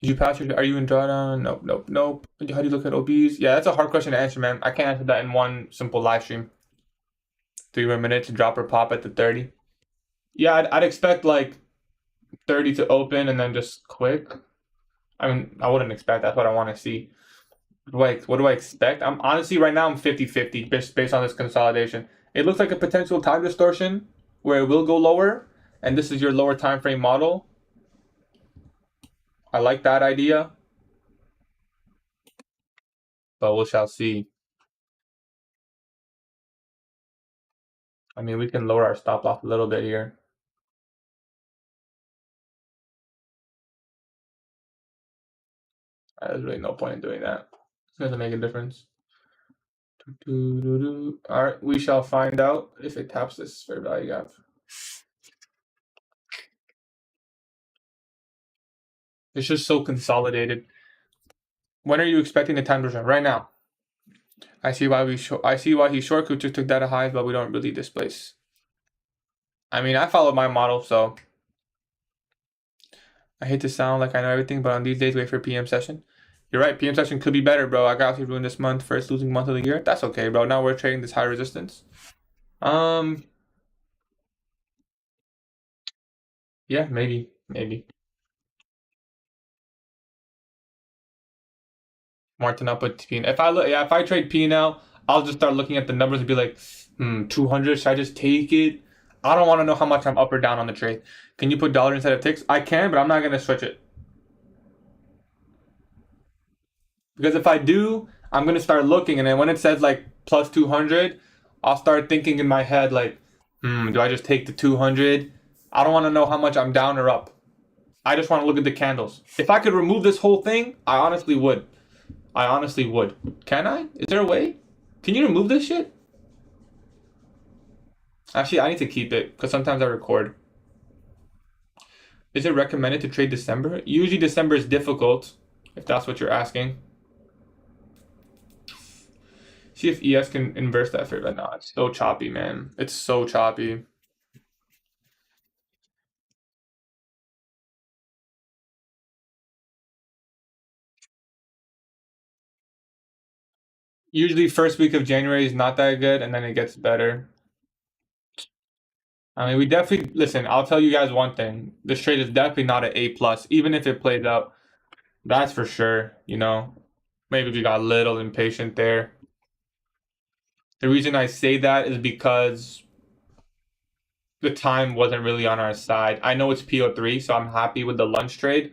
Did you pass your? Are you in drawdown? Nope, nope, nope. How do you look at OBs? Yeah, that's a hard question to answer, man. I can't answer that in one simple live stream. 3 more minutes to drop or pop at the 30. Yeah, I'd expect like 30 to open and then just quick. I mean, I wouldn't expect. That's what I want to see. What do I expect? I'm honestly right now I'm 50-50 based on this consolidation. It looks like a potential time distortion where it will go lower, and this is your lower time frame model. I like that idea, but we shall see. I mean, we can lower our stop loss a little bit here. There's really no point in doing that. It doesn't make a difference. All right, we shall find out if it taps this fair value gap. It's just so consolidated. When are you expecting the time to return? Right now. I see why he short took data highs, but we don't really displace. I mean, I follow my model, so I hate to sound like I know everything, but on these days, wait for PM session. You're right, PM session could be better, bro. I got you ruined this month, first losing month of the year. That's okay, bro. Now we're trading this high resistance. Yeah, maybe. Martin up with P. If I trade P now, I'll just start looking at the numbers and be like, 200. Should I just take it? I don't want to know how much I'm up or down on the trade. Can you put dollar instead of ticks? I can, but I'm not gonna switch it. Because if I do, I'm gonna start looking, and then when it says like plus 200, I'll start thinking in my head like, do I just take the 200? I don't want to know how much I'm down or up. I just want to look at the candles. If I could remove this whole thing, I honestly would. Can I? Is there a way? Can you remove this shit? Actually, I need to keep it because sometimes I record. Is it recommended to trade December? Usually December is difficult, if that's what you're asking. See if ES can inverse that fair, but no, it's so choppy, man. It's so choppy. Usually first week of January is not that good, and then it gets better. I mean, we definitely listen. I'll tell you guys one thing: this trade is definitely not an A plus, even if it plays out. That's for sure. Maybe we got a little impatient there. The reason I say that is because the time wasn't really on our side. I know it's PO3, so I'm happy with the lunch trade.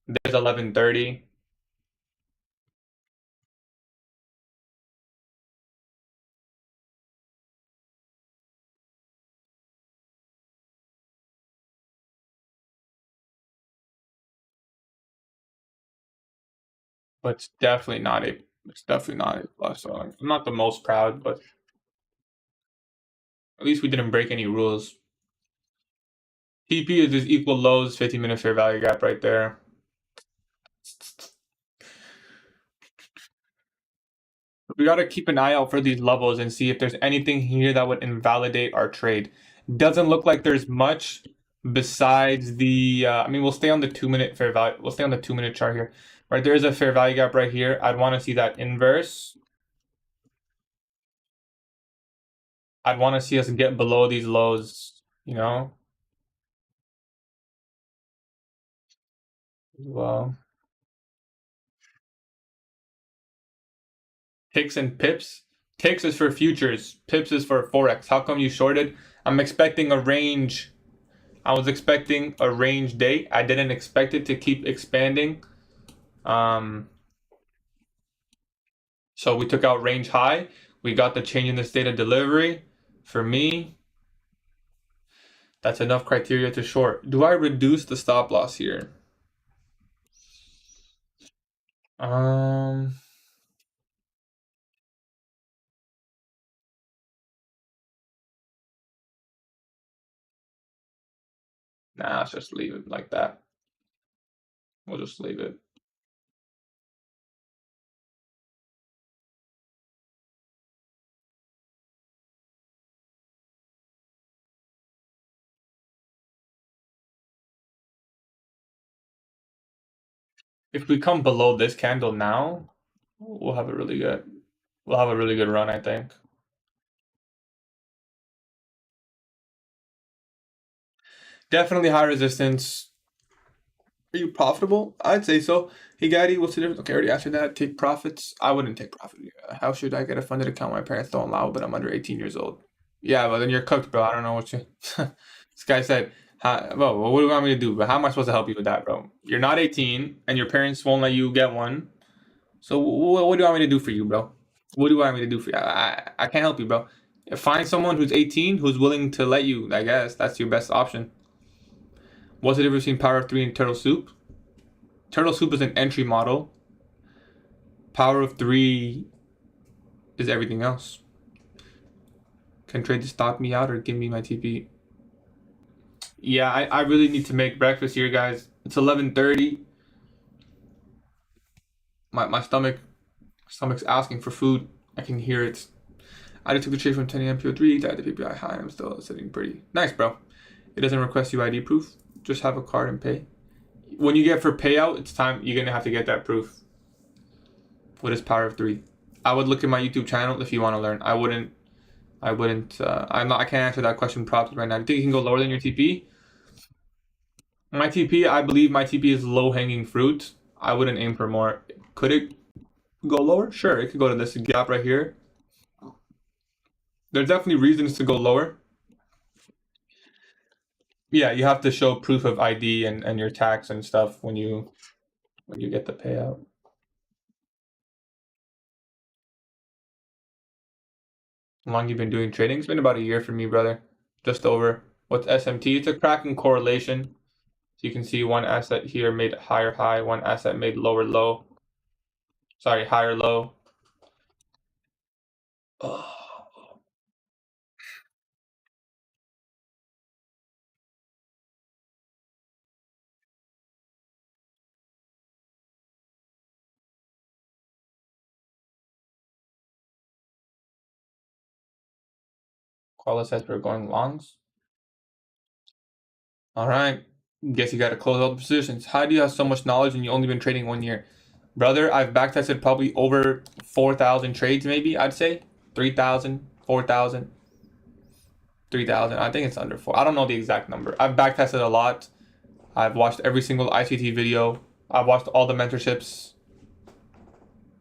There's 11:30. But it's definitely not a plus. So I'm not the most proud, but at least we didn't break any rules. TP is just equal lows, 15-minute fair value gap right there. We got to keep an eye out for these levels and see if there's anything here that would invalidate our trade. Doesn't look like there's much besides the. I mean, we'll stay on the 2-minute fair value. We'll stay on the 2-minute chart here. Right, there is a fair value gap right here. I'd want to see that inverse. I'd want to see us get below these lows. Well, ticks and pips. Ticks is for futures. Pips is for forex. How come you shorted? I'm expecting a range. I was expecting a range day. I didn't expect it to keep expanding. So we took out range high. We got the change in the state of delivery. For me, that's enough criteria to short. Do I reduce the stop loss here? Um, nah, let's just leave it like that. We'll just leave it. If we come below this candle now, we'll have a really good run, I think. Definitely high resistance. Are you profitable? I'd say so. Hey, Gaddy, what's the difference? Okay, I already answered that. Take profits? I wouldn't take profit. How should I get a funded account? My parents don't allow, but I'm under 18 years old. Yeah, but then you're cooked, bro. I don't know what you. This guy said, well, what do you want me to do? But how am I supposed to help you with that, bro? You're not 18, and your parents won't let you get one. So what do you want me to do for you, bro? What do you want me to do for you? I can't help you, bro. Find someone who's 18 who's willing to let you. I guess that's your best option. What's the difference between Power of 3 and Turtle Soup? Turtle Soup is an entry model. Power of 3 is everything else. Can trade to stop me out or give me my TP? Yeah, I really need to make breakfast here, guys. It's 11:30. My stomach's asking for food. I can hear it. I just took the trade from 10 a.m. PO3 to add the PPI high. I'm still sitting pretty nice, bro. It doesn't request UID proof. Just have a card and pay. When you get for payout, it's time you're gonna have to get that proof. What is Power of 3? I would look at my YouTube channel if you want to learn. I wouldn't. I can't answer that question properly right now. Do you think you can go lower than your TP? My TP, I believe my TP is low hanging fruit. I wouldn't aim for more. Could it go lower? Sure, it could go to this gap right here. There's definitely reasons to go lower. Yeah, you have to show proof of ID and your tax and stuff when you get the payout. How long you been doing trading? It's been about a year for me, brother. Just over. What's SMT? It's a cracking correlation. So you can see one asset here made higher high, one asset made lower low. Sorry, higher low. Oh. Carla says we're going longs. All right. Guess you got to close all the positions. How do you have so much knowledge and you only been trading 1 year? Brother, I've backtested probably over 4,000 trades, maybe, I'd say. 3,000, 4,000, 3,000. I think it's under 4. I don't know the exact number. I've backtested a lot. I've watched every single ICT video. I've watched all the mentorships.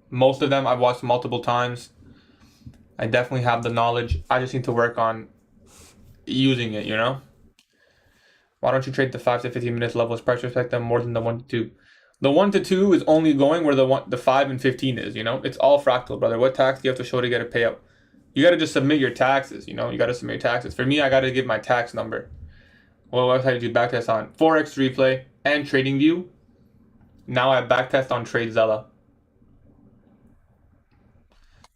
Most of them I've watched multiple times. I definitely have the knowledge. I just need to work on using it, you know? Why don't you trade the 5 to 15 minutes levels price respect them more than the 1 to 2? The 1 to 2 is only going where the 5 and 15 is, you know? It's all fractal, brother. What tax do you have to show to get a payout? You got to just submit your taxes, you know? You got to submit your taxes. For me, I got to give my tax number. What website did you backtest on? Forex Replay and TradingView. Now I backtest on TradeZella.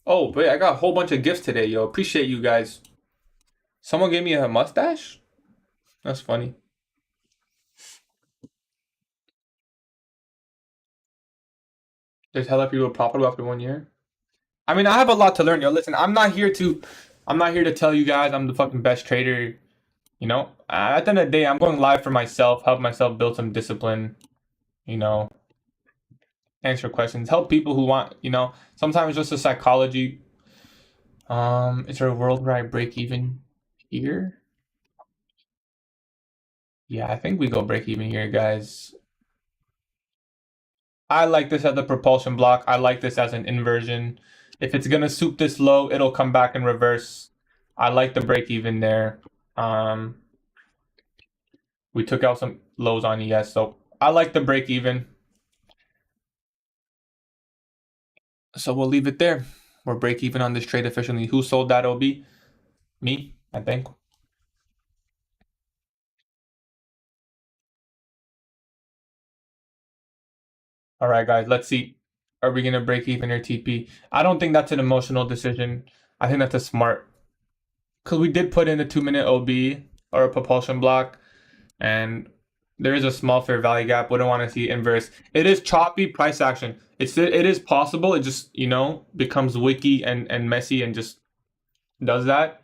Oh, wait, I got a whole bunch of gifts today, yo. Appreciate you guys. Someone gave me a mustache? That's funny. There's hella people profitable after 1 year. I mean, I have a lot to learn, yo. Listen, I'm not here to tell you guys I'm the fucking best trader. You know, at the end of the day, I'm going live for myself, help myself build some discipline. You know, answer questions, help people who want. You know, sometimes just a psychology. Is there a world where I break even here? Yeah, I think we go break even here, guys. I like this as a propulsion block. I like this as an inversion. If it's gonna soup this low, it'll come back in reverse. I like the break even there. We took out some lows on ES, so I like the break even. So we'll leave it there. We're break even on this trade efficiently. Who sold that OB? Me, I think. All right, guys, let's see. Are we gonna break even or TP? I don't think that's an emotional decision. I think that's a smart, because we did put in a 2-minute OB or a propulsion block, and there is a small fair value gap. Wouldn't want to see inverse. It is choppy price action. It is possible. It just, you know, becomes wicky and messy and just does that.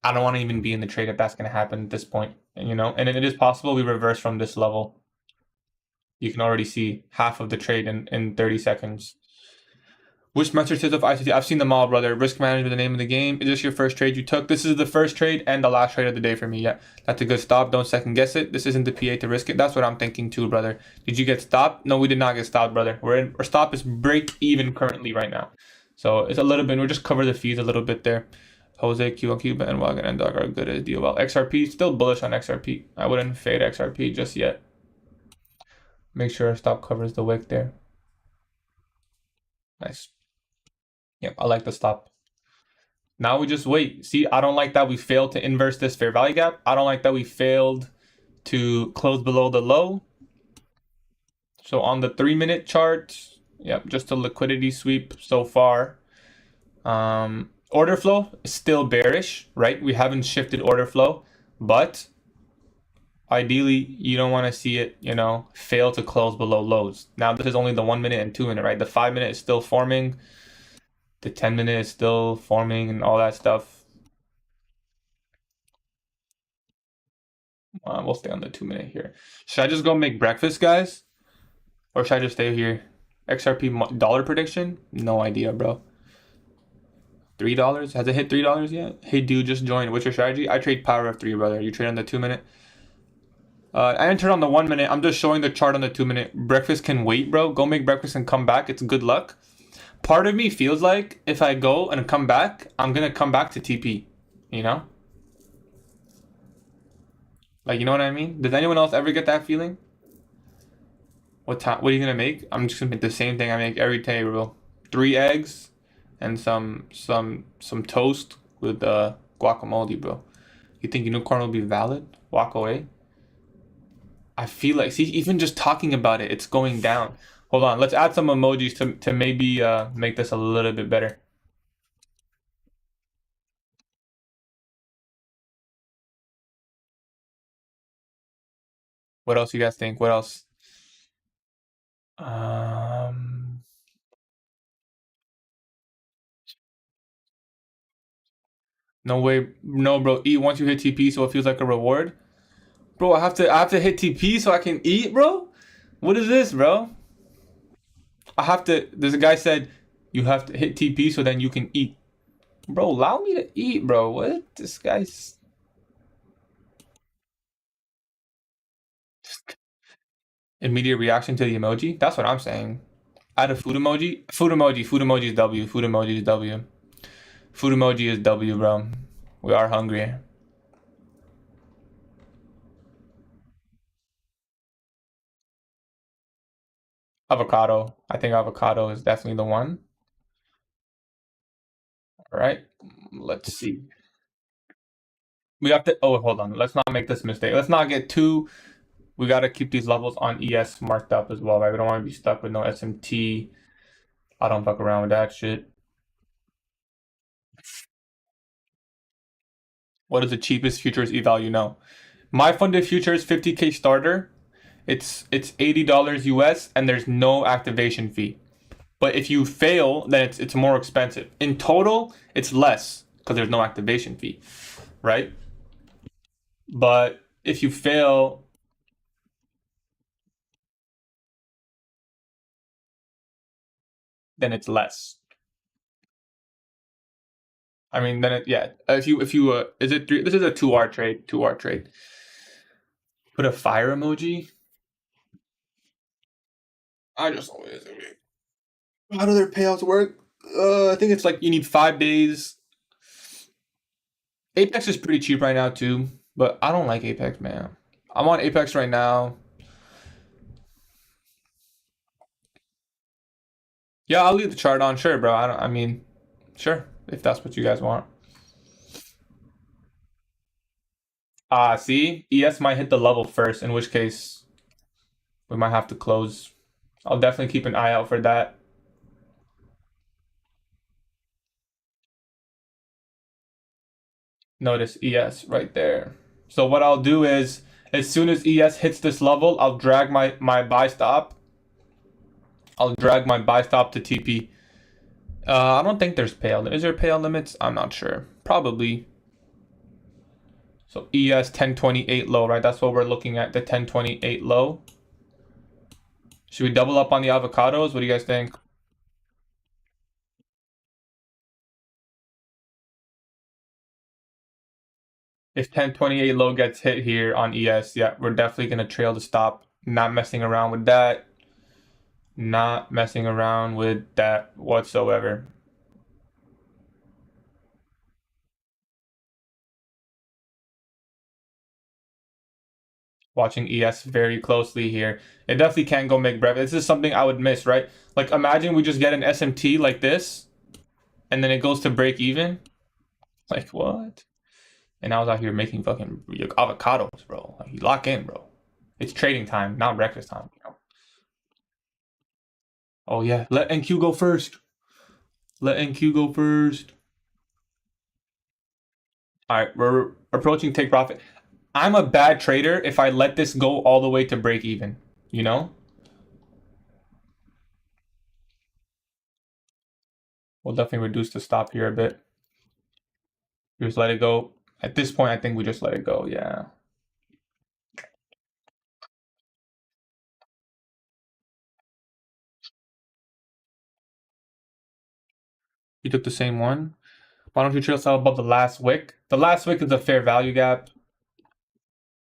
I don't want to even be in the trade if that's going to happen at this point, you know. And it is possible we reverse from this level. You can already see half of the trade in 30 seconds. Which methods of ICT? I've seen them all, brother. Risk management, the name of the game. Is this your first trade you took? This is the first trade and the last trade of the day for me. Yeah, that's a good stop. Don't second guess it. This isn't the PA to risk it. That's what I'm thinking too, brother. Did you get stopped? No, we did not get stopped, brother. Our stop is break even currently right now. So it's a little bit. We'll just cover the fees a little bit there. Jose, Q1Q, Bandwagon, and Dog are good as DOL. XRP, still bullish on XRP. I wouldn't fade XRP just yet. Make sure our stop covers the wick there. Nice. Yep, I like the stop. Now we just wait. See, I don't like that we failed to inverse this fair value gap. I don't like that we failed to close below the low. So on the 3-minute chart, yep, just a liquidity sweep so far. Order flow is still bearish, right? We haven't shifted order flow, but ideally you don't want to see it, you know, fail to close below lows. Now this is only the 1 minute and 2 minute, right? The 5-minute is still forming. The 10-minute is still forming and all that stuff. We'll stay on the 2-minute here. Should I just go make breakfast, guys? Or should I just stay here? XRP dollar prediction? No idea, bro. $3? Has it hit $3 yet? Hey, dude, just joined. What's your strategy? I trade power of 3, brother. You trade on the 2-minute? I entered on the 1-minute. I'm just showing the chart on the 2-minute. Breakfast can wait, bro. Go make breakfast and come back. It's good luck. Part of me feels like if I go and come back, I'm going to come back to TP. You know? Like, you know what I mean? Does anyone else ever get that feeling? What are you gonna make? I'm just gonna make the same thing I make every day, bro. 3 eggs and some toast with guacamole, bro. You think unicorn will be valid? Walk away. I feel like, see, even just talking about it, it's going down. Hold on, let's add some emojis to maybe make this a little bit better. What else you guys think? What else? Um, No way, no, bro. Eat once you hit TP, so it feels like a reward. Bro, I have to hit TP so I can eat, bro. What is this, bro? I have to. There's a guy said you have to hit TP so then you can eat. Bro, allow me to eat, bro. What? This guy's immediate reaction to the emoji. That's what I'm saying. Add a food emoji. Food emoji. Food emoji is W. Food emoji is W. Food emoji is W, bro. We are hungry. Avocado. I think avocado is definitely the one. All right. Let's see. We have to. Oh, hold on. Let's not make this mistake. Let's not get too. We got to keep these levels on ES marked up as well, right? We don't want to be stuck with no SMT. I don't fuck around with that shit. What is the cheapest futures eval you know? My funded futures 50K starter. It's $80 US and there's no activation fee. But if you fail, then it's more expensive. In total, it's less because there's no activation fee, right? But if you fail, then it's less. I mean, then yeah. If you is it three? This is a 2R trade. 2R trade. Put a fire emoji. I just always. How do their payouts work? I think it's like you need 5 days. Apex is pretty cheap right now too, but I don't like Apex, man. I'm on Apex right now. Yeah, I'll leave the chart on, sure, bro. I mean, sure, if that's what you guys want. See, ES might hit the level first, in which case we might have to close. I'll definitely keep an eye out for that. Notice ES right there. So what I'll do is, as soon as ES hits this level, I'll drag my buy stop. I'll drag my buy stop to TP. I don't think there's payout. Is there payout limits? I'm not sure. Probably. So ES 1028 low, right? That's what we're looking at, the 1028 low. Should we double up on the avocados? What do you guys think? If 1028 low gets hit here on ES, yeah, we're definitely going to trail the stop. Not messing around with that. Not messing around with that whatsoever. Watching ES very closely here. It definitely can't go make breath. This is something I would miss, right? Like imagine we just get an SMT like this, and then it goes to break even. Like what? And I was out here making fucking avocados, bro. Like you lock in, bro. It's trading time, not breakfast time. You know? Oh yeah, let NQ go first. Let NQ go first. All right, we're approaching take profit. I'm a bad trader if I let this go all the way to break even. You know, we'll definitely reduce the stop here a bit. Just let it go. At this point, I think we just let it go. Yeah. You took the same one. Why don't you trail sell above the last wick? The last wick is a fair value gap,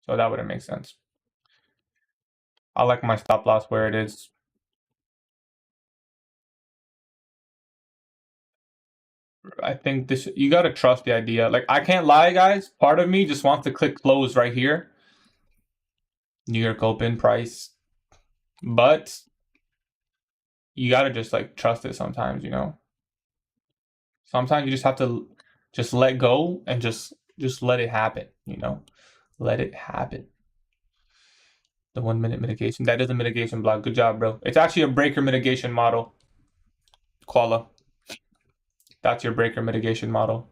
so that wouldn't make sense. I like my stop loss where it is. I think this you gotta trust the idea. Like I can't lie, guys. Part of me just wants to click close right here. New York Open price, but you gotta just like trust it sometimes. You know, sometimes you just have to just let go and just let it happen. You know, let it happen. The 1 minute mitigation. That is a mitigation block. Good job, bro. It's actually a breaker mitigation model. Koala. That's your breaker mitigation model.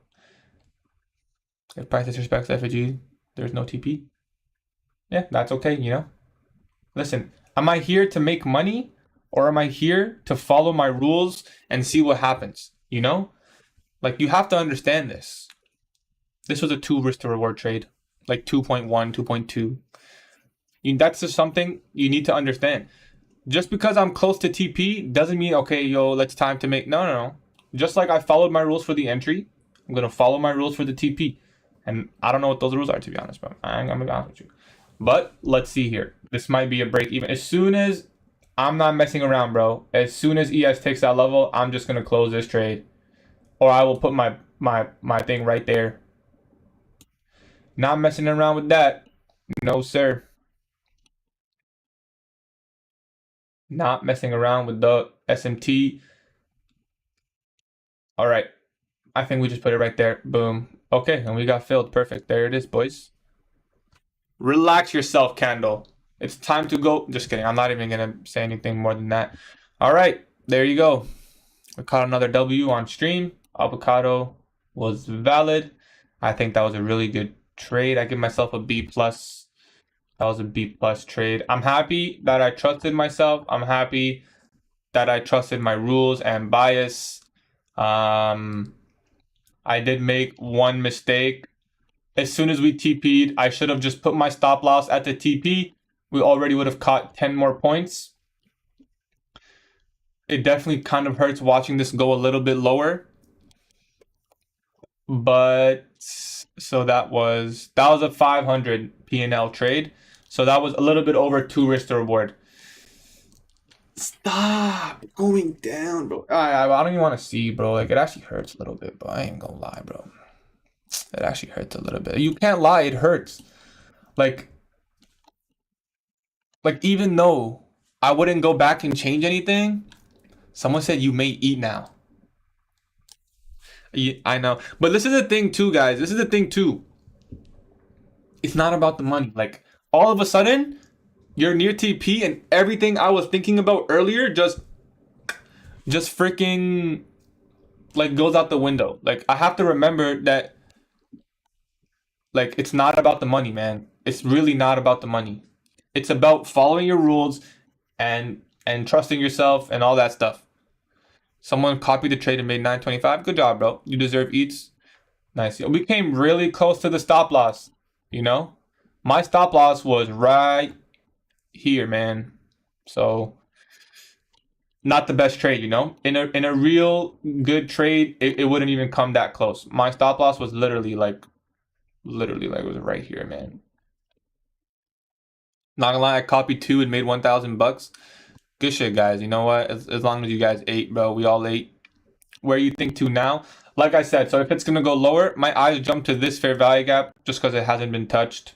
If price disrespects FAG, there's no TP. Yeah, that's okay, you know? Listen, am I here to make money or am I here to follow my rules and see what happens? You know? Like, you have to understand this. This was a 2 risk to reward trade, like 2.1, 2.2. That's just something you need to understand. Just because I'm close to TP doesn't mean, okay, yo, let's time to make. No. Just like I followed my rules for the entry, I'm going to follow my rules for the TP. And I don't know what those rules are, to be honest, bro. I'm going to be honest with you. But let's see here. This might be a break even. As soon as I'm not messing around, bro. As soon as ES takes that level, I'm just going to close this trade. Or I will put my thing right there. Not messing around with that. No, sir. Not messing around with the SMT. All right. I think we just put it right there. Boom. Okay, and we got filled. Perfect. There it is, boys. Relax yourself, Candle. It's time to go. Just kidding. I'm not even going to say anything more than that. All right. There you go. We caught another W on stream. Avocado was valid. I think that was a really good trade. I give myself a B+. That was a B+ trade. I'm happy that I trusted myself. I'm happy that I trusted my rules and bias. I did make one mistake. As soon as we TP'd, I should have just put my stop loss at the TP. We already would have caught 10 more points. It definitely kind of hurts watching this go a little bit lower. But so that was a 500 P&L trade. So that was a little bit over 2 risk to reward. Stop going down, bro. I don't even want to see, bro. Like, it actually hurts a little bit, but I ain't gonna lie, bro. It actually hurts a little bit. You can't lie, it hurts. Like even though I wouldn't go back and change anything, someone said you may eat now. Yeah, I know. But this is the thing too, guys. This is the thing too. It's not about the money. Like, all of a sudden, you're near TP and everything I was thinking about earlier just freaking like goes out the window. Like, I have to remember that, like, it's not about the money, man. It's really not about the money. It's about following your rules and trusting yourself and all that stuff. Someone copied the trade and made 925. Good job, bro. You deserve eats. Nice. We came really close to the stop loss, you know? My stop loss was right here, man. So not the best trade, you know? In a real good trade, it wouldn't even come that close. My stop loss was literally like it was right here, man. Not gonna lie, I copied 2 and made 1,000 bucks. Good shit, guys. You know what? As long as you guys ate, bro, we all ate. Where you think to now? Like I said, so if it's gonna go lower, my eyes jump to this fair value gap just because it hasn't been touched.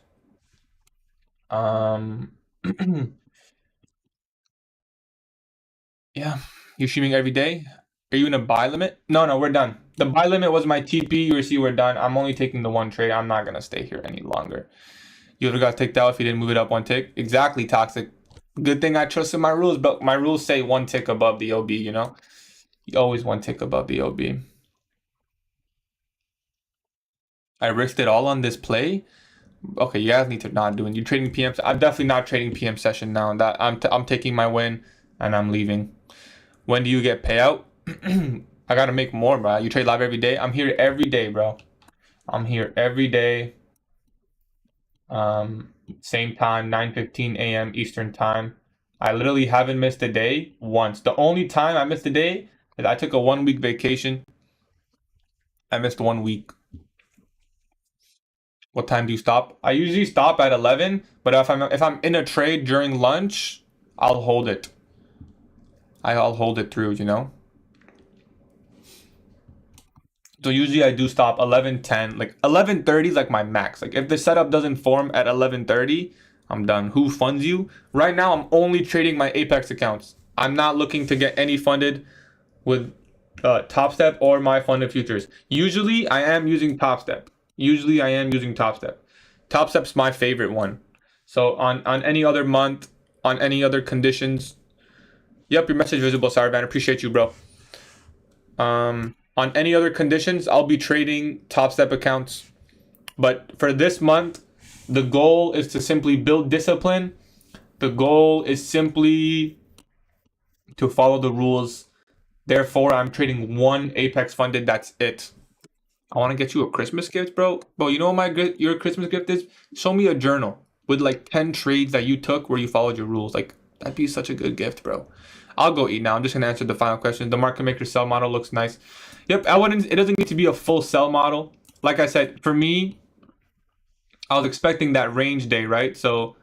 Yeah, you're streaming every day. Are you in a buy limit? No, we're done. The buy limit was my TP. You see, we're done. I'm only taking the one trade. I'm not gonna stay here any longer. You would have got ticked out if you didn't move it up one tick. Exactly, Toxic. Good thing I trusted my rules, but my rules say one tick above the OB, you know? You always one tick above the OB. I risked it all on this play. Okay, you guys need to not do it. You're trading PM. I'm definitely not trading PM session now. That I'm taking my win and I'm leaving. When do you get payout? I gotta make more, bro. You trade live every day. I'm here every day, bro. I'm here every day. Same time, 9:15 a.m. Eastern time. I literally haven't missed a day once. The only time I missed a day is I took a 1-week vacation. I missed 1 week. What time do you stop? I usually stop at 11, but if I'm in a trade during lunch, I'll hold it. I'll hold it through, you know? So usually I do stop 11:10, like 11:30 is like my max. Like, if the setup doesn't form at 11:30, I'm done. Who funds you? Right now, I'm only trading my Apex accounts. I'm not looking to get any funded with Top Step or my funded futures. Usually, I am using Top Step. Top Step's my favorite one. So on any other month, on any other conditions. Yep, your message visible, Sarvan. Appreciate you, bro. On any other conditions, I'll be trading Top Step accounts. But for this month, the goal is to simply build discipline. The goal is simply to follow the rules. Therefore, I'm trading one Apex funded. That's it. I want to get you a Christmas gift, bro. Bro, you know what your Christmas gift is? Show me a journal with like 10 trades that you took where you followed your rules. Like, that'd be such a good gift, bro. I'll go eat now. I'm just gonna answer the final question. The market maker sell model looks nice. Yep, it doesn't need to be a full sell model. Like I said, for me, I was expecting that range day, right? So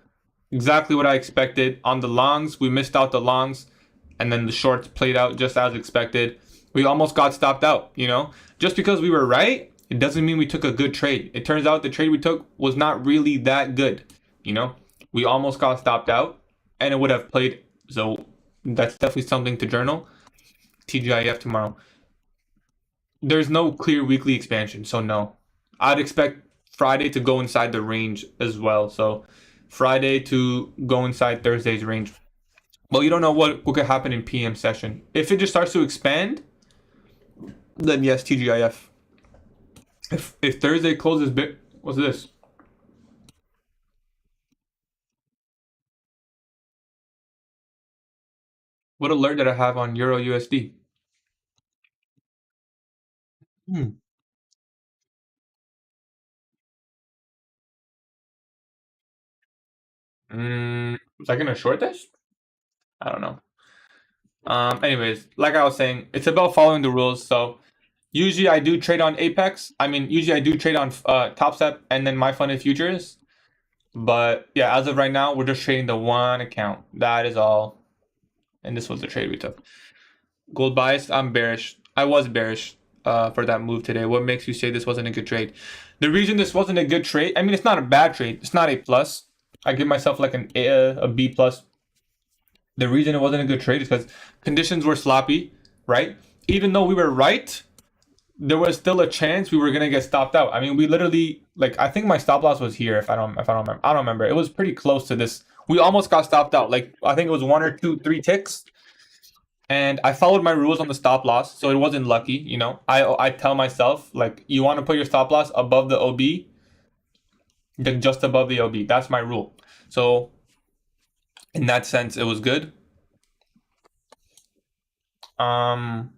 exactly what I expected. On the longs, we missed out the longs, and then the shorts played out just as expected. We almost got stopped out, you know? Just because we were right, it doesn't mean we took a good trade. It turns out the trade we took was not really that good, you know? We almost got stopped out, and it would have played. So that's definitely something to journal. TGIF tomorrow. There's no clear weekly expansion, so no. I'd expect Friday to go inside the range as well. So Friday to go inside Thursday's range. Well, you don't know what could happen in PM session. If it just starts to expand, then yes, TGIF. If Thursday closes bit, what's this? What alert did I have on Euro USD? Was I gonna short this? I don't know. Anyways, like I was saying, it's about following the rules. So usually I do trade on Apex. Usually I do trade on Top Step and then my funded futures. But yeah, as of right now, we're just trading the one account. That is all. And this was the trade we took. Gold bias, I'm bearish. I was bearish for that move today. What makes you say this wasn't a good trade? The reason this wasn't a good trade, it's not a bad trade. It's not a plus. I give myself like a B plus. The reason it wasn't a good trade is because conditions were sloppy, right? Even though we were right, there was still a chance we were gonna get stopped out. We literally, like, I think my stop loss was here. If I don't remember, I don't remember. It was pretty close to this. We almost got stopped out. Like, I think it was 1 or 2, 3 ticks, and I followed my rules on the stop loss, so it wasn't lucky. You know, I tell myself, like, you want to put your stop loss above the OB, just above the OB. That's my rule. So in that sense, it was good. But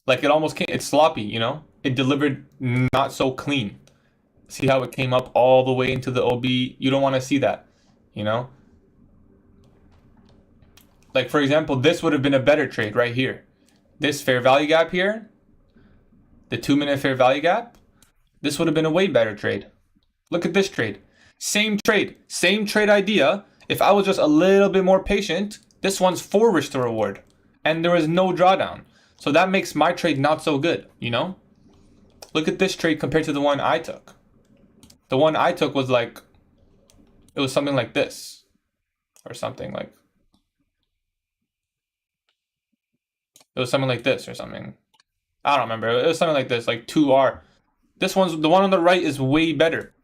like, it almost came. It's sloppy, you know. It delivered not so clean. See how it came up all the way into the OB? You don't want to see that, you know. Like, for example, this would have been a better trade right here. This fair value gap here, the 2-minute fair value gap, this would have been a way better trade. Look at this trade. Same trade idea. If I was just a little bit more patient, this one's 4 risk to reward, and there was no drawdown. So that makes my trade not so good, you know? Look at this trade compared to the one I took. The one I took was like, it was something like this, or something like, it was something like this or something. I don't remember. It was something like this, like 2R. This one's, the one on the right is way better.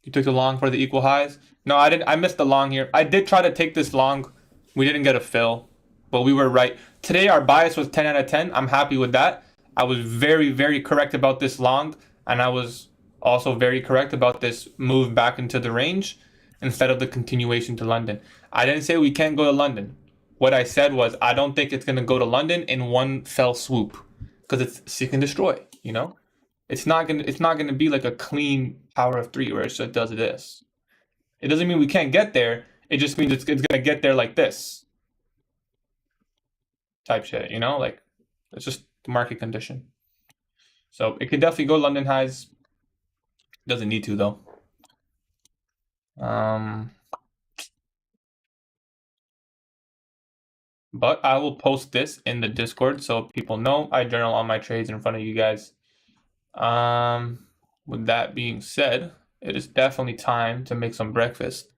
You took the long for the equal highs? No, I didn't. I missed the long here. I did try to take this long. We didn't get a fill, but we were right. Today, our bias was 10 out of 10. I'm happy with that. I was very, very correct about this long, and I was also very correct about this move back into the range instead of the continuation to London. I didn't say we can't go to London. What I said was, I don't think it's going to go to London in one fell swoop because it's seek and destroy, you know? It's not gonna be like a clean power of 3 where it just does this. It doesn't mean we can't get there. It just means it's gonna get there like this type shit, you know? Like, it's just the market condition. So it could definitely go London highs. Doesn't need to though. But I will post this in the Discord so people know I journal all my trades in front of you guys. With that being said, it is definitely time to make some breakfast.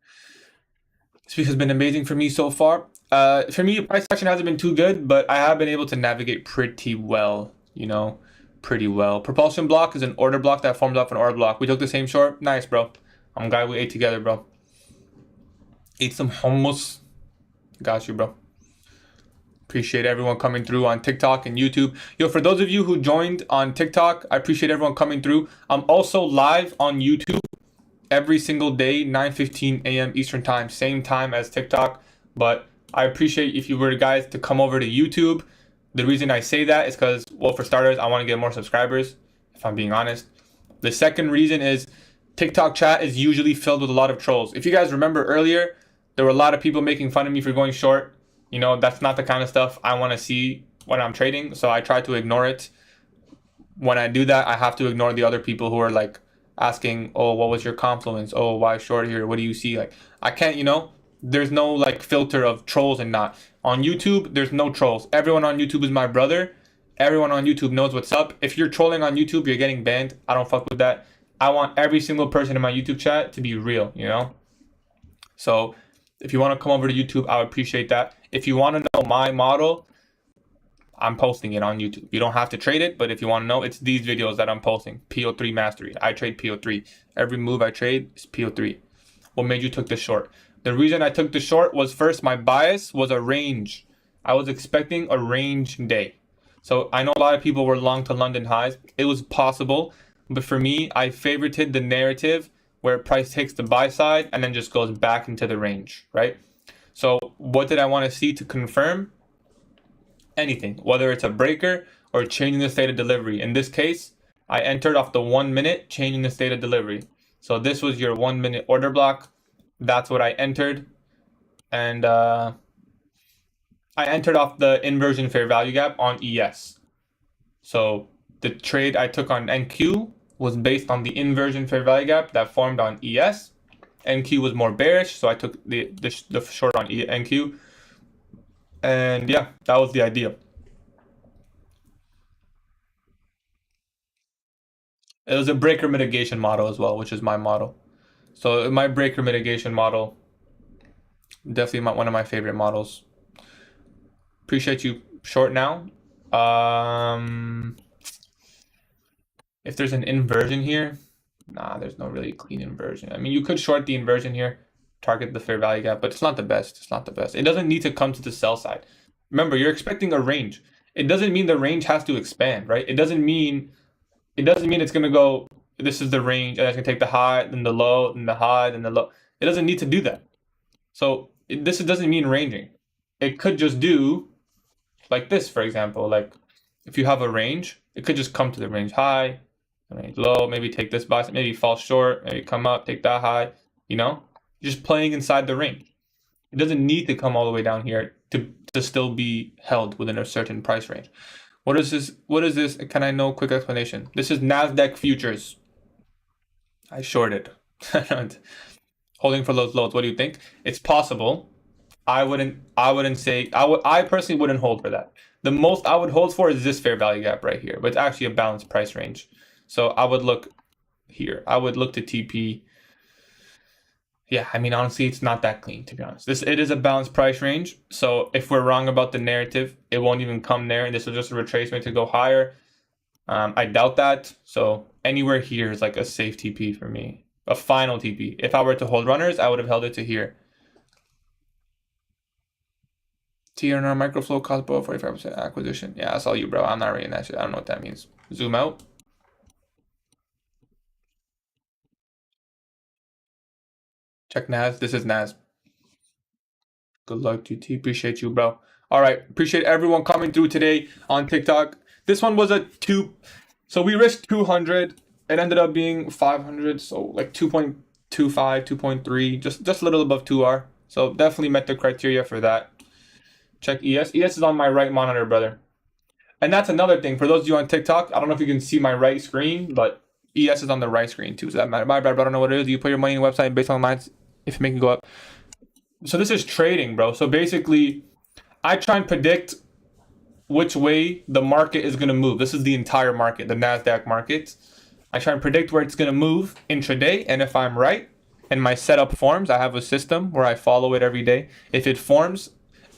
This week has been amazing for me so far. For me, price action hasn't been too good, but I have been able to navigate pretty well, you know, pretty well. Propulsion block is an order block that forms off an order block. We took the same short. Nice, bro. I'm glad we ate together, bro. Ate some hummus. Got you, bro. Appreciate everyone coming through on TikTok and YouTube. Yo, for those of you who joined on TikTok, I appreciate everyone coming through. I'm also live on YouTube every single day, 9:15 a.m. Eastern time, same time as TikTok. But I appreciate if you were guys to come over to YouTube, The reason I say that is because, well, for starters, I want to get more subscribers, if I'm being honest. The second reason is TikTok chat is usually filled with a lot of trolls. If you guys remember earlier, there were a lot of people making fun of me for going short. You know, that's not the kind of stuff I want to see when I'm trading, so I try to ignore it. When I do that, I have to ignore the other people who are like asking, "Oh, what was your confluence? Oh, why short here? What do you see?" Like, I can't, there's no like filter of trolls and not. On YouTube, there's no trolls. Everyone on YouTube is my brother. Everyone on YouTube knows what's up. If you're trolling on YouTube, you're getting banned. I don't fuck with that. I want every single person in my YouTube chat to be real, So if you want to come over to YouTube, I would appreciate that. If you want to know my model, I'm posting it on YouTube. You don't have to trade it, but if you want to know, it's these videos that I'm posting. PO3 mastery. I trade PO3. Every move I trade is PO3. What made you took the short? The reason I took the short was, first, my bias was a range. I was expecting a range day. So I know a lot of people were long to London highs. It was possible, but for me, I favorited the narrative where price takes the buy side and then just goes back into the range, right? So what did I want to see to confirm? Anything, whether it's a breaker or changing the state of delivery. In this case, I entered off the 1 minute, changing the state of delivery. So this was your 1 minute order block. That's what I entered. And I entered off the inversion fair value gap on ES. So the trade I took on NQ was based on the inversion fair value gap that formed on ES. NQ was more bearish, so I took the short on NQ. And yeah, that was the idea. It was a breaker mitigation model as well, which is my model. So my breaker mitigation model, definitely one of my favorite models. Appreciate you short now. If there's an inversion here, nah, there's no really clean inversion. I mean, you could short the inversion here, target the fair value gap, but it's not the best. It's not the best. It doesn't need to come to the sell side. Remember, you're expecting a range. It doesn't mean the range has to expand, right? It doesn't mean it's gonna go, this is the range, and it's gonna take the high, then the low, then the high, then the low. It doesn't need to do that. So this doesn't mean ranging. It could just do like this, for example. Like if you have a range, it could just come to the range high, range low, maybe take this buy, maybe fall short, maybe come up, take that high, just playing inside the range. It doesn't need to come all the way down here to still be held within a certain price range. What is this? What is this? Can I know quick explanation? This is NASDAQ futures. I shorted. Holding for those lows. What do you think? It's possible. I wouldn't say, I personally wouldn't hold for that. The most I would hold for is this fair value gap right here, but it's actually a balanced price range. So I would look here. I would look to TP. Yeah, I mean, honestly, it's not that clean, to be honest. It is a balanced price range. So if we're wrong about the narrative, it won't even come there, and this is just a retracement to go higher. I doubt that. So anywhere here is like a safe TP for me, a final TP. If I were to hold runners, I would have held it to here. TNR microflow cost below 45% acquisition. Yeah, that's all you, bro. I'm not reading that shit. I don't know what that means. Zoom out. Check NAS. This is NAS. Good luck, GT. Appreciate you, bro. All right. Appreciate everyone coming through today on TikTok. This one was a 2. So we risked 200. It ended up being 500. So like 2.25, 2.3, just a little above 2R. So definitely met the criteria for that. Check ES. ES is on my right monitor, brother. And that's another thing. For those of you on TikTok, I don't know if you can see my right screen, but ES is on the right screen too. So that matter. My bad, but I don't know what it is. You put your money in the website based on lines if you make it go up. So this is trading, bro. So basically, I try and predict which way the market is going to move. This is the entire market, the NASDAQ market. I try and predict where it's going to move intraday. And if I'm right and my setup forms, I have a system where I follow it every day. If it forms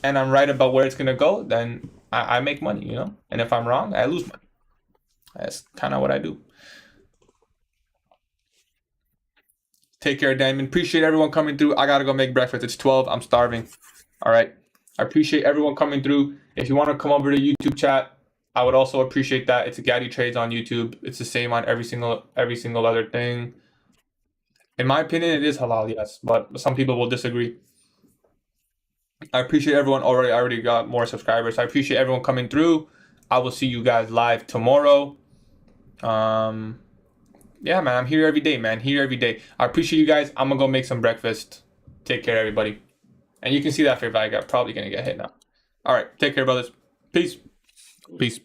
and I'm right about where it's going to go, then I make money, And if I'm wrong, I lose money. That's kind of what I do. Take care, Diamond. Appreciate everyone coming through. I got to go make breakfast. It's 12. I'm starving. All right. I appreciate everyone coming through. If you want to come over to YouTube chat, I would also appreciate that. It's a GatieTrades on YouTube. It's the same on every single other thing. In my opinion, it is halal, yes, but some people will disagree. I appreciate everyone already. I already got more subscribers. I appreciate everyone coming through. I will see you guys live tomorrow. Yeah, man, I'm here every day, man. Here every day. I appreciate you guys. I'm gonna go make some breakfast. Take care, everybody. And you can see that for if I got probably gonna get hit now. All right, take care, brothers. Peace. Peace.